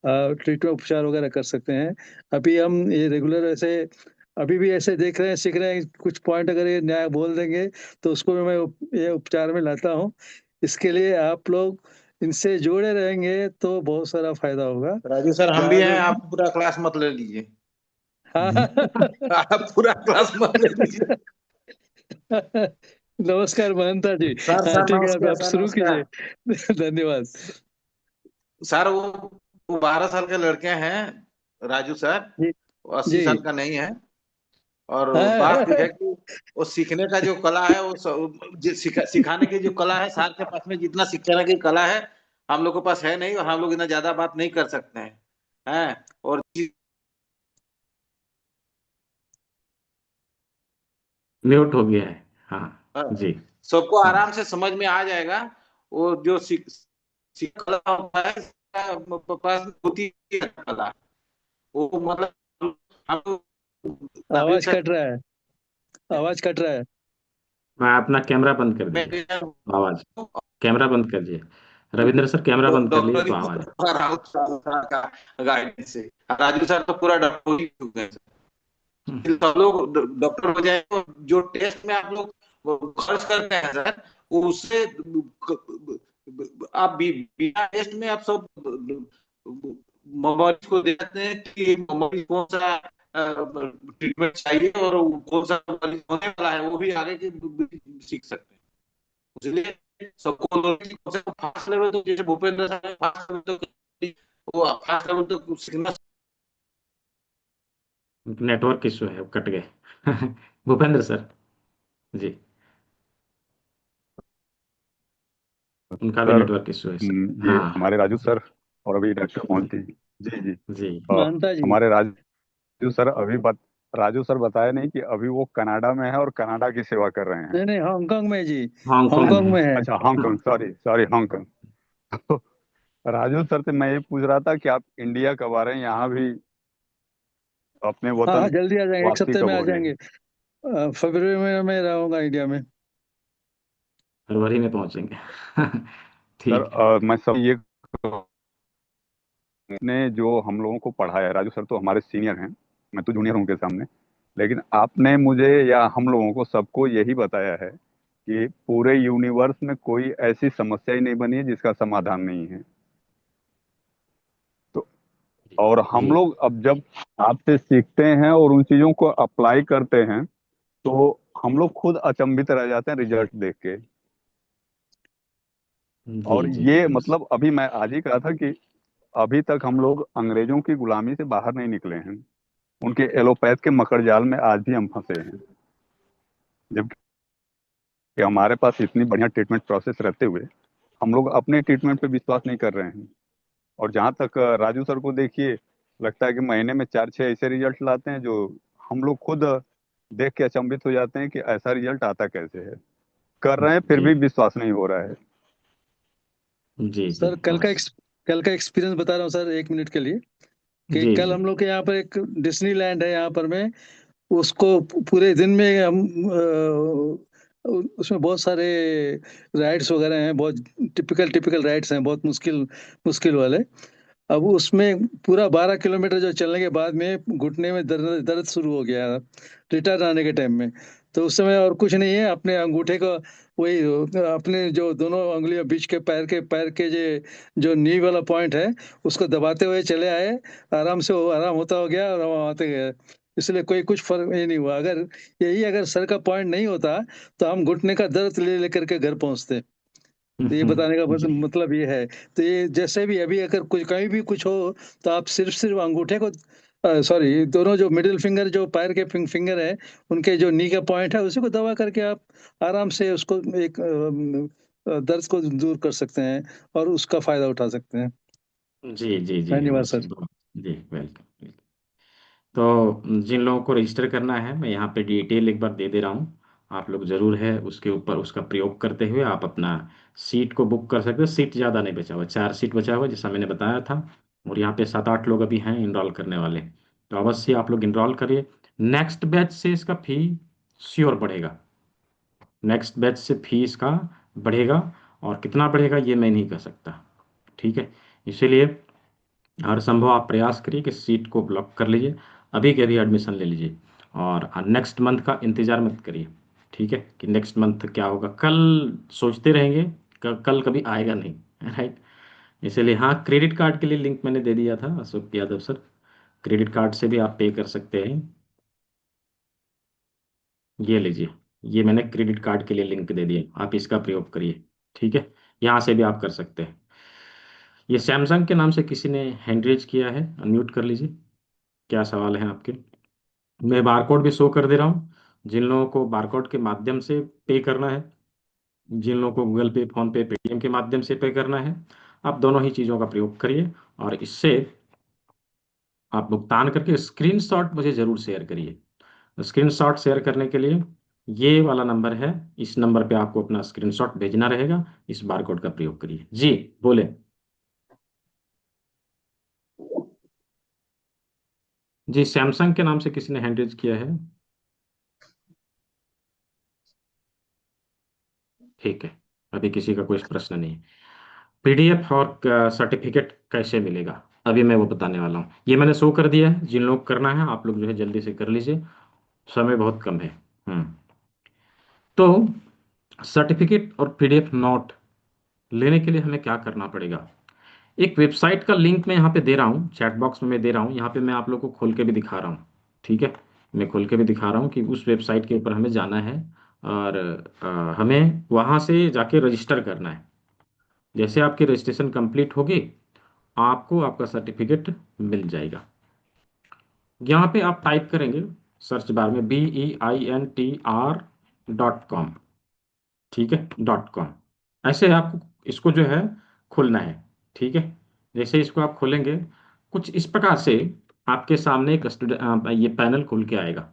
ट्रीटमेंट उपचार वगैरह कर सकते हैं। अभी हम ये रेगुलर ऐसे अभी भी ऐसे देख रहे हैं, सीख रहे हैं, कुछ पॉइंट अगर ये नया बोल देंगे तो उसको भी मैं ये उपचार में लाता हूँ। इसके लिए आप लोग इनसे जुड़े रहेंगे तो बहुत सारा फायदा होगा। राजू सर हम भी हैं, आप पूरा क्लास मत ले लीजिए। आप पूरा क्लास मत ले लीजिए। नमस्कार महंता जी। सर हाँ सर ठीक है, नमस्कार, आप सर शुरू नमस्कार। कीजिए। धन्यवाद। सर वो 12 साल के लड़के हैं राजू सर, जी वो 80 जी। साल का नहीं है। और बात यह हाँ, है कि वो सीखने का जो कला है, वो सिखाने की जो कला है, सर के पास में जितना सीखने की कला है हम लोग के पास है नहीं, और हम लोग इतना ज्यादा बात नहीं कर सकते हैं और म्यूट हो गया है। हाँ जी। सबको आराम से समझ में आ जाएगा। वो जो कला होता है, पास होती है कला, वो मतलब हम लोग आवाज कट रहा है, आवाज कट रहा है। मैं अपना कैमरा बंद कर दीजिए, आवाज कैमरा बंद कर दीजिए। रविंद्र सर कैमरा बंद कर लीजिए तो आवाज। राहुल सर का गाइडेंस से राजू सर तो पूरा डॉक्टर ही हो गए। सब लोग डॉक्टर हो जाए तो जो टेस्ट में आप लोग खर्च करते हैं सर, उससे आप बिना टेस्ट में आप सब मरीज को देखते हैं कि मरीज कौन सा ट्रीटमेंट चाहिए और कौन सा मरीज होने वाला है, वो भी आगे के सीख सकते हैं। इसलिए सबको फास्ट लेवल तो जैसे भूपेंद्र सर फास्ट लेवल तो वो फास्ट लेवल तो सीखना। नेटवर्क इशू है, कट गए। भूपेंद्र सर जी, उनका भी सर नेटवर्क इशू है सर। ये हाँ हमारे राजू सर और अभी डॉक्टर मोहंती जी जी जी। महंता जी, हमारे राजू सर राजू सर बताया नहीं कि अभी वो कनाडा में है और कनाडा की सेवा कर रहे हैं। नहीं नहीं, हांगकांग में जी, हांगकांग हांगकांग में में है। अच्छा हांगकांग, सॉरी हांगकांग। तो राजू सर से मैं ये पूछ रहा था कि आप इंडिया कब आ रहे हैं, यहाँ भी अपने हाँ हाँ, वतन जल्दी आ जाएंगे, एक वापसी सप्ताह कब में आ होगी? जाएंगे। फरवरी में मैं रहूंगा इंडिया में। फरवरी में पहुंचेंगे। सर ठीक है। मैं सब ये ने जो हम लोगों को पढ़ाया है, राजू सर तो हमारे सीनियर हैं, मैं तो जूनियर हूँ उनके सामने, लेकिन आपने मुझे या हम लोगों को सबको यही बताया है कि पूरे यूनिवर्स में कोई ऐसी समस्या ही नहीं बनी है जिसका समाधान नहीं है। तो और हम जी लोग अब जब आपसे सीखते हैं और उन चीजों को अप्लाई करते हैं तो हम लोग खुद अचंभित रह जाते हैं रिजल्ट देख के। जी और जी ये मतलब अभी मैं आज ही कहा था कि अभी तक हम लोग अंग्रेजों की गुलामी से बाहर नहीं निकले हैं, उनके एलोपैथ के मकड़ जाल में आज भी हम फंसे हैं, जबकि हमारे पास इतनी बढ़िया ट्रीटमेंट प्रोसेस रहते हुए हम लोग अपने ट्रीटमेंट पे विश्वास नहीं कर रहे हैं। और जहाँ तक राजू सर को देखिए, लगता है कि महीने में 4-6 ऐसे रिजल्ट लाते हैं जो हम लोग खुद देख के अचंभित हो जाते हैं कि ऐसा रिजल्ट आता कैसे है। कर रहे हैं फिर जी भी विश्वास नहीं हो रहा है। जी जी। सर कल का एक्सपीरियंस बता रहा हूँ सर, 1 मिनट के लिए। कि जी कल जी हम लोग के यहाँ पर एक डिज्नीलैंड है यहाँ पर में, उसको पूरे दिन में हम उसमें बहुत सारे राइड्स वगैरह हैं, बहुत टिपिकल राइड्स हैं, बहुत मुश्किल मुश्किल वाले। अब उसमें पूरा 12 किलोमीटर जो चलने के बाद में घुटने में दर्द दर्द शुरू हो गया रिटर्न आने के टाइम में। तो उस समय और कुछ नहीं है, अपने अंगूठे को वही अपने जो दोनों उंगलियों बीच के पैर के जो नी वाला पॉइंट है उसको दबाते हुए चले आए। आराम से वो आराम होता हो गया और हम आते गए। इसलिए कोई कुछ फर्क ये नहीं हुआ। अगर सर का पॉइंट नहीं होता तो हम घुटने का दर्द ले लेकर के घर पहुंचते। तो ये बताने का जी मतलब ये है। तो ये जैसे भी अभी अगर कुछ कहीं भी कुछ हो तो आप सिर्फ अंगूठे को, सॉरी, दोनों जो मिडिल फिंगर जो पैर के फिंगर है उनके जो नी का पॉइंट है उसी को दबा करके आप आराम से उसको एक दर्द को दूर कर सकते हैं और उसका फायदा उठा सकते हैं। जी जी जी। धन्यवाद सर। जी वेलकम। तो जिन लोगों को रजिस्टर करना है, मैं यहाँ पे डिटेल एक बार दे दे रहा हूँ। आप लोग जरूर है उसके ऊपर उसका प्रयोग करते हुए आप अपना सीट को बुक कर सकते हो। सीट ज़्यादा नहीं बचा हुआ, 4 सीट बचा हुआ जैसा मैंने बताया था। और यहाँ पे 7-8 लोग अभी हैं इनरोल करने वाले, तो अवश्य आप लोग इनरोल करिए। नेक्स्ट बैच से इसका फी श्योर बढ़ेगा, नेक्स्ट बैच से फी इसका बढ़ेगा। और कितना बढ़ेगा ये मैं नहीं कह सकता, ठीक है। इसीलिए हर संभव आप प्रयास करिए कि सीट को ब्लॉक कर लीजिए, अभी के अभी एडमिशन ले लीजिए। और नेक्स्ट मंथ का इंतज़ार मत करिए, ठीक है, कि नेक्स्ट मंथ क्या होगा। कल सोचते रहेंगे, कल कभी आएगा नहीं, राइट। इसलिए हाँ, क्रेडिट कार्ड के लिए लिंक मैंने दे दिया था Ashok Yadav sir, credit card से भी आप पे कर सकते हैं। ये लीजिए, ये मैंने क्रेडिट कार्ड के लिए लिंक दे दिया, आप इसका प्रयोग करिए, ठीक है। यहाँ से भी आप कर सकते हैं। ये सैमसंग के नाम से किसी ने हैंड रेज किया है, अनम्यूट कर लीजिए। क्या सवाल है आपके? मैं बारकोड भी शो कर दे रहा हूँ। जिन लोगों को बारकोड के माध्यम से पे करना है, जिन लोगों को गूगल पे, फोन पे, पेटीएम के माध्यम से पे करना है, आप दोनों ही चीज़ों का प्रयोग करिए और इससे आप भुगतान करके स्क्रीनशॉट मुझे ज़रूर शेयर करिए। स्क्रीनशॉट शेयर करने के लिए ये वाला नंबर है, इस नंबर पे आपको अपना स्क्रीनशॉट भेजना रहेगा। इस बारकोड का प्रयोग करिए। जी बोले। जी सैमसंग के नाम से किसी ने हैंड रेज किया है? ठीक है, अभी किसी का कोई प्रश्न नहीं। पीडीएफ और सर्टिफिकेट कैसे मिलेगा अभी मैं वो बताने वाला हूँ। ये मैंने शो कर दिया है, जिन लोग करना है आप लोग जो है जल्दी से कर लीजिए, समय बहुत कम है। तो सर्टिफिकेट और पीडीएफ नोट लेने के लिए हमें क्या करना पड़ेगा? एक वेबसाइट का लिंक मैं यहाँ पे दे रहा हूँ, चैट बॉक्स में मैं दे रहा हूँ। यहाँ पे मैं आप लोग को खोल के भी दिखा रहा हूँ। ठीक है, मैं खोल के भी दिखा रहा हूँ कि उस वेबसाइट के ऊपर हमें जाना है और हमें वहाँ से जाके रजिस्टर करना है। जैसे आपकी रजिस्ट्रेशन कंप्लीट होगी आपको आपका सर्टिफिकेट मिल जाएगा। यहाँ पे आप टाइप करेंगे सर्च बार में BEINTR.com। ठीक है, .com। ऐसे आपको इसको जो है खोलना है। ठीक है, जैसे इसको आप खोलेंगे कुछ इस प्रकार से आपके सामने एक ये पैनल खुल के आएगा।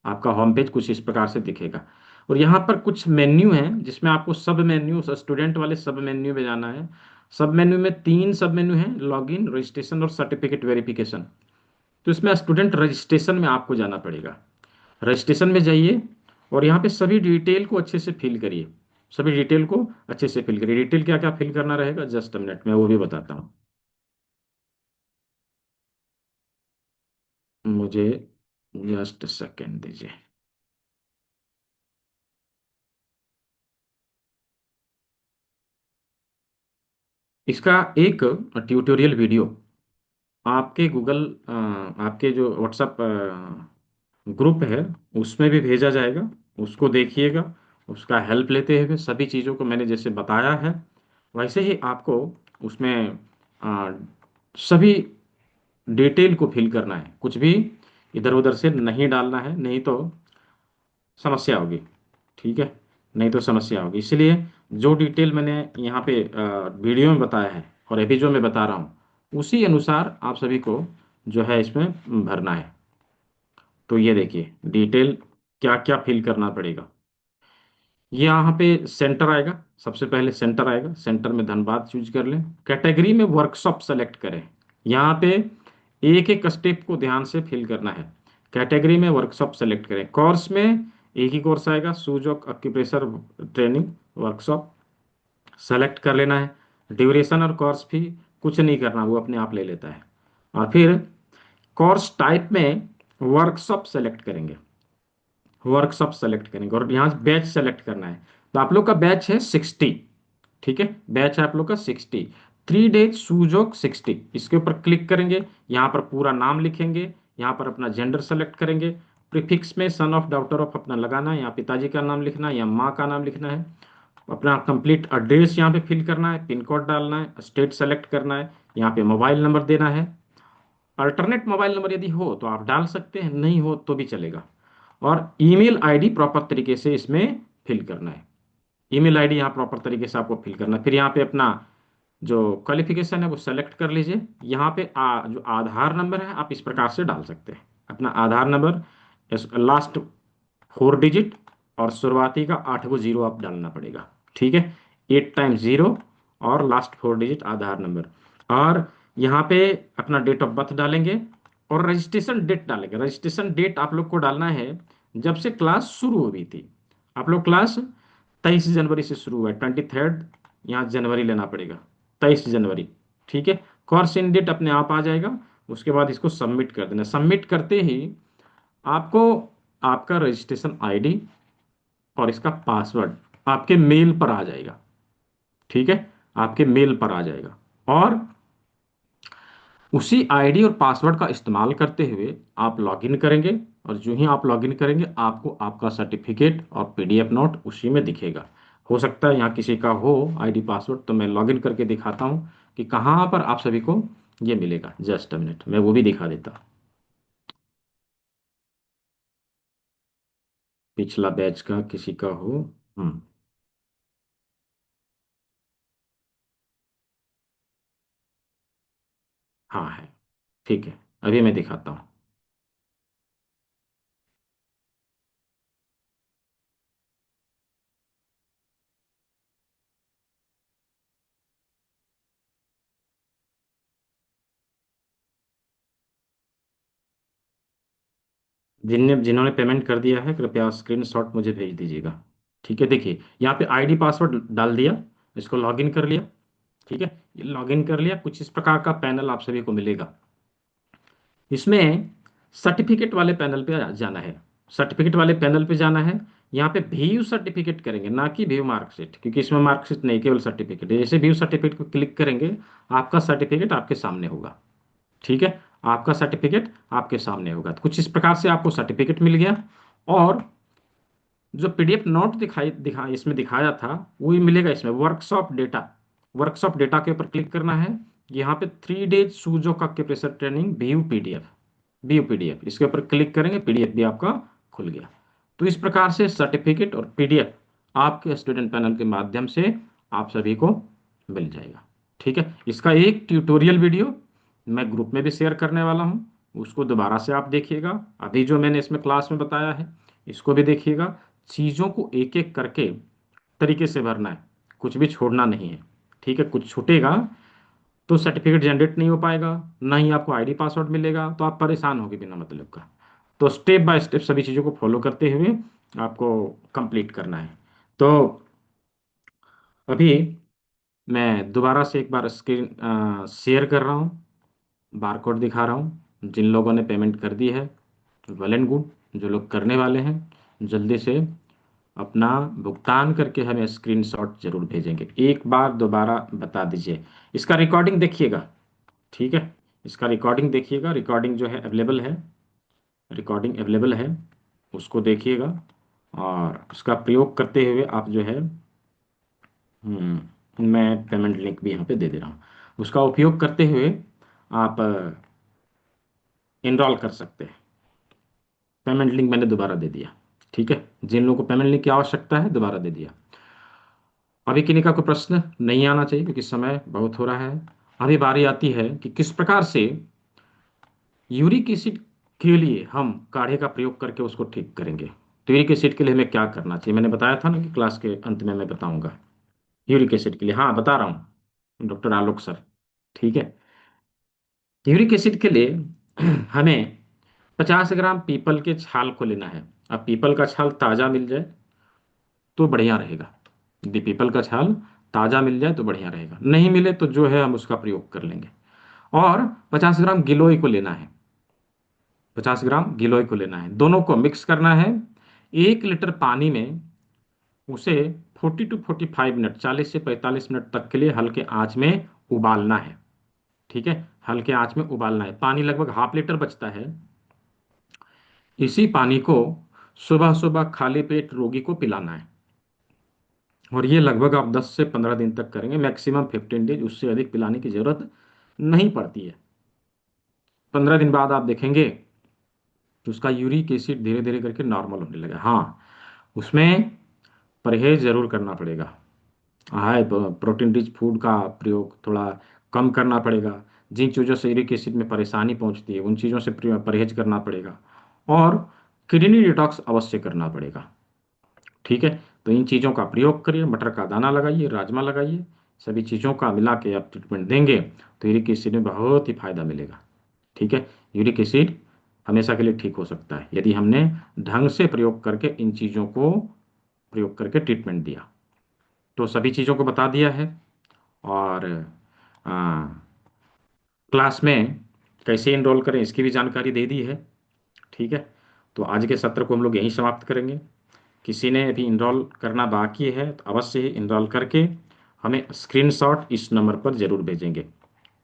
आपका होम पेज कुछ इस प्रकार से दिखेगा और यहाँ पर कुछ मेन्यू हैं जिसमें आपको सब मेन्यू, स्टूडेंट वाले सब मेन्यू में जाना है। सब मेन्यू में 3 सब मेन्यू हैं, लॉगिन, रजिस्ट्रेशन और सर्टिफिकेट वेरिफिकेशन। तो इसमें स्टूडेंट रजिस्ट्रेशन में आपको जाना पड़ेगा। रजिस्ट्रेशन में जाइए और यहाँ पे सभी डिटेल को अच्छे से फिल करिए। सभी डिटेल को अच्छे से फिल करिए। डिटेल क्या क्या फिल करना रहेगा, जस्ट अ मिनट में वो भी बताता हूँ। मुझे जस्ट सेकेंड दीजिए। इसका एक ट्यूटोरियल वीडियो आपके गूगल आपके जो व्हाट्सएप ग्रुप है उसमें भी भेजा जाएगा। उसको देखिएगा, उसका हेल्प लेते हुए सभी चीज़ों को मैंने जैसे बताया है वैसे ही आपको उसमें अ, सभी डिटेल को फिल करना है। कुछ भी इधर उधर से नहीं डालना है, नहीं तो समस्या होगी। ठीक है, नहीं तो समस्या होगी। इसलिए जो डिटेल मैंने यहाँ पे वीडियो में बताया है और अभी जो मैं बता रहा हूँ उसी अनुसार आप सभी को जो है इसमें भरना है। तो ये देखिए डिटेल क्या क्या फिल करना पड़ेगा। ये यहाँ पे सेंटर आएगा, सबसे पहले सेंटर आएगा, सेंटर में धनबाद चूज कर लें। कैटेगरी में वर्कशॉप सेलेक्ट करें। यहाँ पे एक एक स्टेप को ध्यान से फिल करना है। कैटेगरी में वर्कशॉप सेलेक्ट करें। कोर्स में एक ही कोर्स आएगा, सूजोक ऑक्यूपेशनल ट्रेनिंग वर्कशॉप सेलेक्ट कर लेना है। ड्यूरेशन और कोर्स फी कुछ नहीं करना, वो अपने आप ले लेता है। और फिर कोर्स टाइप में वर्कशॉप सेलेक्ट करेंगे, वर्कशॉप सेलेक्ट करेंगे और यहाँ बैच सेलेक्ट करना है। तो आप लोग का बैच है 60। ठीक है, बैच है आप लोग का 60, 3 डेज सूजोक 60। इसके ऊपर क्लिक करेंगे, यहाँ पर पूरा नाम लिखेंगे, यहाँ पर अपना जेंडर सेलेक्ट करेंगे। प्रीफिक्स में सन ऑफ, डॉटर ऑफ अपना लगाना है, यहाँ पिताजी का नाम लिखना है या माँ का नाम लिखना है। अपना कंप्लीट एड्रेस यहाँ पे फिल करना है, पिन कोड डालना है, स्टेट सेलेक्ट करना है, यहाँ पे मोबाइल नंबर देना है। अल्टरनेट मोबाइल नंबर यदि हो तो आप डाल सकते हैं, नहीं हो तो भी चलेगा। और ईमेल आईडी प्रॉपर तरीके से इसमें फिल करना है। ईमेल आईडी यहाँ प्रॉपर तरीके से आपको फिल करना है। फिर यहाँ पे अपना जो क्वालिफिकेशन है वो सेलेक्ट कर लीजिए। यहाँ पे जो आधार नंबर है आप इस प्रकार से डाल सकते हैं। अपना आधार नंबर लास्ट 4 डिजिट और शुरुआती का 8 गो 0 आप डालना पड़ेगा। ठीक है, 8 टाइम्स 0 और लास्ट 4 डिजिट आधार नंबर। और यहाँ पे अपना डेट ऑफ बर्थ डालेंगे और रजिस्ट्रेशन डेट डालेंगे। रजिस्ट्रेशन डेट आप लोग को डालना है जब से क्लास शुरू हुई थी। आप लोग क्लास 23 जनवरी से शुरू हुआ है, 23 यहाँ जनवरी लेना पड़ेगा, 23 जनवरी। ठीक है, कोर्स इन डेट अपने आप आ जाएगा। उसके बाद इसको सबमिट कर देना। सबमिट करते ही आपको आपका रजिस्ट्रेशन आईडी और इसका पासवर्ड आपके मेल पर आ जाएगा। ठीक है, आपके मेल पर आ जाएगा और उसी आईडी और पासवर्ड का इस्तेमाल करते हुए आप लॉगिन करेंगे और जो ही आप लॉगिन करेंगे आपको आपका सर्टिफिकेट और पीडीएफ नोट उसी में दिखेगा। हो सकता है यहाँ किसी का हो आईडी पासवर्ड, तो मैं लॉगिन करके दिखाता हूँ कि कहाँ पर आप सभी को ये मिलेगा। जस्ट अ मिनट, मैं वो भी दिखा देता हूँ। पिछला बैच का किसी का हो। हम्म हाँ है, ठीक है, अभी मैं दिखाता हूँ। जिन्होंने पेमेंट कर दिया है कृपया स्क्रीनशॉट मुझे भेज दीजिएगा। ठीक है, देखिए यहाँ पे आईडी पासवर्ड डाल दिया, इसको लॉगिन कर लिया। ठीक है, ये लॉगिन कर लिया, कुछ इस प्रकार का पैनल आप सभी को मिलेगा। इसमें सर्टिफिकेट वाले पैनल पे जाना है। सर्टिफिकेट वाले पैनल पे जाना है, यहाँ पे व्यू सर्टिफिकेट करेंगे, ना कि व्यू मार्कशीट, क्योंकि इसमें मार्कशीट नहीं, केवल सर्टिफिकेट है। जैसे व्यू सर्टिफिकेट को क्लिक करेंगे, आपका सर्टिफिकेट आपके सामने होगा। ठीक है, आपका सर्टिफिकेट आपके सामने होगा। तो कुछ इस प्रकार से आपको सर्टिफिकेट मिल गया, और जो पीडीएफ नोट इसमें दिखाया था वही मिलेगा इसमें। वर्कशॉप डेटा, वर्कशॉप डेटा के ऊपर क्लिक करना है। यहाँ पे 3 डेज सूजो का pressure training view PDF, view PDF, इसके ऊपर क्लिक करेंगे, पीडीएफ भी आपका खुल गया। तो इस प्रकार से सर्टिफिकेट और पीडीएफ आपके स्टूडेंट पैनल के माध्यम से आप सभी को मिल जाएगा। ठीक है, इसका एक ट्यूटोरियल वीडियो मैं ग्रुप में भी शेयर करने वाला हूँ, उसको दोबारा से आप देखिएगा। अभी जो मैंने इसमें क्लास में बताया है इसको भी देखिएगा। चीज़ों को एक एक करके तरीके से भरना है, कुछ भी छोड़ना नहीं है। ठीक है, कुछ छूटेगा तो सर्टिफिकेट जनरेट नहीं हो पाएगा, ना ही आपको आईडी पासवर्ड मिलेगा, तो आप परेशान होगे बिना मतलब का। तो स्टेप बाय स्टेप सभी चीज़ों को फॉलो करते हुए आपको कंप्लीट करना है। तो अभी मैं दोबारा से एक बार स्क्रीन शेयर कर रहा हूँ, बारकोड दिखा रहा हूँ। जिन लोगों ने पेमेंट कर दी है वेल एंड गुड, जो लोग करने वाले हैं जल्दी से अपना भुगतान करके हमें स्क्रीनशॉट जरूर भेजेंगे। एक बार दोबारा बता दीजिए, इसका रिकॉर्डिंग देखिएगा। ठीक है, इसका रिकॉर्डिंग देखिएगा, रिकॉर्डिंग जो है अवेलेबल है, रिकॉर्डिंग अवेलेबल है, उसको देखिएगा। और उसका प्रयोग करते हुए आप जो है मैं पेमेंट लिंक भी यहाँ पे दे रहा हूँ, उसका उपयोग करते हुए आप इनरोल कर सकते हैं। पेमेंट लिंक मैंने दोबारा दे दिया। ठीक है, जिन लोगों को पेमेंट लिंक की आवश्यकता है दोबारा दे दिया। अभी किन्हीं का कोई प्रश्न नहीं आना चाहिए क्योंकि समय बहुत हो रहा है। अभी बारी आती है कि किस प्रकार से यूरिक एसिड के लिए हम काढ़े का प्रयोग करके उसको ठीक करेंगे। तो यूरिक एसिड के लिए हमें क्या करना चाहिए, मैंने बताया था ना कि क्लास के अंत में मैं बताऊंगा। यूरिक एसिड के लिए हाँ बता रहा हूँ डॉक्टर आलोक सर। ठीक है, यूरिक एसिड के लिए हमें 50 ग्राम पीपल के छाल को लेना है। अब पीपल का छाल ताज़ा मिल जाए तो बढ़िया रहेगा, यदि पीपल का छाल ताज़ा मिल जाए तो बढ़िया रहेगा, नहीं मिले तो जो है हम उसका प्रयोग कर लेंगे। और 50 ग्राम गिलोय को लेना है, 50 ग्राम गिलोय को लेना है। दोनों को मिक्स करना है 1 लीटर पानी में, उसे 40 टू 45 मिनट, 40 से 45 मिनट तक के लिए हल्के आंच में उबालना है। ठीक है, हल्के आंच में उबालना है। पानी लगभग ½ लीटर बचता है। इसी पानी को सुबह सुबह खाली पेट रोगी को पिलाना है, और ये लगभग आप 10 से 15 दिन तक करेंगे, मैक्सिमम 15 डेज, उससे अधिक पिलाने की जरूरत नहीं पड़ती है। 15 दिन बाद आप देखेंगे तो उसका यूरिक एसिड धीरे धीरे करके नॉर्मल होने लगा। हाँ, उसमें परहेज जरूर करना पड़ेगा, हाई प्रोटीन रिच फूड का प्रयोग थोड़ा कम करना पड़ेगा। जिन चीज़ों से यूरिक एसिड में परेशानी पहुंचती है उन चीज़ों से परहेज करना पड़ेगा, और किडनी डिटॉक्स अवश्य करना पड़ेगा। ठीक है, तो इन चीज़ों का प्रयोग करिए, मटर का दाना लगाइए, राजमा लगाइए, सभी चीज़ों का मिला के आप ट्रीटमेंट देंगे तो यूरिक एसिड में बहुत ही फायदा मिलेगा। ठीक है, यूरिक एसिड हमेशा के लिए ठीक हो सकता है यदि हमने ढंग से प्रयोग करके इन चीज़ों को प्रयोग करके ट्रीटमेंट दिया। तो सभी चीज़ों को बता दिया है, और क्लास में कैसे इनरोल करें इसकी भी जानकारी दे दी है। ठीक है, तो आज के सत्र को हम लोग यहीं समाप्त करेंगे। किसी ने अभी इनरोल करना बाकी है तो अवश्य ही इनरोल करके हमें स्क्रीनशॉट इस नंबर पर जरूर भेजेंगे,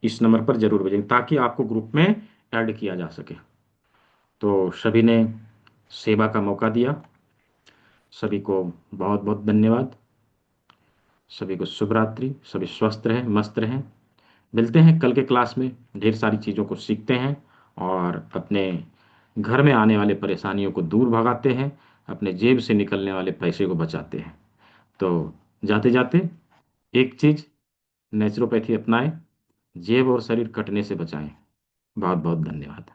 इस नंबर पर जरूर भेजेंगे, ताकि आपको ग्रुप में ऐड किया जा सके। तो सभी ने सेवा का मौका दिया, सभी को बहुत बहुत धन्यवाद। सभी को शुभ रात्रि, सभी स्वस्थ रहें, मस्त रहें। मिलते हैं कल के क्लास में, ढेर सारी चीज़ों को सीखते हैं और अपने घर में आने वाले परेशानियों को दूर भगाते हैं, अपने जेब से निकलने वाले पैसे को बचाते हैं। तो जाते जाते एक चीज़ नेचुरोपैथी अपनाएं, जेब और शरीर कटने से बचाएं। बहुत बहुत धन्यवाद।